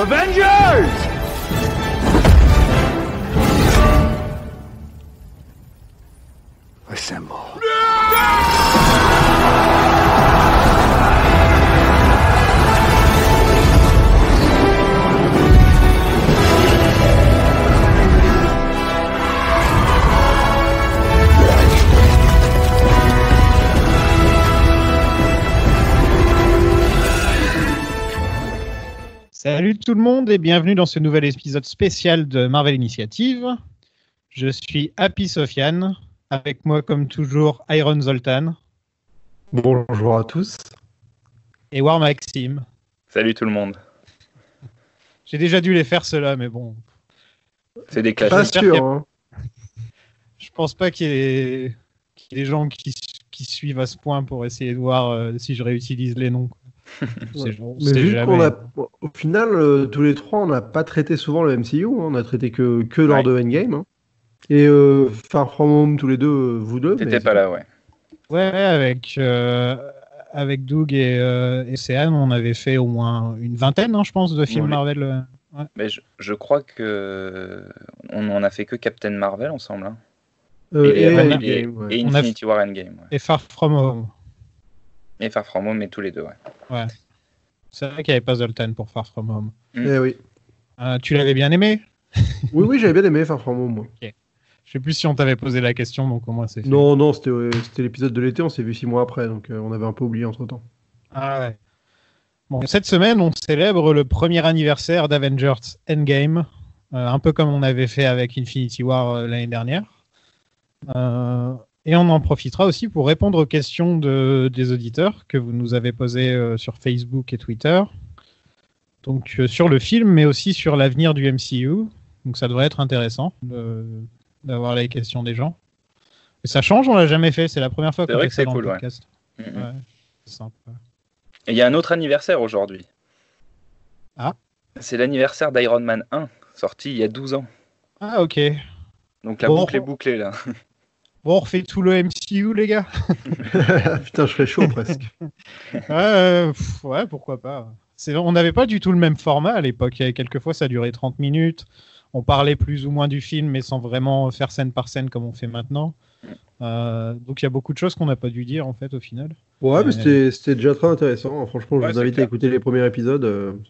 Avengers! Assemble. Salut tout le monde et bienvenue dans ce nouvel épisode spécial de Marvel Initiative. Je suis Happy Sofiane, avec moi comme toujours Iron Zoltan. Bonjour à tous. Et War Maxime. Salut tout le monde. J'ai déjà dû les faire ceux-là, mais bon. C'est des clashs. Pas sûr, hein. Je pense pas qu'il y ait des gens qui suivent à ce point pour essayer de voir si je réutilise les noms. Ouais. Mais vu qu'on a, au final, tous les trois, on n'a pas traité souvent le MCU, hein. On a traité que lors de Endgame. Hein. Et Far From Home, tous les deux, vous deux. T'étais pas là, ouais. Ouais, avec Doug et Céane, on avait fait au moins une vingtaine, hein, je pense, de films Marvel. Ouais. Mais je crois que on en a fait que Captain Marvel ensemble. Hein. Et Infinity War Endgame. Ouais. Et Far From Home. Et Far From Home, mais tous les deux, ouais. Ouais. C'est vrai qu'il n'y avait pas Zoltan pour Far From Home. Eh oui. Tu l'avais bien aimé? Oui, j'avais bien aimé Far From Home. Moi. Okay. Je sais plus si on t'avait posé la question, donc au moins c'est fait. Non, c'était l'épisode de l'été, on s'est vu 6 mois après, donc on avait un peu oublié entre-temps. Ah ouais. Bon, cette semaine, on célèbre le premier anniversaire d'Avengers Endgame, un peu comme on avait fait avec Infinity War l'année dernière. Et on en profitera aussi pour répondre aux questions des auditeurs que vous nous avez posées sur Facebook et Twitter. Donc sur le film, mais aussi sur l'avenir du MCU. Donc ça devrait être intéressant d'avoir les questions des gens. Et ça change, on l'a jamais fait. C'est la première fois qu'on fait ça dans le podcast. Ouais. Ouais, c'est sympa. Et il y a un autre anniversaire aujourd'hui. Ah. C'est l'anniversaire d'Iron Man 1, sorti il y a 12 ans. Ah ok. Donc la boucle est bouclée là. Bon, on refait tout le MCU, les gars. Putain, je serais chaud presque. Ouais, pourquoi pas. On n'avait pas du tout le même format à l'époque. Quelquefois, ça durait 30 minutes. On parlait plus ou moins du film, mais sans vraiment faire scène par scène comme on fait maintenant. Donc, il y a beaucoup de choses qu'on n'a pas dû dire, en fait, au final. Ouais, mais c'était déjà très intéressant. Franchement, je vous invite à écouter les premiers épisodes.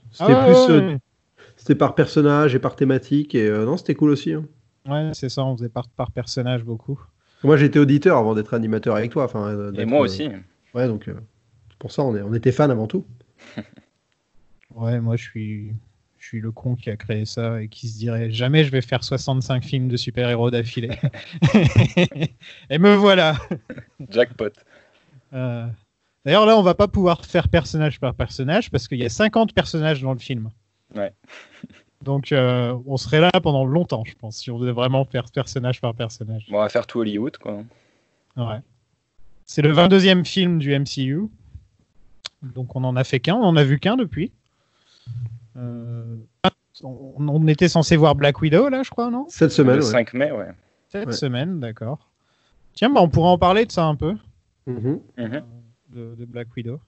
C'était par personnage et par thématique. Et non, c'était cool aussi. Hein. Ouais, c'est ça. On faisait par personnage beaucoup. Moi, j'étais auditeur avant d'être animateur avec toi. Et moi aussi. Ouais, donc pour ça, on était fans avant tout. Ouais, moi, je suis le con qui a créé ça et qui se dirait jamais je vais faire 65 films de super-héros d'affilée. Et me voilà. Jackpot. D'ailleurs, là, on va pas pouvoir faire personnage par personnage parce qu'il y a 50 personnages dans le film. Ouais. Donc, on serait là pendant longtemps, je pense, si on devait vraiment faire personnage par personnage. Bon, on va faire tout Hollywood, quoi. Ouais. C'est le 22e film du MCU. Donc, on en a fait qu'un. On en a vu qu'un depuis. On était censé voir Black Widow, là, je crois, non? Cette semaine, le 5 mai, ouais. Cette semaine, d'accord. Tiens, on pourrait en parler de ça un peu. De Black Widow.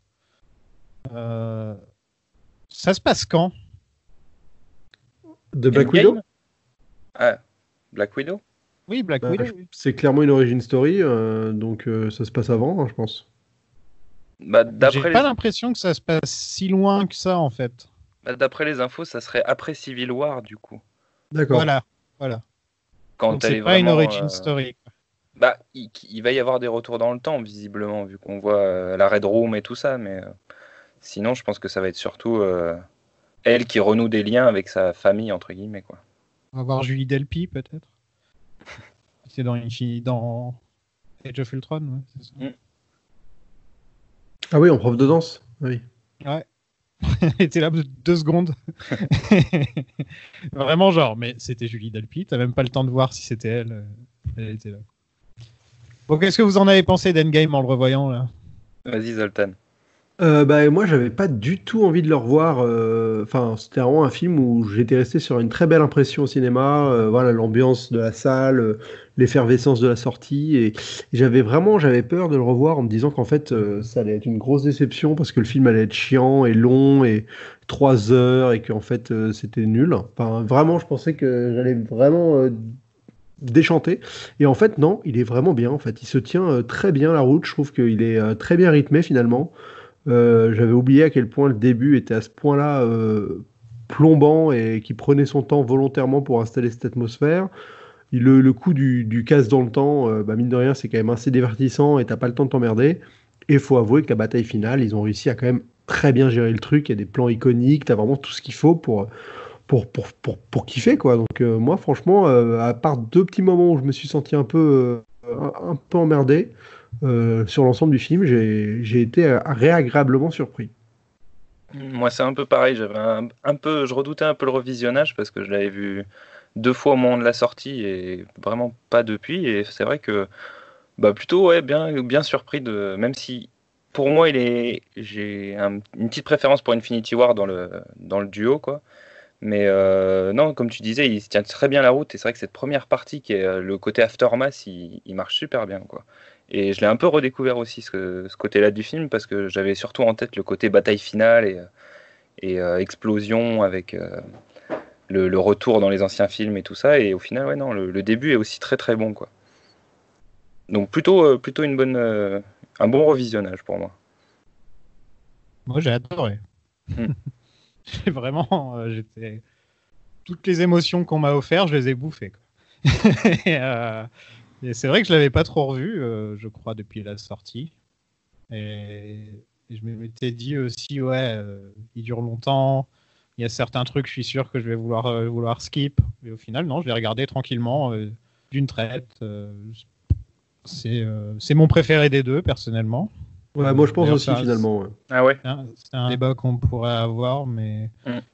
Ça se passe quand? De Black Widow? Ah, Black Widow? Oui, Black Widow. Oui. C'est clairement une origin story, donc ça se passe avant, hein, je pense. Bah, j'ai pas l'impression que ça se passe si loin que ça, en fait. Bah, d'après les infos, ça serait après Civil War, du coup. D'accord. Voilà. Quand donc c'est pas une origin story. Bah, il va y avoir des retours dans le temps, visiblement, vu qu'on voit la Red Room et tout ça, mais sinon, je pense que ça va être surtout... elle qui renoue des liens avec sa famille, entre guillemets, quoi. On va voir Julie Delpy, peut-être. C'est dans Age of Ultron, ouais, c'est ça. Ah oui, en prof de danse. Oui. Ouais. Elle était là 2 secondes. Vraiment genre, mais c'était Julie Delpy. T'as même pas le temps de voir si c'était elle. Elle était là. Bon, qu'est-ce que vous en avez pensé d'Endgame en le revoyant, là? Vas-y, Zoltan. Moi, j'avais pas du tout envie de le revoir. Enfin, c'était vraiment un film où j'étais resté sur une très belle impression au cinéma. Voilà, l'ambiance de la salle, l'effervescence de la sortie, et j'avais peur de le revoir en me disant qu'en fait, ça allait être une grosse déception parce que le film allait être chiant et long et 3 heures et qu'en fait, c'était nul. Enfin, vraiment, je pensais que j'allais vraiment déchanté. Et en fait, non, il est vraiment bien. En fait, il se tient très bien la route. Je trouve qu'il est très bien rythmé finalement. J'avais oublié à quel point le début était à ce point-là plombant et qui prenait son temps volontairement pour installer cette atmosphère. Le coup du casse dans le temps, mine de rien, c'est quand même assez divertissant et t'as pas le temps de t'emmerder. Et il faut avouer que la bataille finale, ils ont réussi à quand même très bien gérer le truc. Il y a des plans iconiques, t'as vraiment tout ce qu'il faut pour kiffer, quoi. Donc moi, franchement, à part 2 petits moments où je me suis senti un peu emmerdé, sur l'ensemble du film, j'ai été réagréablement surpris. Moi, c'est un peu pareil. Je redoutais un peu le revisionnage parce que je l'avais vu 2 fois au moment de la sortie et vraiment pas depuis. Et c'est vrai que, plutôt, ouais, bien surpris même si pour moi, j'ai une petite préférence pour Infinity War dans le duo, quoi. Mais non, comme tu disais, il se tient très bien la route. Et c'est vrai que cette première partie, qui est le côté Aftermath, il marche super bien, quoi. Et je l'ai un peu redécouvert aussi, ce côté-là du film, parce que j'avais surtout en tête le côté bataille finale et explosion avec le retour dans les anciens films et tout ça. Et au final, ouais, non, le début est aussi très très bon, quoi. Donc plutôt un bon revisionnage pour moi. Moi, j'ai adoré. J'ai vraiment, toutes les émotions qu'on m'a offert, je les ai bouffées, quoi. Et c'est vrai que je l'avais pas trop revu, je crois, depuis la sortie. Et je m'étais dit aussi, il dure longtemps. Il y a certains trucs, je suis sûr que je vais vouloir skip. Et au final, non, je l'ai regardé tranquillement, d'une traite. C'est mon préféré des deux, personnellement. Ouais, moi je pense aussi finalement. Ouais. Ah ouais. C'est un débat qu'on pourrait avoir, mais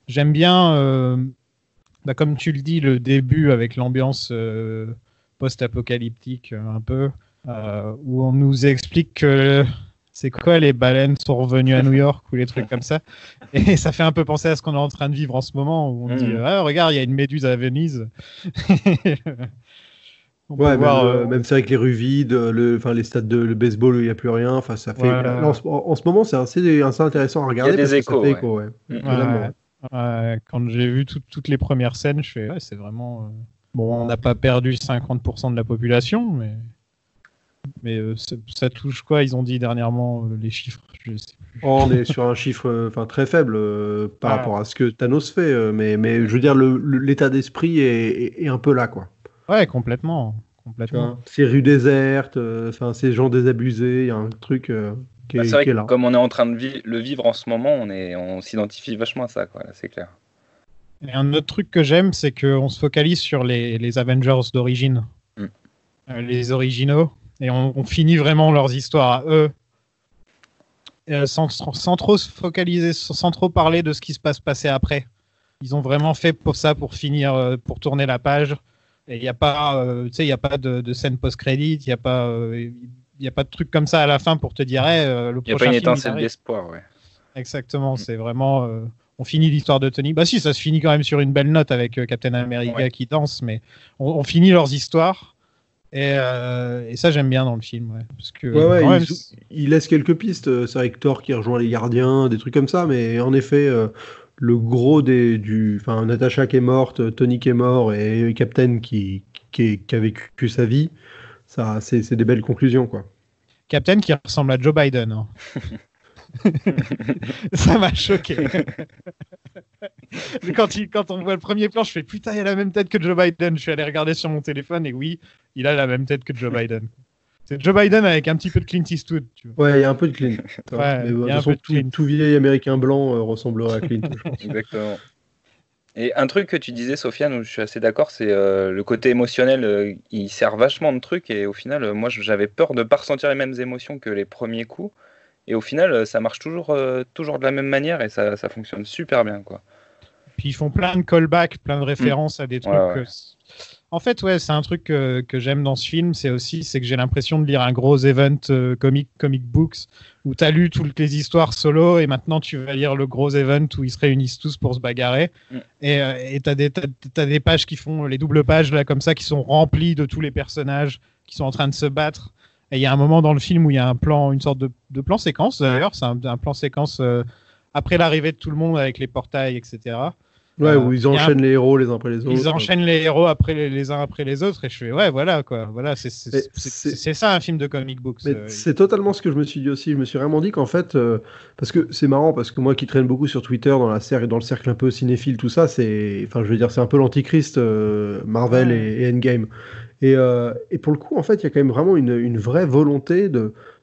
j'aime bien, comme tu le dis, le début avec l'ambiance post-apocalyptique un peu, où on nous explique que c'est quoi, les baleines sont revenues à New York ou les trucs comme ça, et ça fait un peu penser à ce qu'on est en train de vivre en ce moment, où on dit regarde, il y a une méduse à Venise. Ouais, même c'est avec les rues vides, les stades de baseball où il n'y a plus rien. Ça fait. Là, en ce moment, c'est assez intéressant à regarder. Il y a des échos. Ça fait écho, quand j'ai vu toutes les premières scènes, je fais c'est vraiment. Bon, on n'a pas perdu 50% de la population, mais ça touche quoi? Ils ont dit dernièrement les chiffres, je sais plus. On est sur un chiffre très faible par rapport à ce que Thanos fait, mais je veux dire, l'état d'esprit est un peu là, quoi. Ouais, complètement. Ces rues désertes, ces gens désabusés, il y a un truc qui c'est vrai est là. Comme on est en train de le vivre en ce moment, on s'identifie vachement à ça, quoi, là, c'est clair. Et un autre truc que j'aime, c'est qu'on se focalise sur les Avengers d'origine, les originaux, et on finit vraiment leurs histoires à eux, sans trop se focaliser, sans trop parler de ce qui se passer après. Ils ont vraiment fait pour ça, pour finir, pour tourner la page. Et il n'y a pas, de scène post-crédit, il n'y a pas de truc comme ça à la fin pour te dire, le prochain film. Il n'y a pas une étincelle d'espoir, ouais. Exactement, c'est vraiment, on finit l'histoire de Tony. Bah si, ça se finit quand même sur une belle note avec Captain America qui danse, mais on finit leurs histoires. Et ça, j'aime bien dans le film, ouais. Parce que, il laisse quelques pistes. C'est avec Thor qui rejoint les gardiens, des trucs comme ça, mais en effet. Le gros Natasha qui est morte, Tony qui est mort et Captain qui a vécu sa vie, ça, c'est des belles conclusions, quoi. Captain qui ressemble à Joe Biden. Hein. Ça m'a choqué. Quand on voit le premier plan, je fais putain, il a la même tête que Joe Biden. Je suis allé regarder sur mon téléphone et oui, il a la même tête que Joe Biden. C'est Joe Biden avec un petit peu de Clint Eastwood. Tu vois. Ouais, il y a un peu de Clint. Mais de toute façon, tout vieil américain blanc ressemblerait à Clint. Je pense. Exactement. Et un truc que tu disais, Sofiane, où je suis assez d'accord, c'est le côté émotionnel. Il sert vachement de trucs et au final, moi, j'avais peur de ne pas ressentir les mêmes émotions que les premiers coups. Et au final, ça marche toujours de la même manière et ça fonctionne super bien, quoi. Puis ils font plein de callbacks, plein de références à des trucs. En fait, ouais, c'est un truc que j'aime dans ce film, c'est que j'ai l'impression de lire un gros event comic books où tu as lu toutes les histoires solo et maintenant tu vas lire le gros event où ils se réunissent tous pour se bagarrer. Et t'as des pages qui font les doubles pages là comme ça qui sont remplies de tous les personnages qui sont en train de se battre. Et il y a un moment dans le film où il y a un plan, une sorte de plan séquence d'ailleurs, c'est un plan séquence après l'arrivée de tout le monde avec les portails, etc. Ouais, où ils enchaînent les héros les uns après les autres. Ils enchaînent les héros les uns après les autres et je fais ouais voilà quoi. Voilà, c'est ça un film de comic books. C'est totalement ce que je me suis dit aussi. Je me suis vraiment dit qu'en fait, parce que c'est marrant parce que moi qui traîne beaucoup sur Twitter dans le cercle un peu cinéphile, tout ça, c'est un peu l'antichrist Marvel et Endgame. Et pour le coup, en fait, il y a quand même vraiment une vraie volonté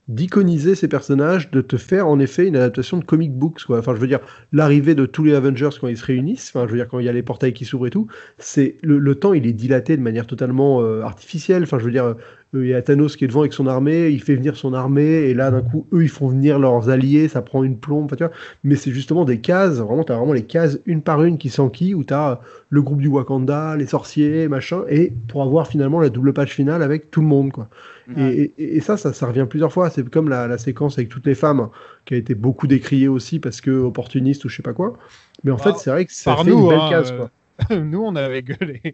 d'iconiser ces personnages, de te faire en effet une adaptation de comic books, quoi. Enfin, je veux dire, l'arrivée de tous les Avengers quand ils se réunissent, enfin, je veux dire, quand il y a les portails qui s'ouvrent et tout, c'est le temps, il est dilaté de manière totalement artificielle. Enfin, je veux dire, il y a Thanos qui est devant avec son armée, il fait venir son armée, et là, d'un coup, eux, ils font venir leurs alliés, ça prend une plombe, enfin, tu vois. Mais c'est justement des cases, vraiment, t'as vraiment les cases une par une qui s'enquillent, où t'as le groupe du Wakanda, les sorciers, machin, et pour avoir finalement la double page finale avec tout le monde, quoi. Et ça revient plusieurs fois. C'est comme la séquence avec toutes les femmes hein, qui a été beaucoup décriée aussi parce que opportuniste ou je sais pas quoi. Mais en fait, c'est vrai que ça fait une belle case. Quoi. Nous, on avait gueulé.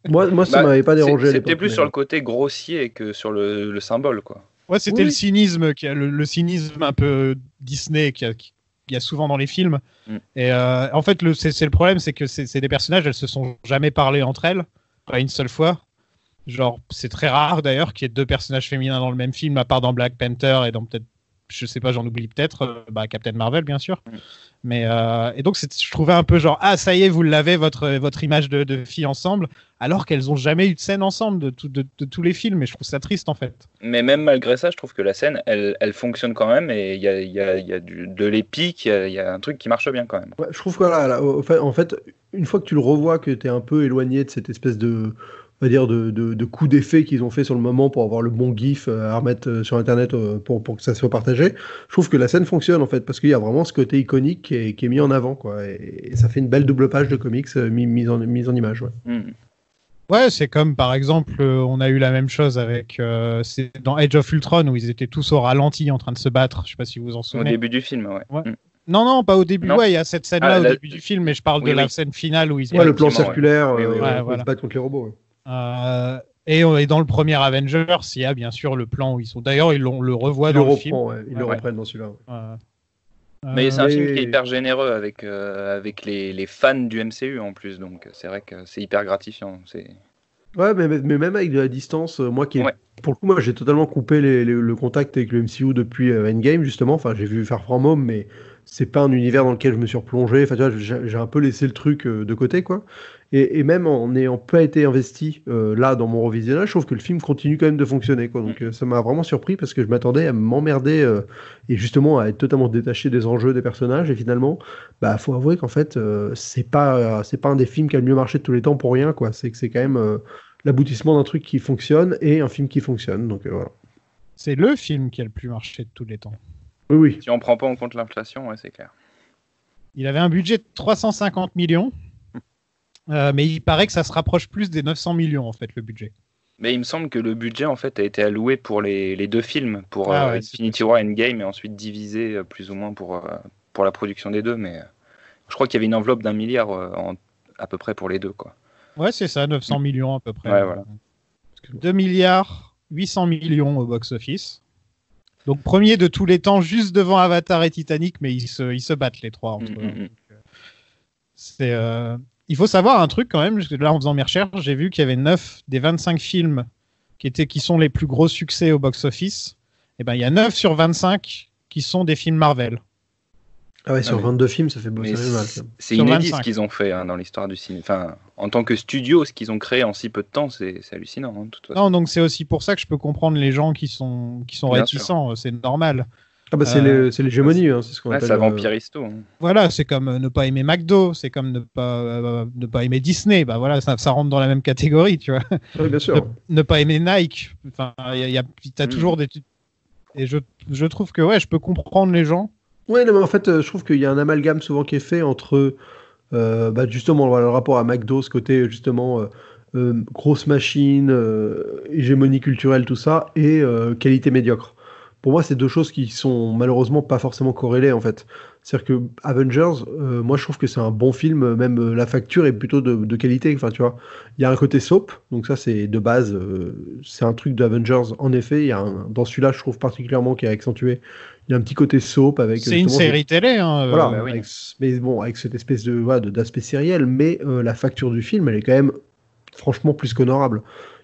moi ça m'avait pas dérangé. C'était plus sur le côté grossier que sur le symbole, quoi. Ouais, c'était le cynisme, le cynisme un peu Disney qu'il y a souvent dans les films. Et en fait, c'est le problème, c'est que c'est des personnages, elles se sont jamais parlé entre elles, pas une seule fois. Genre, c'est très rare d'ailleurs qu'il y ait deux personnages féminins dans le même film, à part dans Black Panther et dans peut-être, je sais pas, j'en oublie peut-être, Captain Marvel bien sûr. Mais et donc je trouvais un peu genre ça y est, vous l'avez votre image de filles ensemble, alors qu'elles ont jamais eu de scène ensemble de tous les films. Et je trouve ça triste en fait. Mais même malgré ça, je trouve que la scène, elle fonctionne quand même et il y a de l'épique, il y a un truc qui marche bien quand même. Ouais, je trouve que là, en fait, une fois que tu le revois, que tu es un peu éloigné de cette espèce on va dire de coups d'effet qu'ils ont fait sur le moment pour avoir le bon gif à remettre sur internet pour que ça soit partagé, je trouve que la scène fonctionne en fait parce qu'il y a vraiment ce côté iconique qui est mis en avant quoi, et ça fait une belle double page de comics mise en image. Ouais. Ouais, c'est comme par exemple on a eu la même chose avec c'est dans Age of Ultron où ils étaient tous au ralenti en train de se battre, je sais pas si vous vous en souvenez. Au début du film, ouais. Non, pas au début. Ouais, il y a cette scène-là au début du film, mais je parle de la scène finale où ils se battent. Ouais, le plan circulaire, où ils se battent contre les robots. Ouais. Et dans le premier Avengers, il y a bien sûr le plan où ils sont. D'ailleurs, le revoient dans le film. Ils le reprennent dans celui-là. Mais c'est un film qui est hyper généreux avec les fans du MCU en plus, donc c'est vrai que c'est hyper gratifiant. Ouais, mais même avec de la distance, pour le coup, moi j'ai totalement coupé le contact avec le MCU depuis Endgame justement. Enfin, j'ai vu Far From Home, mais c'est pas un univers dans lequel je me suis replongé. Enfin, tu vois, j'ai un peu laissé le truc de côté, quoi. Et même en n'ayant pas été investi là dans mon revisionnage, je trouve que le film continue quand même de fonctionner, quoi. Donc ça m'a vraiment surpris parce que je m'attendais à m'emmerder et justement à être totalement détaché des enjeux des personnages. Et finalement, faut avouer qu'en fait, c'est pas un des films qui a le mieux marché de tous les temps pour rien, quoi. C'est que c'est quand même l'aboutissement d'un truc qui fonctionne et un film qui fonctionne. Donc voilà. C'est le film qui a le plus marché de tous les temps. Oui. Si on prend pas en compte l'inflation, ouais, c'est clair. Il avait un budget de 350 millions, mais il paraît que ça se rapproche plus des 900 millions en fait le budget. Mais il me semble que le budget en fait a été alloué pour les deux films, pour Infinity War Endgame, et ensuite divisé plus ou moins pour la production des deux. Mais je crois qu'il y avait une enveloppe d'1 milliard à peu près pour les deux, quoi. Ouais, c'est ça, 900 millions à peu près. Ouais, voilà. 2 milliards 800 millions au box-office. Donc premier de tous les temps, juste devant Avatar et Titanic, mais ils se battent les trois entre eux. Il faut savoir un truc quand même, parce que là en faisant mes recherches, j'ai vu qu'il y avait 9 des 25 films qui sont les plus gros succès au box-office. Et ben il y a 9 sur 25 qui sont des films Marvel. Ah ouais, sur 22 films, ça fait mal. C'est inédit ce qu'ils ont fait dans l'histoire du cinéma. Enfin, en tant que studio, ce qu'ils ont créé en si peu de temps, c'est hallucinant. De toute façon. Non, donc c'est aussi pour ça que je peux comprendre les gens qui sont réticents. C'est normal. Ah bah c'est l'hégémonie, c'est ce qu'on appelle. Ça vampirise tout. Voilà, c'est comme ne pas aimer McDo, c'est comme ne pas aimer Disney. Bah voilà, ça rentre dans la même catégorie, tu vois. Oui, bien sûr. Ne pas aimer Nike. Enfin, t'as toujours des. Et je trouve que je peux comprendre les gens. Ouais, mais en fait, je trouve qu'il y a un amalgame souvent qui est fait entre justement le rapport à McDo, ce côté justement grosse machine, hégémonie culturelle, tout ça, et qualité médiocre. Pour moi, c'est deux choses qui sont malheureusement pas forcément corrélées en fait. C'est-à-dire que Avengers, moi je trouve que c'est un bon film, même la facture est plutôt de qualité. Enfin, tu vois, il y a un côté soap, donc ça c'est de base, c'est un truc d'Avengers. En effet, dans celui-là, je trouve particulièrement qui est accentué. Il y a un petit côté soap avec. C'est une série télé, hein. Voilà, Bah oui. mais bon, avec cette espèce d'aspect sériel, mais la facture du film, elle est quand même franchement plus qu'honorable.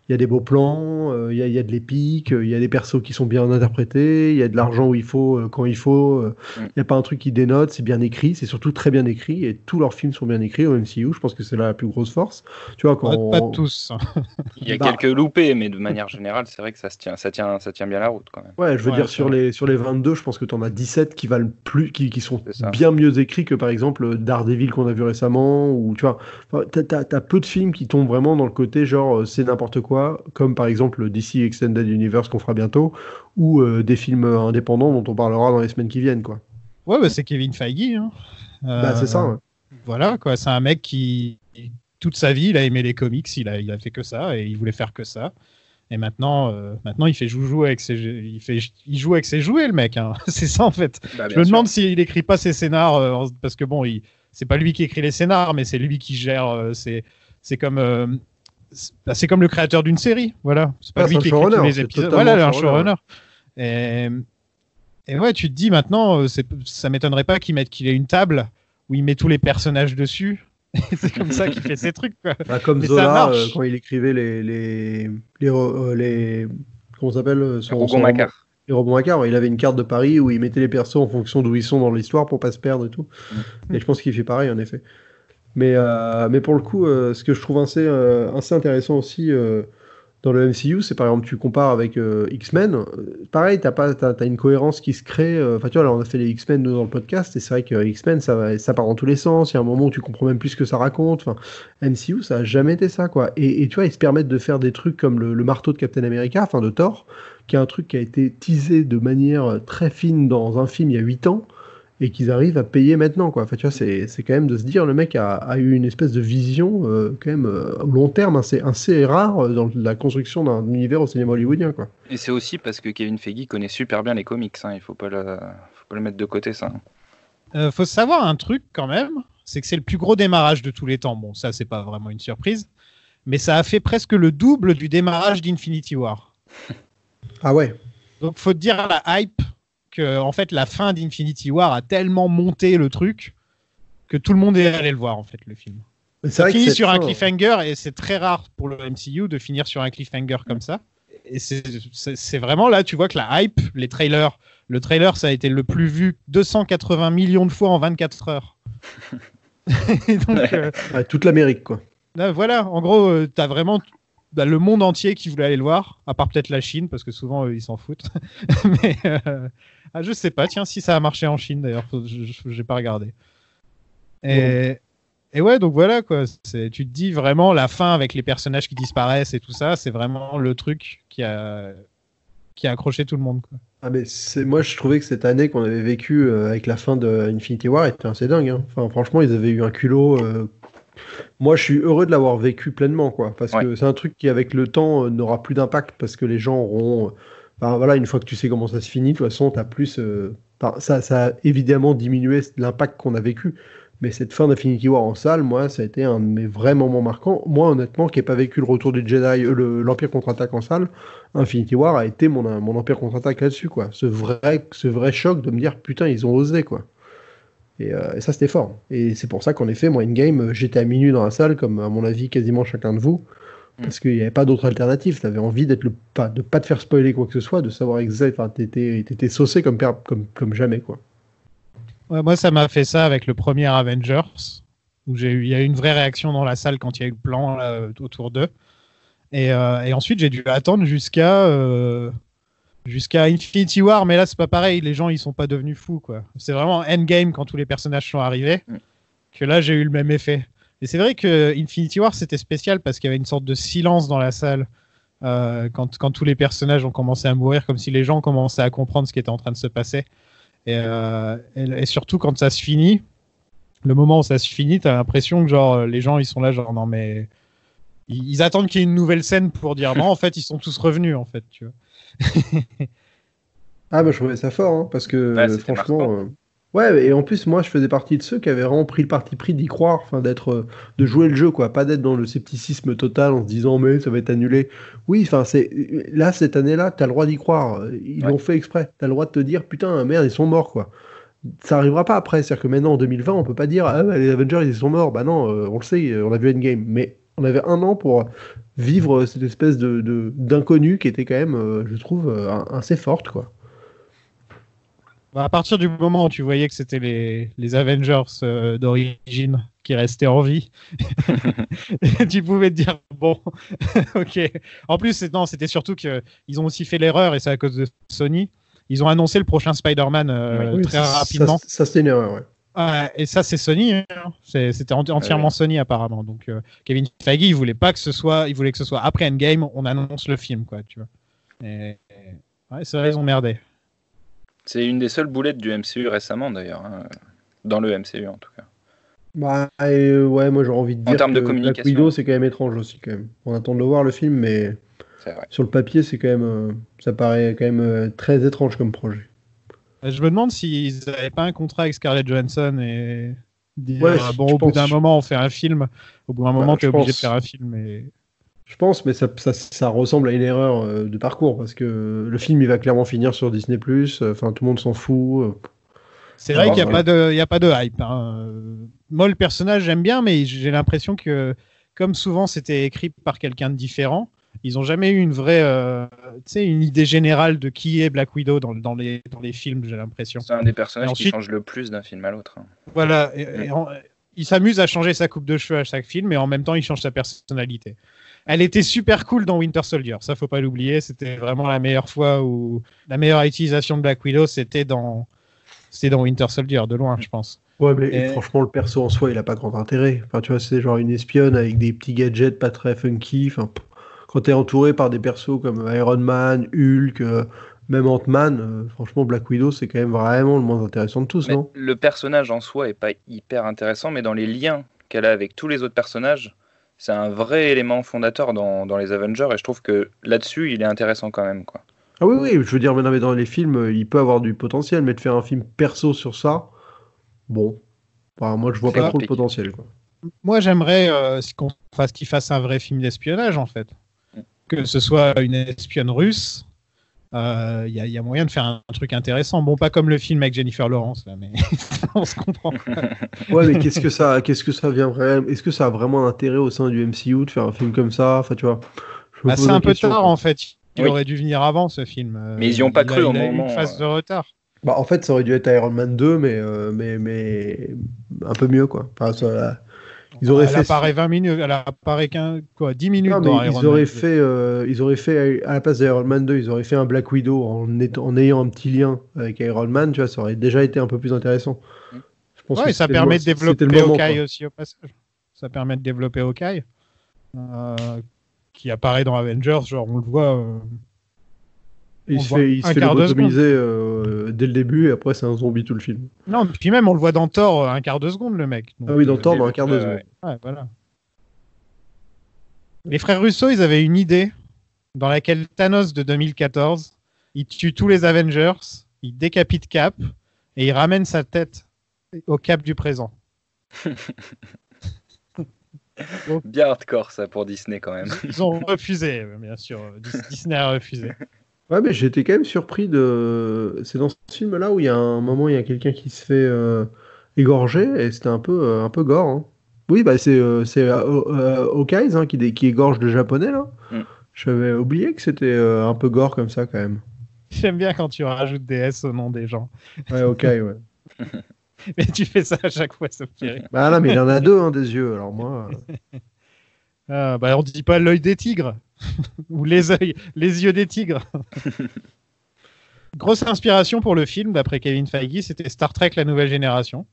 Il y a des beaux plans, il y a de l'épique, il y a des persos qui sont bien interprétés, il y a de l'argent où il faut, quand il faut. Il n'y a pas un truc qui dénote, c'est bien écrit, c'est surtout très bien écrit, et tous leurs films sont bien écrits au MCU, je pense que c'est là la plus grosse force. Tu vois, Pas tous. Il y a quelques loupés, mais de manière générale, c'est vrai que ça tient bien la route quand même. Ouais, je veux Ouais, dire, c'est sur les 22, je pense que tu en as 17 qui valent plus, qui sont C'est ça. bien mieux écrits que par exemple Daredevil qu'on a vu récemment, ou tu vois, enfin, t'as peu de films qui tombent vraiment dans le côté genre c'est n'importe quoi, comme par exemple DC Extended Universe qu'on fera bientôt, ou des films indépendants dont on parlera dans les semaines qui viennent, quoi. Ouais, bah, c'est Kevin Feige, hein. Bah, c'est ça, ouais. Voilà, quoi. C'est un mec qui, toute sa vie, il a aimé les comics, il a fait que ça, et il voulait faire que ça. Et maintenant, il fait joujou avec il joue avec ses jouets, le mec, hein. C'est ça, en fait. Bah, Je bien me sûr. demande s'il écrit pas ses scénars, parce que bon, c'est pas lui qui écrit les scénars, mais c'est lui qui gère. C'est comme. C'est comme le créateur d'une série, voilà. C'est pas Ah, lui c'est un qui écrit tous showrunner, les c'est épisodes. totalement Voilà, un showrunner. showrunner. Et ouais, tu te dis maintenant, ça m'étonnerait pas qu'il ait une table où il met tous les personnages dessus. Et c'est comme ça qu'il fait ses trucs, quoi. Bah, comme Mais ça Zola, marche. quand il écrivait comment ça s'appelle Rougon-Macquart. les Robin Macquart, ouais, il avait une carte de Paris où il mettait les persos en fonction d'où ils sont dans l'histoire pour pas se perdre et tout. Et je pense qu'il fait pareil en effet. Mais pour le coup, ce que je trouve assez intéressant aussi dans le MCU, c'est par exemple tu compares avec X-Men, pareil, t'as une cohérence qui se crée. Enfin tu vois, là on a fait les X-Men nous, dans le podcast, et c'est vrai que X-Men ça part dans tous les sens. Il y a un moment où tu comprends même plus ce que ça raconte. Enfin, MCU ça a jamais été ça, quoi. Et tu vois, ils se permettent de faire des trucs comme le marteau de Captain America, enfin de Thor, qui est un truc qui a été teasé de manière très fine dans un film il y a 8 ans, et qu'ils arrivent à payer maintenant, quoi. Enfin, tu vois, c'est quand même de se dire, le mec a eu une espèce de vision quand même long terme assez rare dans la construction d'un univers au cinéma hollywoodien, quoi. Et c'est aussi parce que Kevin Feige connaît super bien les comics, hein. Il faut pas le mettre de côté, ça. Faut savoir un truc quand même, c'est que c'est le plus gros démarrage de tous les temps. Bon, ça c'est pas vraiment une surprise, mais ça a fait presque le double du démarrage d'Infinity War. Ah ouais. Donc faut te dire la hype que en fait la fin d'Infinity War a tellement monté le truc que tout le monde est allé le voir en fait le film. Mais c'est Ça vrai que finit cette sur un fin, cliffhanger et c'est très rare pour le MCU de finir sur un cliffhanger comme ça. Et c'est vraiment là, tu vois que la hype, le trailer ça a été le plus vu 280 millions de fois en 24 heures. Et donc ouais, toute l'Amérique, quoi. là, voilà, en gros, t'as vraiment le monde entier qui voulait aller le voir, à part peut-être la Chine, parce que souvent ils s'en foutent. Mais je sais pas, tiens, si ça a marché en Chine d'ailleurs, j'ai pas regardé. Et ouais, donc voilà quoi. Tu te dis vraiment la fin avec les personnages qui disparaissent et tout ça, c'est vraiment le truc qui a accroché tout le monde, quoi. Ah mais moi je trouvais que cette année qu'on avait vécue avec la fin de Infinity War était assez dingue, hein. Enfin franchement ils avaient eu un culot. Moi je suis heureux de l'avoir vécu pleinement, quoi, parce que c'est un truc qui avec le temps n'aura plus d'impact, parce que les gens auront. Enfin, voilà, une fois que tu sais comment ça se finit, de toute façon t'as plus. Ça a évidemment diminué l'impact qu'on a vécu. Mais cette fin d'Infinity War en salle, moi, ça a été un de mes vrais moments marquants. Moi, honnêtement, qui n'ai pas vécu le retour du Jedi, l'Empire contre-attaque en salle, Infinity War a été mon Empire contre-attaque là-dessus, quoi. Ce vrai choc de me dire, putain, ils ont osé, quoi. Et ça, c'était fort. Et c'est pour ça qu'en effet, moi, Endgame, j'étais à minuit dans la salle, comme à mon avis, quasiment chacun de vous, parce qu'il n'y avait pas d'autre alternative. Tu avais envie de pas te faire spoiler quoi que ce soit, de savoir exactement. Enfin, t'étais saucé comme jamais, quoi. Ouais, moi, ça m'a fait ça avec le premier Avengers, où il y a eu une vraie réaction dans la salle quand il y a eu le plan là, autour d'eux. Et ensuite, j'ai dû attendre jusqu'à Infinity War, mais là, c'est pas pareil. Les gens, ils sont pas devenus fous, quoi. C'est vraiment Endgame, quand tous les personnages sont arrivés, que là, j'ai eu le même effet. Et c'est vrai que Infinity War, c'était spécial parce qu'il y avait une sorte de silence dans la salle quand tous les personnages ont commencé à mourir, comme si les gens commençaient à comprendre ce qui était en train de se passer. Et surtout quand ça se finit, le moment où ça se finit, t'as l'impression que genre les gens ils sont là genre non mais ils attendent qu'il y ait une nouvelle scène pour dire non, en fait, ils sont tous revenus, en fait, tu vois. Ah, bah, je trouvais ça fort, hein, parce que Ouais, c'était franchement. marquant. Ouais, et en plus, moi, je faisais partie de ceux qui avaient vraiment pris le parti pris d'y croire, enfin, de jouer le jeu, quoi, pas d'être dans le scepticisme total en se disant, mais ça va être annulé. Oui, enfin, là, cette année-là, t'as le droit d'y croire. Ils Ouais. l'ont fait exprès. T'as le droit de te dire, putain, merde, ils sont morts, quoi. Ça arrivera pas après. C'est-à-dire que maintenant, en 2020, on peut pas dire, ah, bah, les Avengers, ils sont morts. Bah non, on le sait, on a vu Endgame. Mais on avait un an pour vivre cette espèce d'inconnu qui était quand même, je trouve, assez forte, quoi. Bah, à partir du moment où tu voyais que c'était les Avengers d'origine qui restaient en vie, tu pouvais te dire bon, ok. En plus, c'était surtout que ils ont aussi fait l'erreur et c'est à cause de Sony. Ils ont annoncé le prochain Spider-Man Oui, très rapidement. Ça, c'était une erreur, ouais. Et ça, c'est Sony. Hein. C'était entièrement Sony apparemment. Donc Kevin Feige, il voulait que ce soit après Endgame, on annonce le film, quoi. Tu vois. Ouais, c'est vrai, ils ont merdé. C'est une des seules boulettes du MCU récemment d'ailleurs, hein. Dans le MCU en tout cas. Bah, ouais, moi j'aurais envie de En dire termes de que Black communication. Widow c'est quand même étrange aussi quand même. On attend de le voir le film, mais C'est vrai. sur le papier c'est quand même, ça paraît quand même très étrange comme projet. Je me demande s'ils n'avaient pas un contrat avec Scarlett Johansson et dire Ouais, bon, je au bout pense. d'un moment on fait un film, au bout d'un moment tu es je obligé de pense. faire un film. Et... Je pense, mais ça ressemble à une erreur de parcours parce que le film il va clairement finir sur Disney+. Enfin, tout le monde s'en fout. C'est vrai qu'il n'y voilà. a pas de hype. Hein. Moi, le personnage, j'aime bien, mais j'ai l'impression que, comme souvent c'était écrit par quelqu'un de différent, ils n'ont jamais eu une vraie, une idée générale de qui est Black Widow dans les films, j'ai l'impression. C'est un des personnages ensuite, qui change le plus d'un film à l'autre. Hein. Voilà. Il s'amuse à changer sa coupe de cheveux à chaque film, mais en même temps, il change sa personnalité. Elle était super cool dans Winter Soldier, ça faut pas l'oublier. C'était vraiment la meilleure fois où la meilleure utilisation de Black Widow, c'était dans Winter Soldier, de loin, je pense. Ouais, mais franchement, le perso en soi, il a pas grand intérêt. Enfin, tu vois, c'est genre une espionne avec des petits gadgets pas très funky. Enfin, quand t'es entouré par des persos comme Iron Man, Hulk, même Ant-Man, franchement, Black Widow, c'est quand même vraiment le moins intéressant de tous, mais non? le personnage en soi est pas hyper intéressant, mais dans les liens qu'elle a avec tous les autres personnages, c'est un vrai élément fondateur dans les Avengers, et je trouve que là-dessus, il est intéressant quand même, quoi. Ah oui, oui, je veux dire, mais non, mais dans les films, il peut avoir du potentiel, mais de faire un film perso sur ça, bon, enfin, moi, je vois C'est pas trop le compliqué. potentiel, quoi. Moi, j'aimerais qu'il fasse un vrai film d'espionnage, en fait. Que ce soit une espionne russe, il y a moyen de faire un truc intéressant. Bon, pas comme le film avec Jennifer Lawrence, là, mais on se comprend. Ouais, mais qu'est-ce que ça vient vraiment? Est-ce que ça a vraiment intérêt au sein du MCU de faire un film comme ça? Enfin, tu vois, je me pose C'est la un peu question, tard, quoi. en fait. Il Oui. aurait dû venir avant, ce film. Mais ils y ont pas cru au il a eu moment. une phase de retard. Bah, en fait, ça aurait dû être Iron Man 2, mais un peu mieux, quoi. Enfin, ils auraient Elle fait. apparaît 20 minutes, elle apparaît 10 minutes Non, mais dans Iron Man. ils auraient fait, à la place d'Iron Man 2, ils auraient fait un Black Widow en ayant un petit lien avec Iron Man, tu vois, ça aurait déjà été un peu plus intéressant. Je pense que Ouais, ça c'était permet de c'était développer le moment, Hawkeye quoi. aussi au passage. Ça permet de développer Hawkeye, qui apparaît dans Avengers, genre on le voit. Et On le il voit se un fait quart de lobotomiser dès le début, et après, c'est un zombie tout le film. Non, puis même on le voit dans Thor un quart de seconde, le mec. Donc, Ah oui, dans Thor, j'ai dans un vu, quart de ouais, seconde. ouais. ouais, voilà. Les frères Russo, ils avaient une idée dans laquelle Thanos de 2014, il tue tous les Avengers, il décapite Cap et il ramène sa tête au Cap du présent. Bien hardcore ça pour Disney quand même. Ils ont refusé, bien sûr. Disney a refusé. Ouais, mais j'étais quand même surpris de. C'est dans ce film-là où il y a un moment, il y a quelqu'un qui se fait égorger, et c'était un peu gore, hein. Oui, bah c'est Hawkeye, hein, qui égorge le japonais, là. Mm. J'avais oublié que c'était un peu gore comme ça, quand même. J'aime bien quand tu rajoutes des S au nom des gens. Ouais, Hawkeye, ouais. Mais tu fais ça à chaque fois, ça me fait rire. Bah non, mais il en a deux, hein, des yeux, alors moi. Bah, on dit pas l'œil des tigres ou les yeux des tigres. Grosse inspiration pour le film, d'après Kevin Feige, c'était Star Trek La Nouvelle Génération.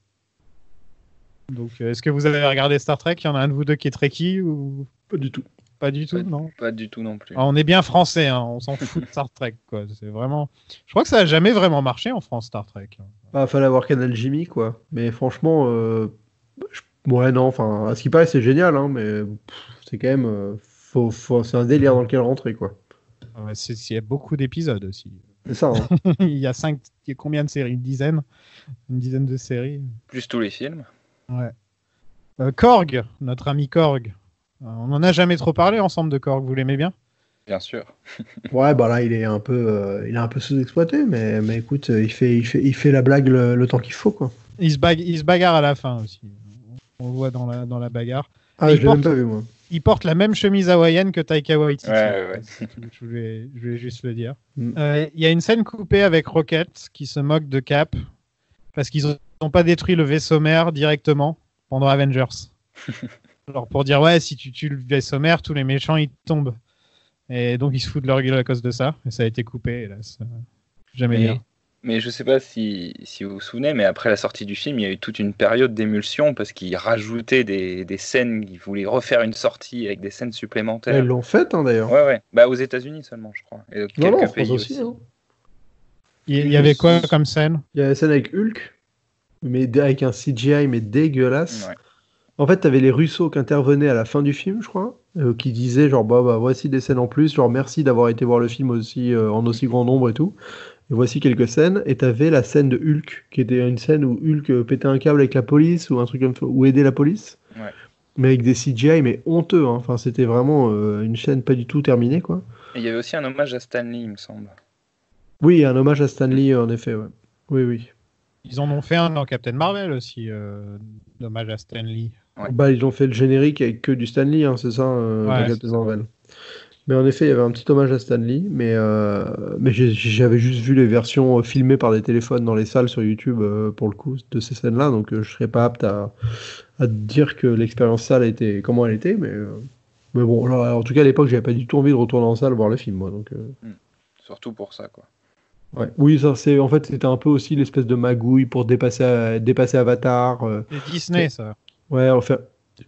Donc, est-ce que vous avez regardé Star Trek? Il y en a un de vous deux qui est Trekkie ou Pas du tout. pas du tout? Non. Pas du tout non plus. On est bien français, hein, on s'en fout de Star Trek, quoi. C'est vraiment. Je crois que ça a jamais vraiment marché en France, Star Trek. Bah, fallait avoir Canal Jimmy, quoi. Mais franchement, ouais, non, enfin, à ce qui paraît, c'est génial, hein, mais C'est quand même, c'est un délire dans lequel rentrer, quoi. Ouais, il y a beaucoup d'épisodes aussi. C'est ça. Hein. Il y a combien de séries? Une dizaine de séries. Plus tous les films. Ouais. Korg, notre ami Korg. On n'en a jamais trop parlé ensemble de Korg. Vous l'aimez bien? Bien sûr. Ouais, bah là, il est un peu sous-exploité, mais écoute, il fait la blague le temps qu'il faut, quoi. Il se bagarre à la fin aussi. On le voit dans la bagarre. Ah, je l'ai même pas vu, moi. Il porte la même chemise hawaïenne que Taika Waititi. Ouais. Je voulais juste le dire. Mm. Il y a une scène coupée avec Rocket qui se moque de Cap parce qu'ils n'ont pas détruit le vaisseau mère directement pendant Avengers. Alors pour dire, ouais, si tu tues le vaisseau mère, tous les méchants, ils tombent. Et donc ils se foutent de leur gueule à cause de ça. Et ça a été coupé, hélas. Jamais bien. Mais je sais pas si vous vous souvenez, mais après la sortie du film, il y a eu toute une période d'émulsion parce qu'ils rajoutaient des scènes, ils voulaient refaire une sortie avec des scènes supplémentaires. Ils l'ont fait, hein, d'ailleurs. Ouais. Bah, aux États-Unis seulement, je crois. Et Non, en quelques France pays aussi. Hein. Il y avait quoi comme scène? Il y a la scène avec Hulk, mais avec un CGI mais dégueulasse. Ouais. En fait, t'avais les Russo qui intervenaient à la fin du film, je crois, qui disaient genre bah voici des scènes en plus, genre merci d'avoir été voir le film aussi en aussi grand nombre et tout. Et voici quelques scènes. Et t'avais la scène de Hulk, qui était une scène où Hulk pétait un câble avec la police ou un truc comme ça, ou aidait la police. Ouais. Mais avec des CGI mais honteux. Hein. Enfin, c'était vraiment une scène pas du tout terminée, quoi. Et il y avait aussi un hommage à Stan Lee, il me semble. Oui, un hommage à Stan Lee, en effet, ouais. Oui. Ils en ont fait un dans Captain Marvel aussi, hommage à Stan Lee. Ouais. Bah, ils ont fait le générique avec que du Stan Lee, hein, c'est ça, dans Captain Marvel. Mais en effet, il y avait un petit hommage à Stan Lee, mais j'avais juste vu les versions filmées par des téléphones dans les salles sur YouTube, pour le coup, de ces scènes-là, donc je serais pas apte à dire que l'expérience salle était comment elle était, mais bon, là, en tout cas, à l'époque, j'avais pas du tout envie de retourner en salle voir le film, moi, donc... Surtout pour ça, quoi. Ouais. Oui, ça, en fait, c'était un peu aussi l'espèce de magouille pour dépasser Avatar. C'est Disney, ça. Ouais,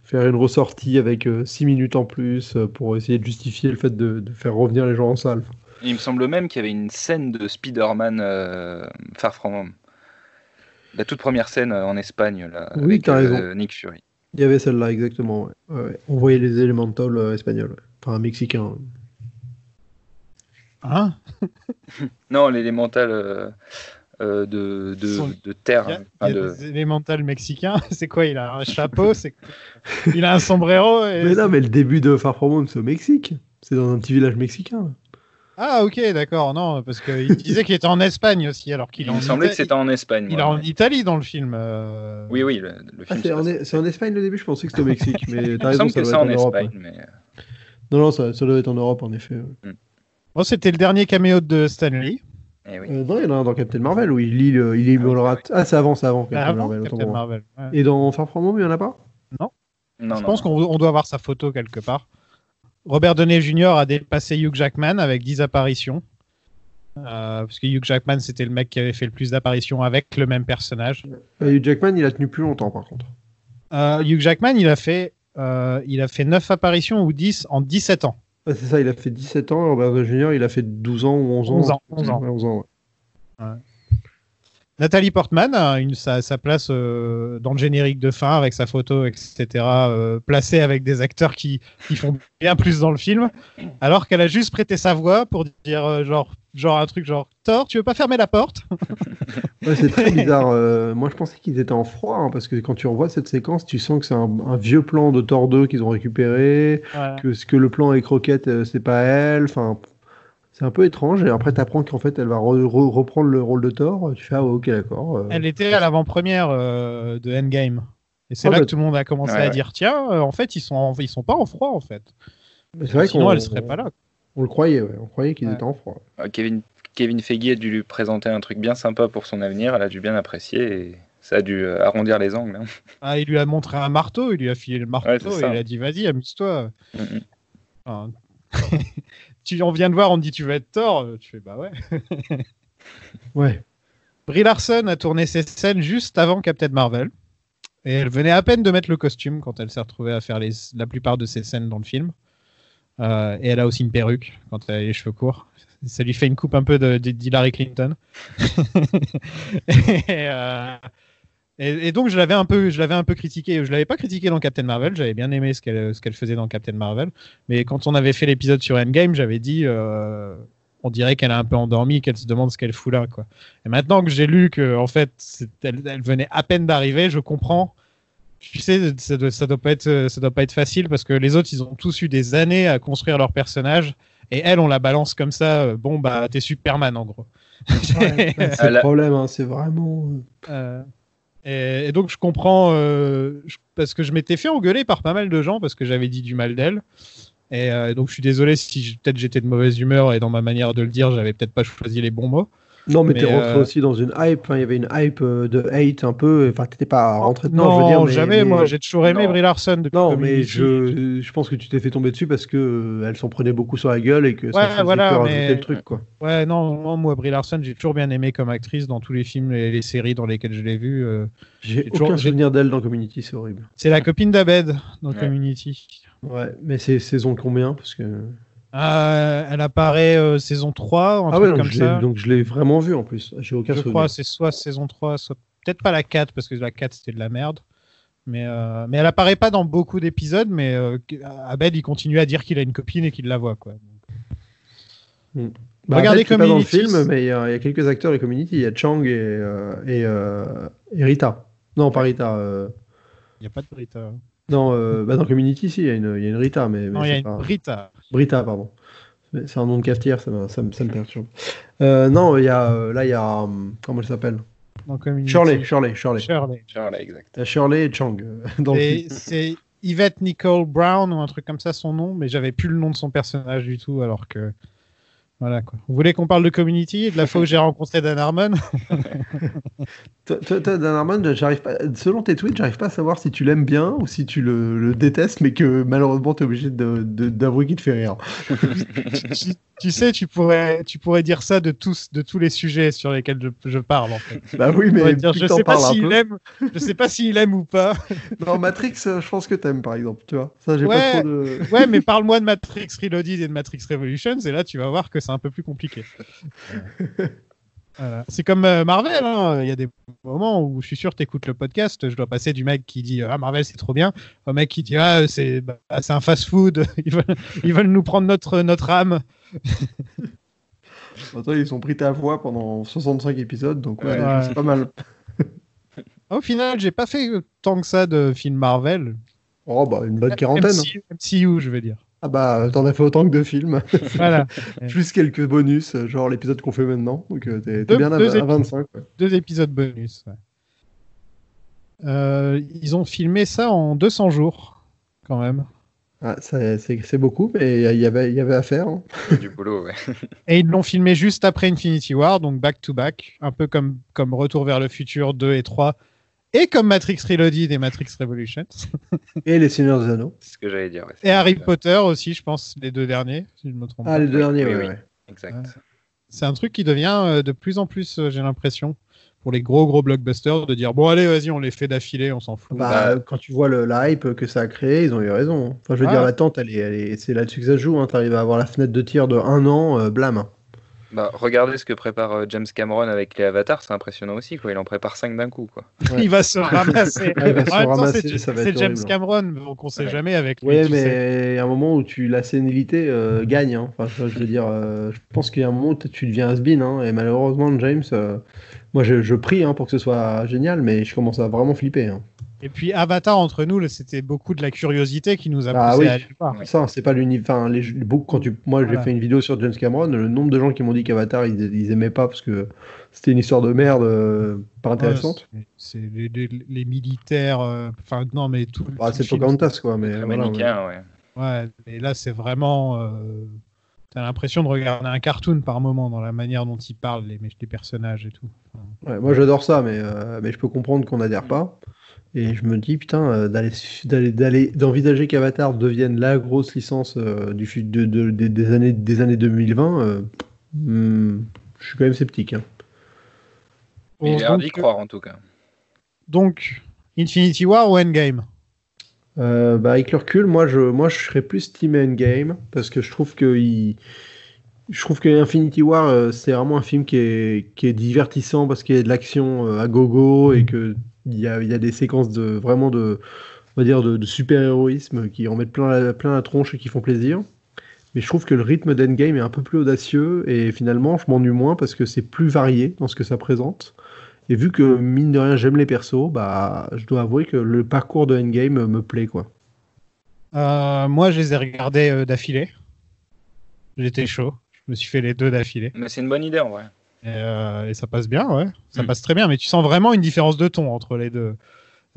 faire une ressortie avec 6 minutes en plus pour essayer de justifier le fait de faire revenir les gens en salle. Et il me semble même qu'il y avait une scène de Spider-Man Far From Home. La toute première scène en Espagne, là, Oui, avec t'as raison. Nick Fury. Il y avait celle-là, exactement. Ouais. On voyait les Elemental espagnols. Enfin, mexicains. Hein? Non, l'élémental de terre. Il y a des élémentales mexicains. C'est quoi? Il a un chapeau, il a un sombrero. Mais non, mais le début de Far From Home, c'est au Mexique. C'est dans un petit village mexicain. Ah, ok, d'accord. Non, parce qu'il disait qu'il était en Espagne aussi, alors qu'il est Il me semblait que c'était en Espagne. Il est en Italie dans le film. Oui, le film. C'est en Espagne le début, je pensais que c'était au Mexique. Mais t'as il raison, me semble que c'est en Europe. Espagne. Ouais. Mais... Non, ça doit être en Europe, en effet. Ouais. Bon, c'était le dernier caméo de Stan Lee. Eh oui. Non, il y en a un dans Captain Marvel où il lit Molrat. Ah, c'est avant Captain Marvel. Captain Marvel. Ouais. Et dans Far From Home, il n'y en a pas? Non, je pense qu'on doit avoir sa photo quelque part. Robert Downey Jr. a dépassé Hugh Jackman avec 10 apparitions. Parce que Hugh Jackman, c'était le mec qui avait fait le plus d'apparitions avec le même personnage. Hugh Jackman, il a tenu plus longtemps, par contre. Hugh Jackman, il a fait 9 apparitions ou 10 en 17 ans. Ah, c'est ça, il a fait 17 ans. Robert Downey Jr., il a fait 12 ans ou 11 ans. 11 ans. Ouais, 11 ans, ouais. Nathalie Portman a sa place dans le générique de fin avec sa photo, etc. Placée avec des acteurs qui font bien plus dans le film, alors qu'elle a juste prêté sa voix pour dire genre un truc genre Thor, tu veux pas fermer la porte? Ouais, c'est très bizarre. Moi, je pensais qu'ils étaient en froid, hein, parce que quand tu revois cette séquence, tu sens que c'est un vieux plan de Thor 2 qu'ils ont récupéré, que le plan avec Rocket, c'est pas elle. Enfin, c'est un peu étrange. Et après, t'apprends qu'en fait, elle va reprendre le rôle de Thor. Tu fais ah, ok, d'accord. Elle était à l'avant-première de Endgame. Et c'est là que tout le monde a commencé à dire tiens, en fait, ils sont pas en froid, en fait. C'est vrai sinon, elle serait pas là. On le croyait, ouais. On croyait qu'ils étaient en froid. Kevin Feige a dû lui présenter un truc bien sympa pour son avenir. Elle a dû bien apprécier et ça a dû arrondir les angles. Hein. Ah, il lui a montré un marteau, il lui a filé le marteau et il a dit vas-y, amuse-toi. Enfin, on vient de voir, on te dit tu veux être Thor. Tu fais bah ouais. Ouais. Brie Larson a tourné ses scènes juste avant Captain Marvel. Et elle venait à peine de mettre le costume quand elle s'est retrouvée à faire la plupart de ses scènes dans le film. Et elle a aussi une perruque quand elle a les cheveux courts. Ça lui fait une coupe un peu d'Hillary Clinton. et Et donc je l'avais un peu critiqué. Je l'avais pas critiqué dans Captain Marvel. J'avais bien aimé ce qu'elle faisait dans Captain Marvel. Mais quand on avait fait l'épisode sur Endgame, j'avais dit, on dirait qu'elle est un peu endormie, qu'elle se demande ce qu'elle fout là, quoi. Et maintenant que j'ai lu que en fait, elle venait à peine d'arriver, je comprends. Tu sais, ça doit pas être facile parce que les autres, ils ont tous eu des années à construire leur personnage. Et elle, on la balance comme ça. Bon, bah, t'es Superman en gros. Ouais, c'est le problème, hein, c'est vraiment. Et donc je comprends parce que je m'étais fait engueuler par pas mal de gens parce que j'avais dit du mal d'elle. Et donc je suis désolé si peut-être j'étais de mauvaise humeur et dans ma manière de le dire, j'avais peut-être pas choisi les bons mots. Non, mais t'es rentré aussi dans une hype. Il y avait une hype de hate un peu. Enfin, t'étais pas rentré dedans, non, je veux dire. Mais, jamais. Moi, j'ai toujours aimé Brie Larson depuis non, Community. mais je pense que tu t'es fait tomber dessus parce que elle s'en prenait beaucoup sur la gueule et que ça faisait voilà, que rajouter le truc, quoi. Ouais, non, moi, Brie Larson, j'ai toujours bien aimé comme actrice dans tous les films et les séries dans lesquelles je l'ai vue. J'ai aucun souvenir d'elle dans Community, c'est horrible. C'est la copine d'Abed dans Community. Ouais, mais c'est saison combien parce que... Elle apparaît saison 3, un truc comme ça. Donc je l'ai vraiment vu en plus. J'ai aucun souvenir. Je crois c'est soit saison 3, soit peut-être pas la 4 parce que la 4 c'était de la merde. Mais elle apparaît pas dans beaucoup d'épisodes, mais Abed il continue à dire qu'il a une copine et qu'il la voit, quoi. Regardez Community. Pas dans le film, mais il y a quelques acteurs et Community. Il y a Chang et Rita. Non, pas Rita. Il n'y a pas de Rita. Non, dans Community, si, il y a une Rita. Mais non, il y a une Brita. Brita, pardon. C'est un nom de cafetière, ça me perturbe. Non, il y a... comment elle s'appelle? Shirley, exact. Shirley et Chang. C'est Yvette Nicole Brown ou un truc comme ça, son nom, mais j'avais plus le nom de son personnage du tout, alors que... Voilà, quoi. Vous voulez qu'on parle de Community et de la fois où j'ai rencontré Dan Harmon? Dan Harmon, j'arrive pas, selon tes tweets, j'arrive pas à savoir si tu l'aimes bien ou si tu le détestes, mais que malheureusement tu es obligé d'avouer qu'il te fait rire. Tu sais, tu pourrais dire ça de tous les sujets sur lesquels je parle, en fait. Bah oui, mais je sais pas s'il aime ou pas. Non, Matrix, je pense que t'aimes, par exemple, tu vois. Ça, j'ai pas trop de... Ouais, mais parle-moi de Matrix Reloaded et de Matrix Revolutions, et là, tu vas voir que c'est un peu plus compliqué. Voilà. C'est comme Marvel, hein. Il y a des moments où je suis sûr que tu écoutes le podcast, je dois passer du mec qui dit Marvel c'est trop bien au mec qui dit c'est un fast-food, ils veulent nous prendre notre âme. Attends, ils ont pris ta voix pendant 65 épisodes, donc c'est pas mal. Au final, j'ai pas fait tant que ça de films Marvel. Oh bah une bonne quarantaine. MCU, je vais dire. Ah bah, t'en as fait autant que de films. Voilà. Plus quelques bonus, genre l'épisode qu'on fait maintenant. Donc t'es bien à 25. Ouais. 2 épisodes bonus. Ouais. Ils ont filmé ça en 200 jours, quand même. Ah, c'est beaucoup, mais il y avait à faire. Hein. Du boulot, ouais. Et ils l'ont filmé juste après Infinity War, donc back-to-back, un peu comme Retour vers le futur 2 et 3. Et comme Matrix Reloaded et Matrix Revolutions. Et Les Seigneurs des Anneaux. C'est ce que j'allais dire. Ouais, et Harry Potter aussi, je pense, les 2 derniers, si je ne me trompe pas. Les 2 derniers, oui. Exact. Ouais. C'est un truc qui devient de plus en plus, j'ai l'impression, pour les gros blockbusters, de dire bon, allez, vas-y, on les fait d'affilée, on s'en fout. Quand tu vois la hype que ça a créé, ils ont eu raison. Enfin, je veux dire, l'attente, c'est là-dessus que ça se joue. Hein. Tu arrives à avoir la fenêtre de tir de 1 an, blâme. Regardez ce que prépare James Cameron avec les Avatars, c'est impressionnant aussi, quoi. Il en prépare 5 d'un coup, quoi. Ouais. Il va se ramasser. Ça va c'est être James horrible. Cameron, donc on sait jamais avec lui. Oui, mais il y a un moment où la sénilité gagne. Hein. Enfin, je veux dire, je pense qu'il y a un moment où tu deviens has-been. Hein, et malheureusement, James, moi je prie pour que ce soit génial, mais je commence à vraiment flipper. Hein. Et puis Avatar, entre nous, c'était beaucoup de la curiosité qui nous a poussé à aller voir. Ça, c'est pas l'univers. Enfin, moi, j'ai fait une vidéo sur James Cameron. Le nombre de gens qui m'ont dit qu'Avatar, ils aimaient pas parce que c'était une histoire de merde pas intéressante. C'est les militaires. Enfin, non, mais tout. C'est Pocahontas, quoi. Mais américain, ouais. Mais là, c'est vraiment. T'as l'impression de regarder un cartoon par moment dans la manière dont ils parlent, les personnages et tout. Ouais, moi, j'adore ça, mais je peux comprendre qu'on n'adhère pas. Et je me dis, putain, d'envisager qu'Avatar devienne la grosse licence des années 2020, je suis quand même sceptique. Hein. Mais il a l'air d'y croire, en tout cas. Donc, Infinity War ou Endgame? Avec le recul, moi je serais plus team Endgame, parce que je trouve que Infinity War, c'est vraiment un film qui est divertissant, parce qu'il y a de l'action à gogo, et que Il y a des séquences vraiment on va dire de super-héroïsme qui en mettent plein la tronche et qui font plaisir. Mais je trouve que le rythme d'Endgame est un peu plus audacieux et finalement je m'ennuie moins parce que c'est plus varié dans ce que ça présente. Et vu que mine de rien j'aime les persos, bah je dois avouer que le parcours de Endgame me plaît quoi. Moi, je les ai regardés d'affilée. J'étais chaud. Je me suis fait les 2 d'affilée. Mais c'est une bonne idée en vrai. Et ça passe bien, ouais. Ça passe très bien. Mais tu sens vraiment une différence de ton entre les deux.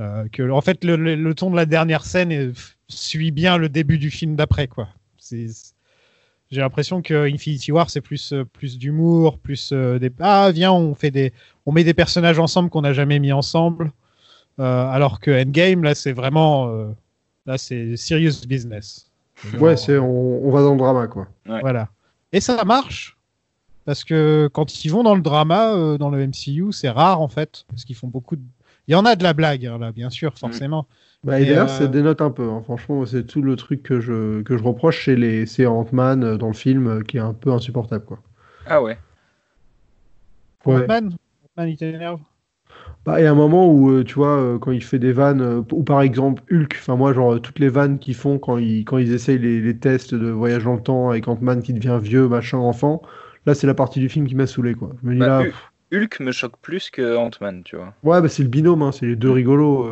En fait, le ton de la dernière scène suit bien le début du film d'après, quoi. J'ai l'impression que Infinity War, c'est plus d'humour, plus viens, on met des personnages ensemble qu'on n'a jamais mis ensemble. Alors que Endgame, là, c'est vraiment... Là, c'est serious business. Ouais, on va dans le drama, quoi. Ouais. Voilà. Et ça marche. Parce que quand ils vont dans le drama, dans le MCU, c'est rare, en fait. Parce qu'ils font beaucoup de... Il y en a de la blague, hein, là, bien sûr, forcément. Bah, et d'ailleurs, ça dénote un peu. Hein. Franchement, c'est tout le truc que je reproche c'est Ant-Man dans le film qui est un peu insupportable, quoi. Ah ouais. Ouais. Ant-Man, il t'énerve. Bah, il y a un moment où, tu vois, quand il fait des vannes, ou par exemple Hulk, enfin moi, genre, toutes les vannes qu'ils font quand ils essayent les tests de voyage dans le temps avec Ant-Man qui devient vieux, machin, enfant, là, c'est la partie du film qui m'a saoulé, quoi. Je me dis là... Hulk me choque plus que Ant-Man, tu vois. Ouais, bah c'est le binôme, hein, c'est les deux rigolos.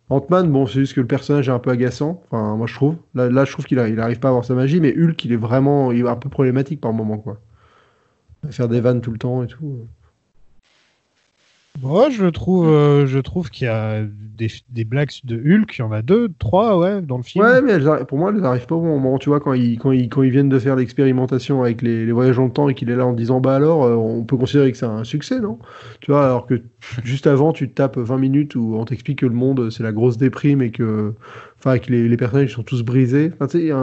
Ant-Man, bon, c'est juste que le personnage est un peu agaçant, enfin, moi je trouve. Là je trouve il arrive pas à avoir sa magie, mais Hulk, il est un peu problématique par moment, quoi. Faire des vannes tout le temps et tout. Moi, je trouve qu'il y a des blagues de Hulk, il y en a 2, 3, ouais, dans le film. Ouais, mais pour moi, elles arrivent pas au bon moment. Tu vois, quand ils viennent de faire l'expérimentation avec les voyages dans le temps et qu'il est là en disant, bah alors, on peut considérer que c'est un succès, non? Tu vois, alors que juste avant, tu te tapes 20 minutes où on t'explique que le monde, c'est la grosse déprime et que les personnages sont tous brisés. Enfin, tu sais,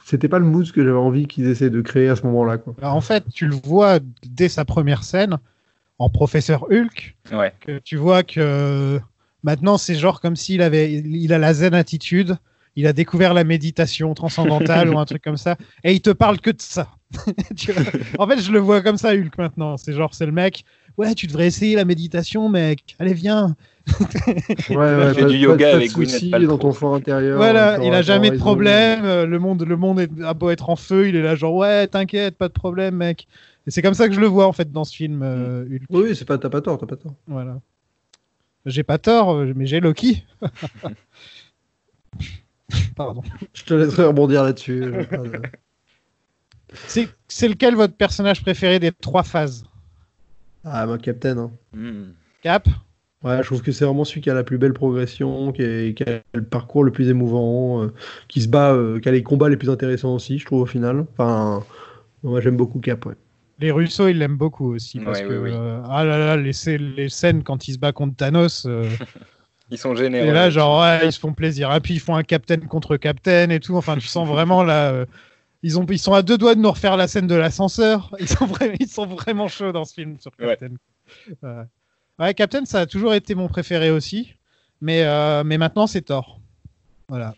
c'était pas le mood que j'avais envie qu'ils essaient de créer à ce moment-là, quoi. En fait, tu le vois dès sa première scène, en professeur Hulk, que tu vois que maintenant c'est genre comme s'il a la zen attitude, il a découvert la méditation transcendantale ou un truc comme ça, et il te parle que de ça. Tu vois, en fait, je le vois comme ça Hulk maintenant. C'est le mec, ouais, tu devrais essayer la méditation, mec. Allez, viens. Ouais, fais du yoga avec Gwyneth Paltrow dans ton fort intérieur. Voilà, il a jamais de problème. Le monde a beau être en feu, il est là genre ouais, t'inquiète, pas de problème, mec. Et c'est comme ça que je le vois en fait dans ce film. Hulk. Oui, t'as pas tort. Voilà. J'ai pas tort, mais j'ai Loki. Pardon. Je te laisserai rebondir là-dessus. C'est lequel votre personnage préféré des 3 phases? Ah, moi, Captain. Hein. Cap? Ouais, je trouve que c'est vraiment celui qui a la plus belle progression, qui a le parcours le plus émouvant, qui se bat, qui a les combats les plus intéressants aussi, je trouve, au final. Enfin, moi, j'aime beaucoup Cap, ouais. Les Russo, ils l'aiment beaucoup aussi, parce que ah là là, les scènes quand ils se battent contre Thanos... Ils sont généreux. Et là, genre, ouais, ils se font plaisir. Et puis, ils font un Captain contre Captain et tout. Enfin, tu sens vraiment là... Ils sont à 2 doigts de nous refaire la scène de l'ascenseur. Ils sont vraiment chauds dans ce film sur Captain. Ouais, Captain, ça a toujours été mon préféré aussi. Mais maintenant, c'est Thor. Voilà.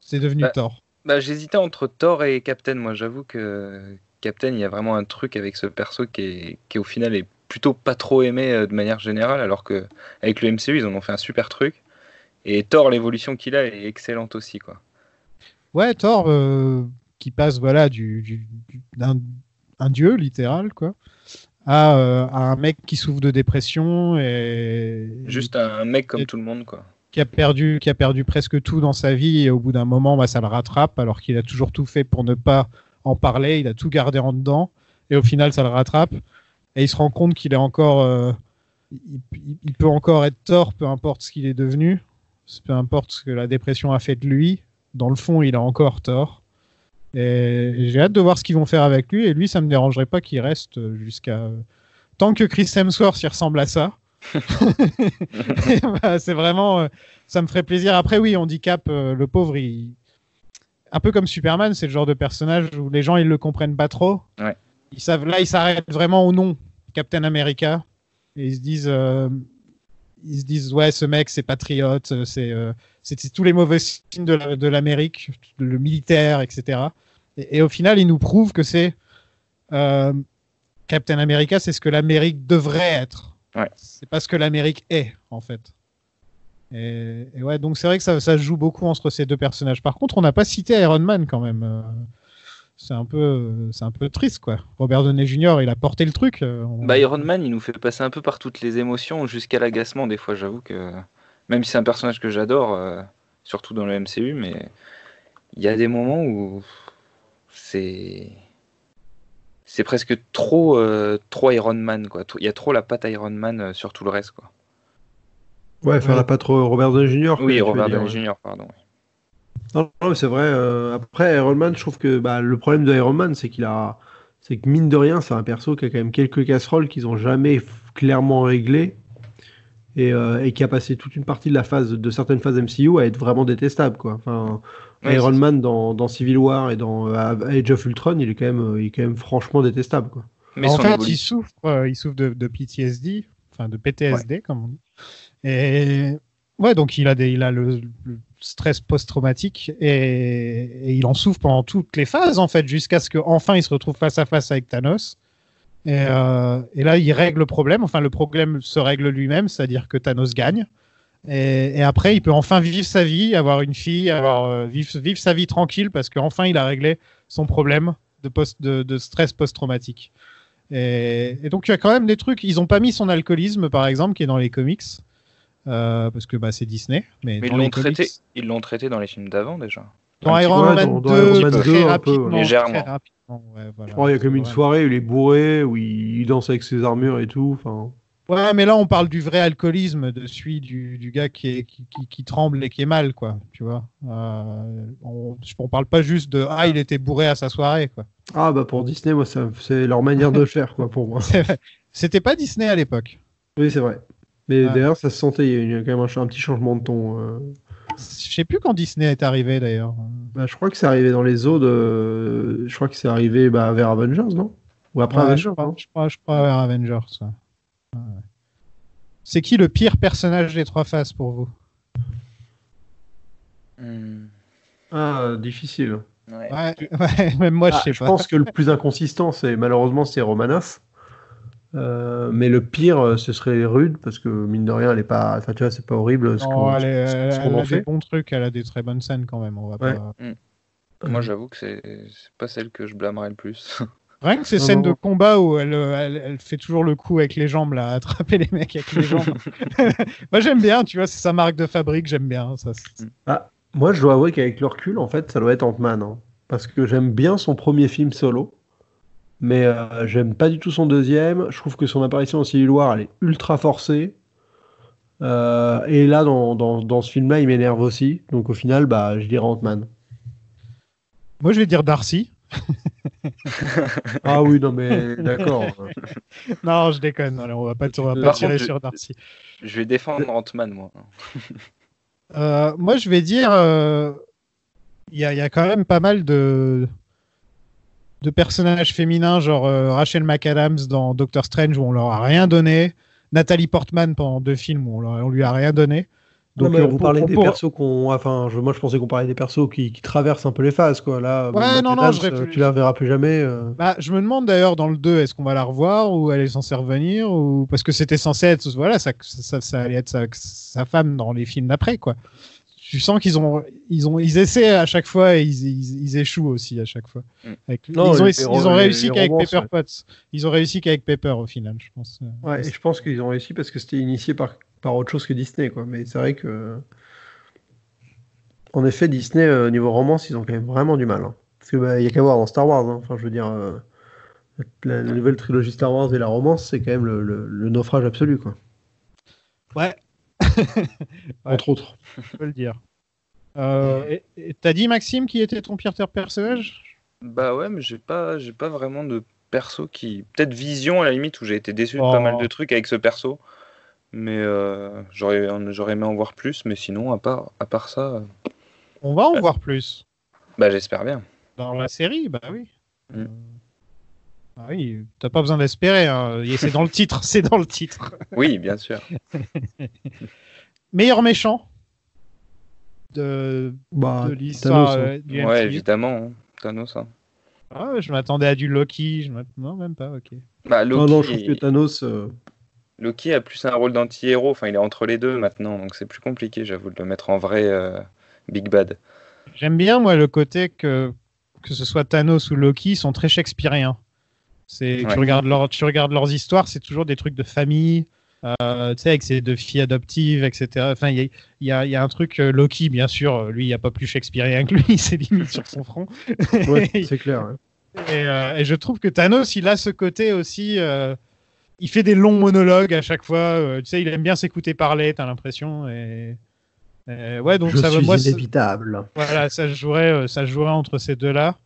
C'est devenu Thor. J'hésitais entre Thor et Captain. Moi, j'avoue que Captain, il y a vraiment un truc avec ce perso qui au final est plutôt pas trop aimé de manière générale, alors que avec le MCU, ils en ont fait un super truc. Et Thor, l'évolution qu'il a est excellente aussi, quoi. Ouais, Thor, qui passe voilà d'un dieu littéral, quoi, à un mec qui souffre de dépression et juste un mec comme tout le monde, quoi. Qui a perdu presque tout dans sa vie et au bout d'un moment, ça le rattrape alors qu'il a toujours tout fait pour ne pas en parler. Il a tout gardé en dedans et au final, ça le rattrape. Et il se rend compte qu'il est encore, il peut encore être Thor, peu importe ce qu'il est devenu, peu importe ce que la dépression a fait de lui. Dans le fond, il est encore Thor. Et j'ai hâte de voir ce qu'ils vont faire avec lui. Et lui, ça me dérangerait pas qu'il reste jusqu'à... Tant que Chris Hemsworth y ressemble à ça. C'est vraiment... ça me ferait plaisir. Après, oui, on dit Cap, le pauvre, un peu comme Superman, c'est le genre de personnage où les gens, ils le comprennent pas trop. Ouais. Ils s'arrêtent vraiment au nom Captain America. Et ils se disent ouais, ce mec, c'est patriote, c'est tous les mauvais signes de l'Amérique, le militaire, etc. Et au final, il nous prouve que c'est Captain America, c'est ce que l'Amérique devrait être. Ouais. C'est pas ce que l'Amérique est, en fait. Et ouais, donc c'est vrai que ça se joue beaucoup entre ces deux personnages. Par contre, on n'a pas cité Iron Man quand même. C'est un peu triste, quoi. Robert Downey Jr., il a porté le truc. Iron Man, il nous fait passer un peu par toutes les émotions jusqu'à l'agacement. Des fois, j'avoue que même si c'est un personnage que j'adore, surtout dans le MCU, mais il y a des moments où c'est presque trop Iron Man, quoi. Il y a trop la patte Iron Man sur tout le reste, quoi. Ouais, enfin, pas trop Robert Downey Jr. Oui, Robert Downey Jr., pardon. Non, mais c'est vrai. Après, Iron Man, je trouve que le problème de Iron Man, c'est que mine de rien, c'est un perso qui a quand même quelques casseroles qu'ils ont jamais clairement réglées et qui a passé toute une partie de certaines phases MCU à être vraiment détestable, quoi. Enfin, Iron Man dans Civil War et dans Age of Ultron, il est quand même franchement détestable, quoi. Mais en fait, il souffre de PTSD, enfin de PTSD, comme on dit. Et ouais, donc il a le stress post-traumatique et il en souffre pendant toutes les phases, en fait, jusqu'à ce qu'enfin il se retrouve face à face avec Thanos. Et là, il règle le problème. Enfin, le problème se règle lui-même, c'est-à-dire que Thanos gagne. Et après, il peut enfin vivre sa vie, avoir une fille, vivre sa vie tranquille, parce qu'enfin, il a réglé son problème de stress post-traumatique. Et donc, il y a quand même des trucs. Ils n'ont pas mis son alcoolisme, par exemple, qui est dans les comics. Parce que c'est Disney. Mais ils l'ont traité dans les films d'avant déjà. Dans Iron Man 2, très rapidement. Légèrement. Ouais, voilà. Il y a comme une soirée où il est bourré, où il danse avec ses armures et tout. Ouais, mais là on parle du vrai alcoolisme, de celui du gars qui tremble et qui est mal, quoi. Tu vois. On parle pas juste de il était bourré à sa soirée, quoi. Ah pour Disney, moi c'est leur manière de le faire, quoi, pour moi. C'était pas Disney à l'époque. Oui, c'est vrai. Mais d'ailleurs, ça se sentait, il y a quand même un petit changement de ton. Je sais plus quand Disney est arrivé d'ailleurs. Je crois que c'est arrivé dans les eaux de. Je crois que c'est arrivé vers Avengers, non? Ou après Avengers, non? Je crois vers Avengers. Ouais. C'est qui le pire personnage des Trois Faces pour vous? Difficile. Ouais, même moi je sais pas. Je pense que le plus inconsistant, malheureusement, c'est Romanoff. Mais le pire, ce serait Rude, parce que mine de rien, elle est pas. Enfin, tu vois, c'est pas horrible. Elle a des bons trucs, elle a des très bonnes scènes quand même. On va pas... Moi, j'avoue que c'est pas celle que je blâmerais le plus. Rien que ces scènes de combat où elle fait toujours le coup avec les jambes, là, attraper les mecs avec les jambes. Moi, j'aime bien, tu vois, c'est sa marque de fabrique, j'aime bien. Ça, moi, je dois avouer qu'avec le recul, en fait, ça doit être Ant-Man. Hein, parce que j'aime bien son premier film solo. Mais j'aime pas du tout son deuxième. Je trouve que son apparition en Civil War, elle est ultra forcée. Et là, dans ce film-là, il m'énerve aussi. Donc au final, je dirais Ant-Man. Moi, je vais dire Darcy. Ah oui, non mais d'accord. Non, je déconne. On va pas tirer sur Darcy. Je vais défendre Ant-Man, moi. Moi, je vais dire... Il y a quand même pas mal de personnages féminins, genre Rachel McAdams dans Doctor Strange où on leur a rien donné, Nathalie Portman pendant 2 films où on lui a rien donné. Donc vous parlez des persos moi je pensais qu'on parlait des persos qui traversent un peu les phases, quoi. Là, tu la verras plus jamais. Je me demande d'ailleurs dans le 2, est-ce qu'on va la revoir ou elle est censée revenir, ou parce que c'était censé être ça allait être sa femme dans les films d'après, quoi. Tu sens qu'ils essaient à chaque fois et ils échouent aussi à chaque fois. Ils ont réussi qu'avec Pepper Potts. Ils ont réussi qu'avec Pepper au final, je pense. Ouais, et je pense qu'ils ont réussi parce que c'était initié par autre chose que Disney, quoi. Mais c'est vrai que, en effet, Disney niveau romance, ils ont quand même vraiment du mal. Hein. Parce que y a qu'à voir dans Star Wars. Hein. Enfin, je veux dire, la nouvelle trilogie Star Wars et la romance, c'est quand même le naufrage absolu, quoi. Ouais. Entre autres. Je peux le dire. Et t'as dit, Maxime, qui était ton pire personnage? Ouais, mais j'ai pas vraiment de perso qui... Peut-être Vision, à la limite, où j'ai été déçu de pas mal de trucs avec ce perso. Mais j'aurais aimé en voir plus. Mais sinon, à part ça... On va en voir plus. J'espère bien. Dans la série, oui. Oui, t'as pas besoin d'espérer. Hein. C'est dans le titre. C'est dans le titre. Oui, bien sûr. Meilleur méchant de l'histoire du MCU. Ouais, évidemment. Hein. Thanos. Hein. Je m'attendais à du Loki. Non, même pas. Ok. Loki, non, je trouve que Thanos. Loki a plus un rôle d'anti-héros, enfin il est entre les deux maintenant, donc c'est plus compliqué, j'avoue, de le mettre en vrai Big Bad. J'aime bien, moi, le côté que ce soit Thanos ou Loki, ils sont très shakespeariens. Tu regardes leurs histoires, c'est toujours des trucs de famille, tu sais, avec ses 2 filles adoptives, etc. Enfin, il y a un truc, Loki, bien sûr, lui, il n'y a pas plus shakespearien que lui, c'est limite sur son front. Ouais, c'est clair. Ouais. Et je trouve que Thanos, il a ce côté aussi. Il fait des longs monologues à chaque fois. Tu sais, il aime bien s'écouter parler, t'as l'impression. Ouais, donc je ça suis moi, inévitable. voilà, ça se jouerait entre ces deux-là.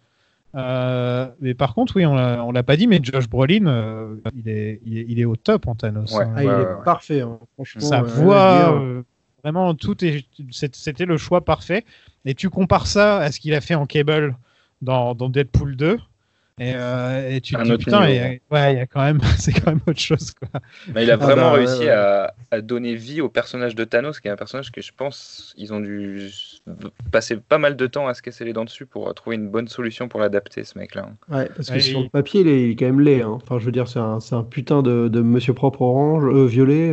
Mais par contre, oui, on l'a pas dit, mais Josh Brolin, il est au top en Thanos. Ouais. Hein. Il est parfait, hein. Franchement. Sa voix, vraiment, c'était le choix parfait. Et tu compares ça à ce qu'il a fait en Cable dans Deadpool 2. Et tu te dis, putain, il y a quand même, c'est quand même autre chose, quoi. Mais il a vraiment réussi à donner vie au personnage de Thanos, qui est un personnage que je pense ils ont dû passer pas mal de temps à se casser les dents dessus pour trouver une bonne solution pour l'adapter, ce mec-là. Ouais, parce que sur le papier, il est quand même laid. Hein. Enfin, je veux dire, c'est un putain de monsieur propre orange, violet.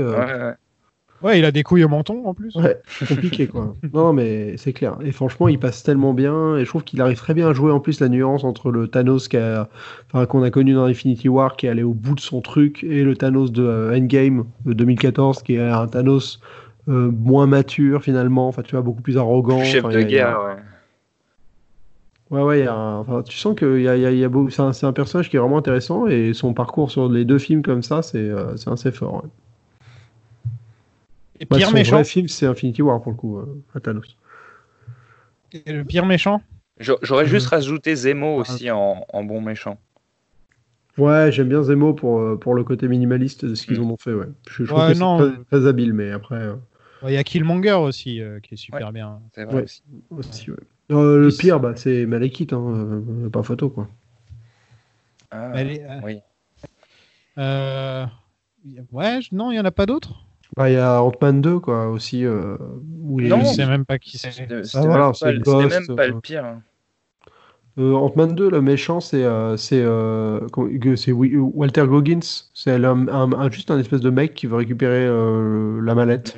Ouais, il a des couilles au menton en plus. Ouais, c'est compliqué quoi. Non, mais c'est clair. Et franchement, il passe tellement bien. Et je trouve qu'il arrive très bien à jouer en plus la nuance entre le Thanos qu'on a connu dans Infinity War, qui est allé au bout de son truc, et le Thanos de Endgame de 2014, qui est un Thanos moins mature finalement. Enfin, tu vois, beaucoup plus arrogant. Chef de guerre, ouais. Ouais, tu sens que c'est un personnage qui est vraiment intéressant. Et son parcours sur les 2 films comme ça, c'est assez fort. Ouais. Et pire méchant. Son vrai film, c'est Infinity War pour le coup, à Thanos. Et le pire méchant. J'aurais juste rajouté Zemo aussi en bon méchant. Ouais, j'aime bien Zemo pour le côté minimaliste de ce qu'ils en ont fait. Ouais. Je trouve que c'est très habile, mais après. Il y a Killmonger aussi qui est super bien. C'est vrai aussi, ouais. Le pire, c'est Malekith, hein, pas photo quoi. Ah, oui. Ouais, non, il y en a pas d'autres. Il y a Ant-Man 2, quoi, aussi. Où non, je sais même pas qui c'est. C'était même pas le pire. Ant-Man 2, le méchant, c'est Walter Goggins. C'est juste un espèce de mec qui veut récupérer la mallette.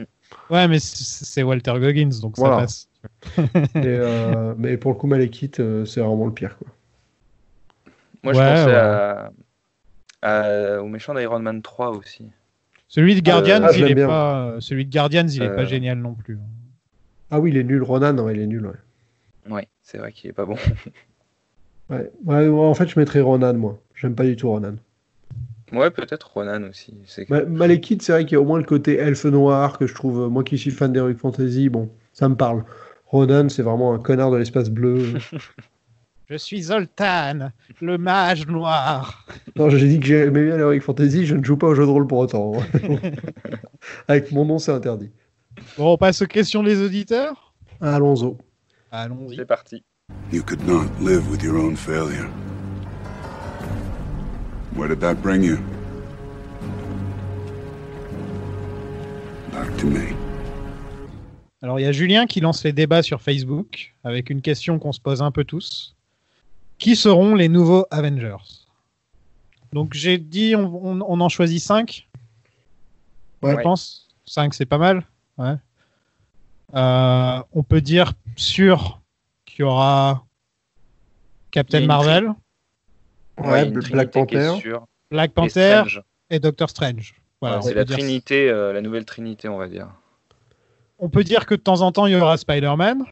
Ouais, mais c'est Walter Goggins, donc ça passe. Mais pour le coup, Malekith, c'est vraiment le pire, quoi. Moi, je pensais au méchant d'Iron Man 3 aussi. Celui de Guardians, il est pas génial non plus. Ah oui, il est nul. Ronan, non, il est nul, ouais. Ouais, c'est vrai qu'il est pas bon. Ouais, en fait, je mettrais Ronan, moi. J'aime pas du tout Ronan. Ouais, peut-être Ronan aussi. Malekith, c'est vrai qu'il y a au moins le côté elfe noir que je trouve, moi qui suis fan d'Heroic Fantasy, bon, ça me parle. Ronan, c'est vraiment un connard de l'espace bleu. Je suis Zoltan, le mage noir. Non, j'ai dit que j'aimais bien l'Heroic Fantasy, je ne joue pas au jeu de rôle pour autant. Avec mon nom, c'est interdit. Bon, on passe aux questions des auditeurs. Allons-y. C'est parti. You could not live with your own failure. Where did that bring you? Back to me. Alors, il y a Julien qui lance les débats sur Facebook avec une question qu'on se pose un peu tous. Qui seront les nouveaux Avengers? Donc, j'ai dit, on en choisit 5. Ouais. Je pense. 5, c'est pas mal. Ouais. On peut dire sûr qu'il y aura Captain Marvel. Ouais, Black Panther et Doctor Strange. Voilà, c'est la Trinité, la nouvelle Trinité, on va dire. On peut dire que de temps en temps, il y aura Spider-Man.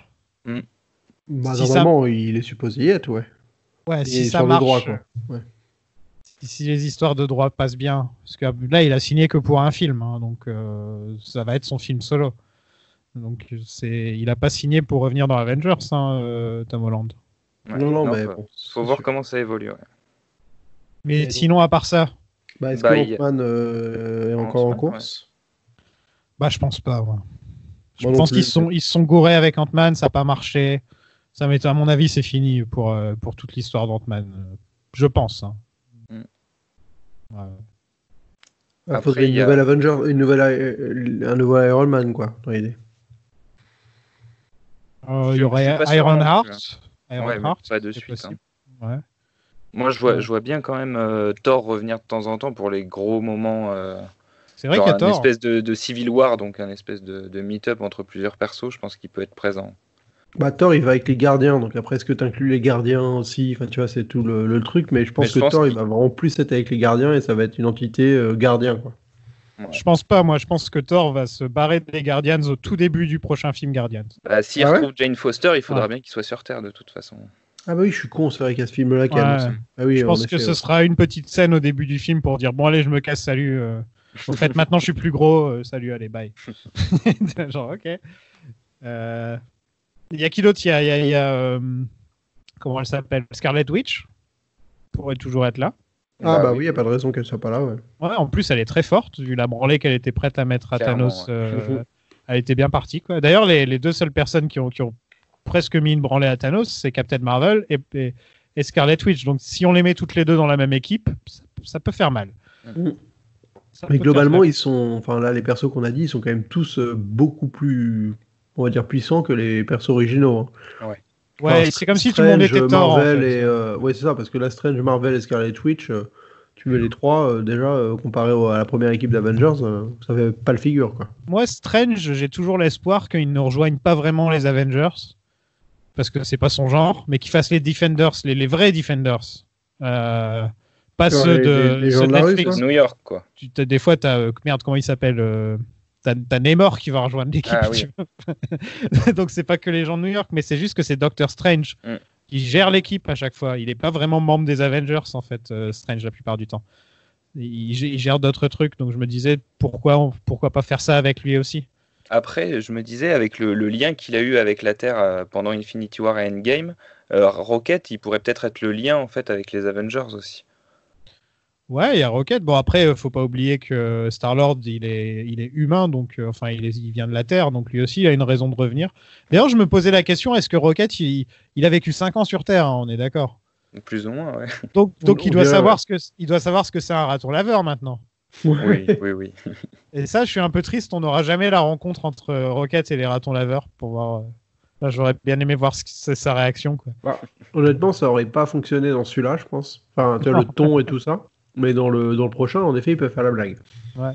Normalement, il est supposé y être, ouais. Ouais, si ça marche. Droit, quoi. Ouais. Si les histoires de droit passent bien. Parce que là, il a signé que pour un film. Hein, donc, ça va être son film solo. Donc, il n'a pas signé pour revenir dans Avengers, Tom Holland. Ouais, non, mais bon, faut voir comment ça évolue. Ouais. Mais sinon, à part ça, est-ce que Ant-Man est encore en course? Je pense pas. Ouais. Je pense qu'ils se sont gourés avec Ant-Man, ça n'a pas marché. Ça à mon avis, c'est fini pour toute l'histoire d'Ant-Man. Je pense. Hein. Ouais. Il faudrait une nouvelle Avenger, un nouveau Iron Man, quoi, dans l'idée. Il y aurait Iron Heart. Pas de suite. Hein. Ouais. Moi, je vois bien quand même Thor revenir de temps en temps pour les gros moments C'est vrai Genre qu'il y a une Thor. espèce de Civil War, donc un espèce de meet-up entre plusieurs persos, je pense qu'il peut être présent. Bah, Thor, il va avec les gardiens, donc après, est-ce que tu inclus les gardiens aussi? Enfin, tu vois, c'est tout le truc, mais je pense que Thor, il va vraiment plus être avec les gardiens et ça va être une entité gardien, quoi. Ouais. Je pense pas, moi je pense que Thor va se barrer des Guardians au tout début du prochain film Guardians. Bah, s'il Ah ouais retrouve Jane Foster, il faudra Ouais. bien qu'il soit sur Terre de toute façon. Ah bah oui, je suis con, c'est vrai qu'il y a ce film-là qui Ouais. annonce. Ah oui, Je en pense effet, que ce ouais. sera une petite scène au début du film pour dire bon allez je me casse, salut. En fait maintenant je suis plus gros, salut, allez bye. Genre ok. Il y a qui d'autre? Il y a comment elle s'appelle? Scarlet Witch pourrait toujours être là. Ah bah oui, il n'y a pas de raison qu'elle soit pas là, ouais. Ouais, en plus elle est très forte vu la branlée qu'elle était prête à mettre à Clairement, Thanos. Elle était bien partie quoi. D'ailleurs les deux seules personnes qui ont presque mis une branlée à Thanos, c'est Captain Marvel et Scarlet Witch. Donc si on les met toutes les deux dans la même équipe, ça peut faire mal. Mm. Ça Mais peut globalement, faire ils sont, enfin là, les persos qu'on a dit, ils sont quand même tous beaucoup plus, on va dire, puissants que les persos originaux. Hein. mal. Ouais, Enfin, c'est comme si tout le monde Strange, était Thor. Marvel En fait. et ouais, c'est ça, parce que la Strange, Marvel et Scarlet Witch, tu mets les trois déjà comparé à la première équipe d'Avengers, ça fait pas le figure, quoi. Moi, Strange, j'ai toujours l'espoir qu'il ne rejoigne pas vraiment les Avengers, parce que c'est pas son genre, mais qu'il fasse les Defenders, les vrais Defenders. Pas Genre ceux les gens ceux de la rue, Netflix. quoi. New York, quoi. Des fois, merde, comment il s'appelle T'as Namor qui va rejoindre l'équipe. Ah oui. Tu vois. Donc, c'est pas que les gens de New York, mais c'est juste que c'est Doctor Strange qui gère l'équipe à chaque fois. Il est pas vraiment membre des Avengers, en fait, Strange, la plupart du temps. Il gère d'autres trucs, donc je me disais pourquoi pas faire ça avec lui aussi. Après, je me disais, avec le lien qu'il a eu avec la Terre pendant Infinity War et Endgame, Rocket, il pourrait peut-être être le lien en fait avec les Avengers aussi. Ouais, il y a Rocket. Bon, après, faut pas oublier que Star-Lord, il est humain, donc enfin, il vient de la Terre, donc lui aussi, il a une raison de revenir. D'ailleurs, je me posais la question, est-ce que Rocket, il a vécu 5 ans sur Terre, hein, on est d'accord. Plus ou moins, ouais. Donc il doit dirait, savoir il doit savoir ce que c'est un raton laveur maintenant. Oui. Et ça, je suis un peu triste, on n'aura jamais la rencontre entre Rocket et les ratons laveurs pour voir. Là, j'aurais bien aimé voir sa réaction, quoi. Bah, honnêtement, ça aurait pas fonctionné dans celui-là, je pense. Enfin, tu vois, le ton et tout ça. Mais dans le prochain, en effet, ils peuvent faire la blague. Ouais.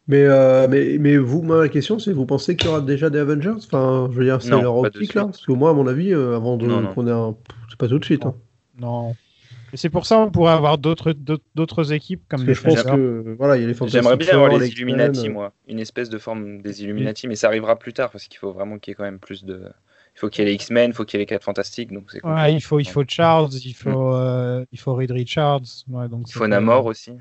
Mais vous, ma question, c'est vous pensez qu'il y aura déjà des Avengers? Enfin, je veux dire, c'est Non, leur pas de optique là? suite. Parce que moi, à mon avis, avant Non. qu'on ait un. C'est pas tout de suite. Hein. Non. Et c'est pour ça qu'on pourrait avoir d'autres équipes comme Parce que les je pense que voilà, il y a les Fantastic J'aimerais bien Four, avoir les X-Men, Illuminati, moi. Une espèce de forme des Illuminati, mais ça arrivera plus tard parce qu'il faut vraiment qu'il y ait quand même plus de. Il faut qu'il y ait les X-Men, il faut qu'il y ait les 4 Fantastiques, donc c'est Ouais, il faut Charles, il faut Reed Richards. Ouais, donc il faut Namor aussi.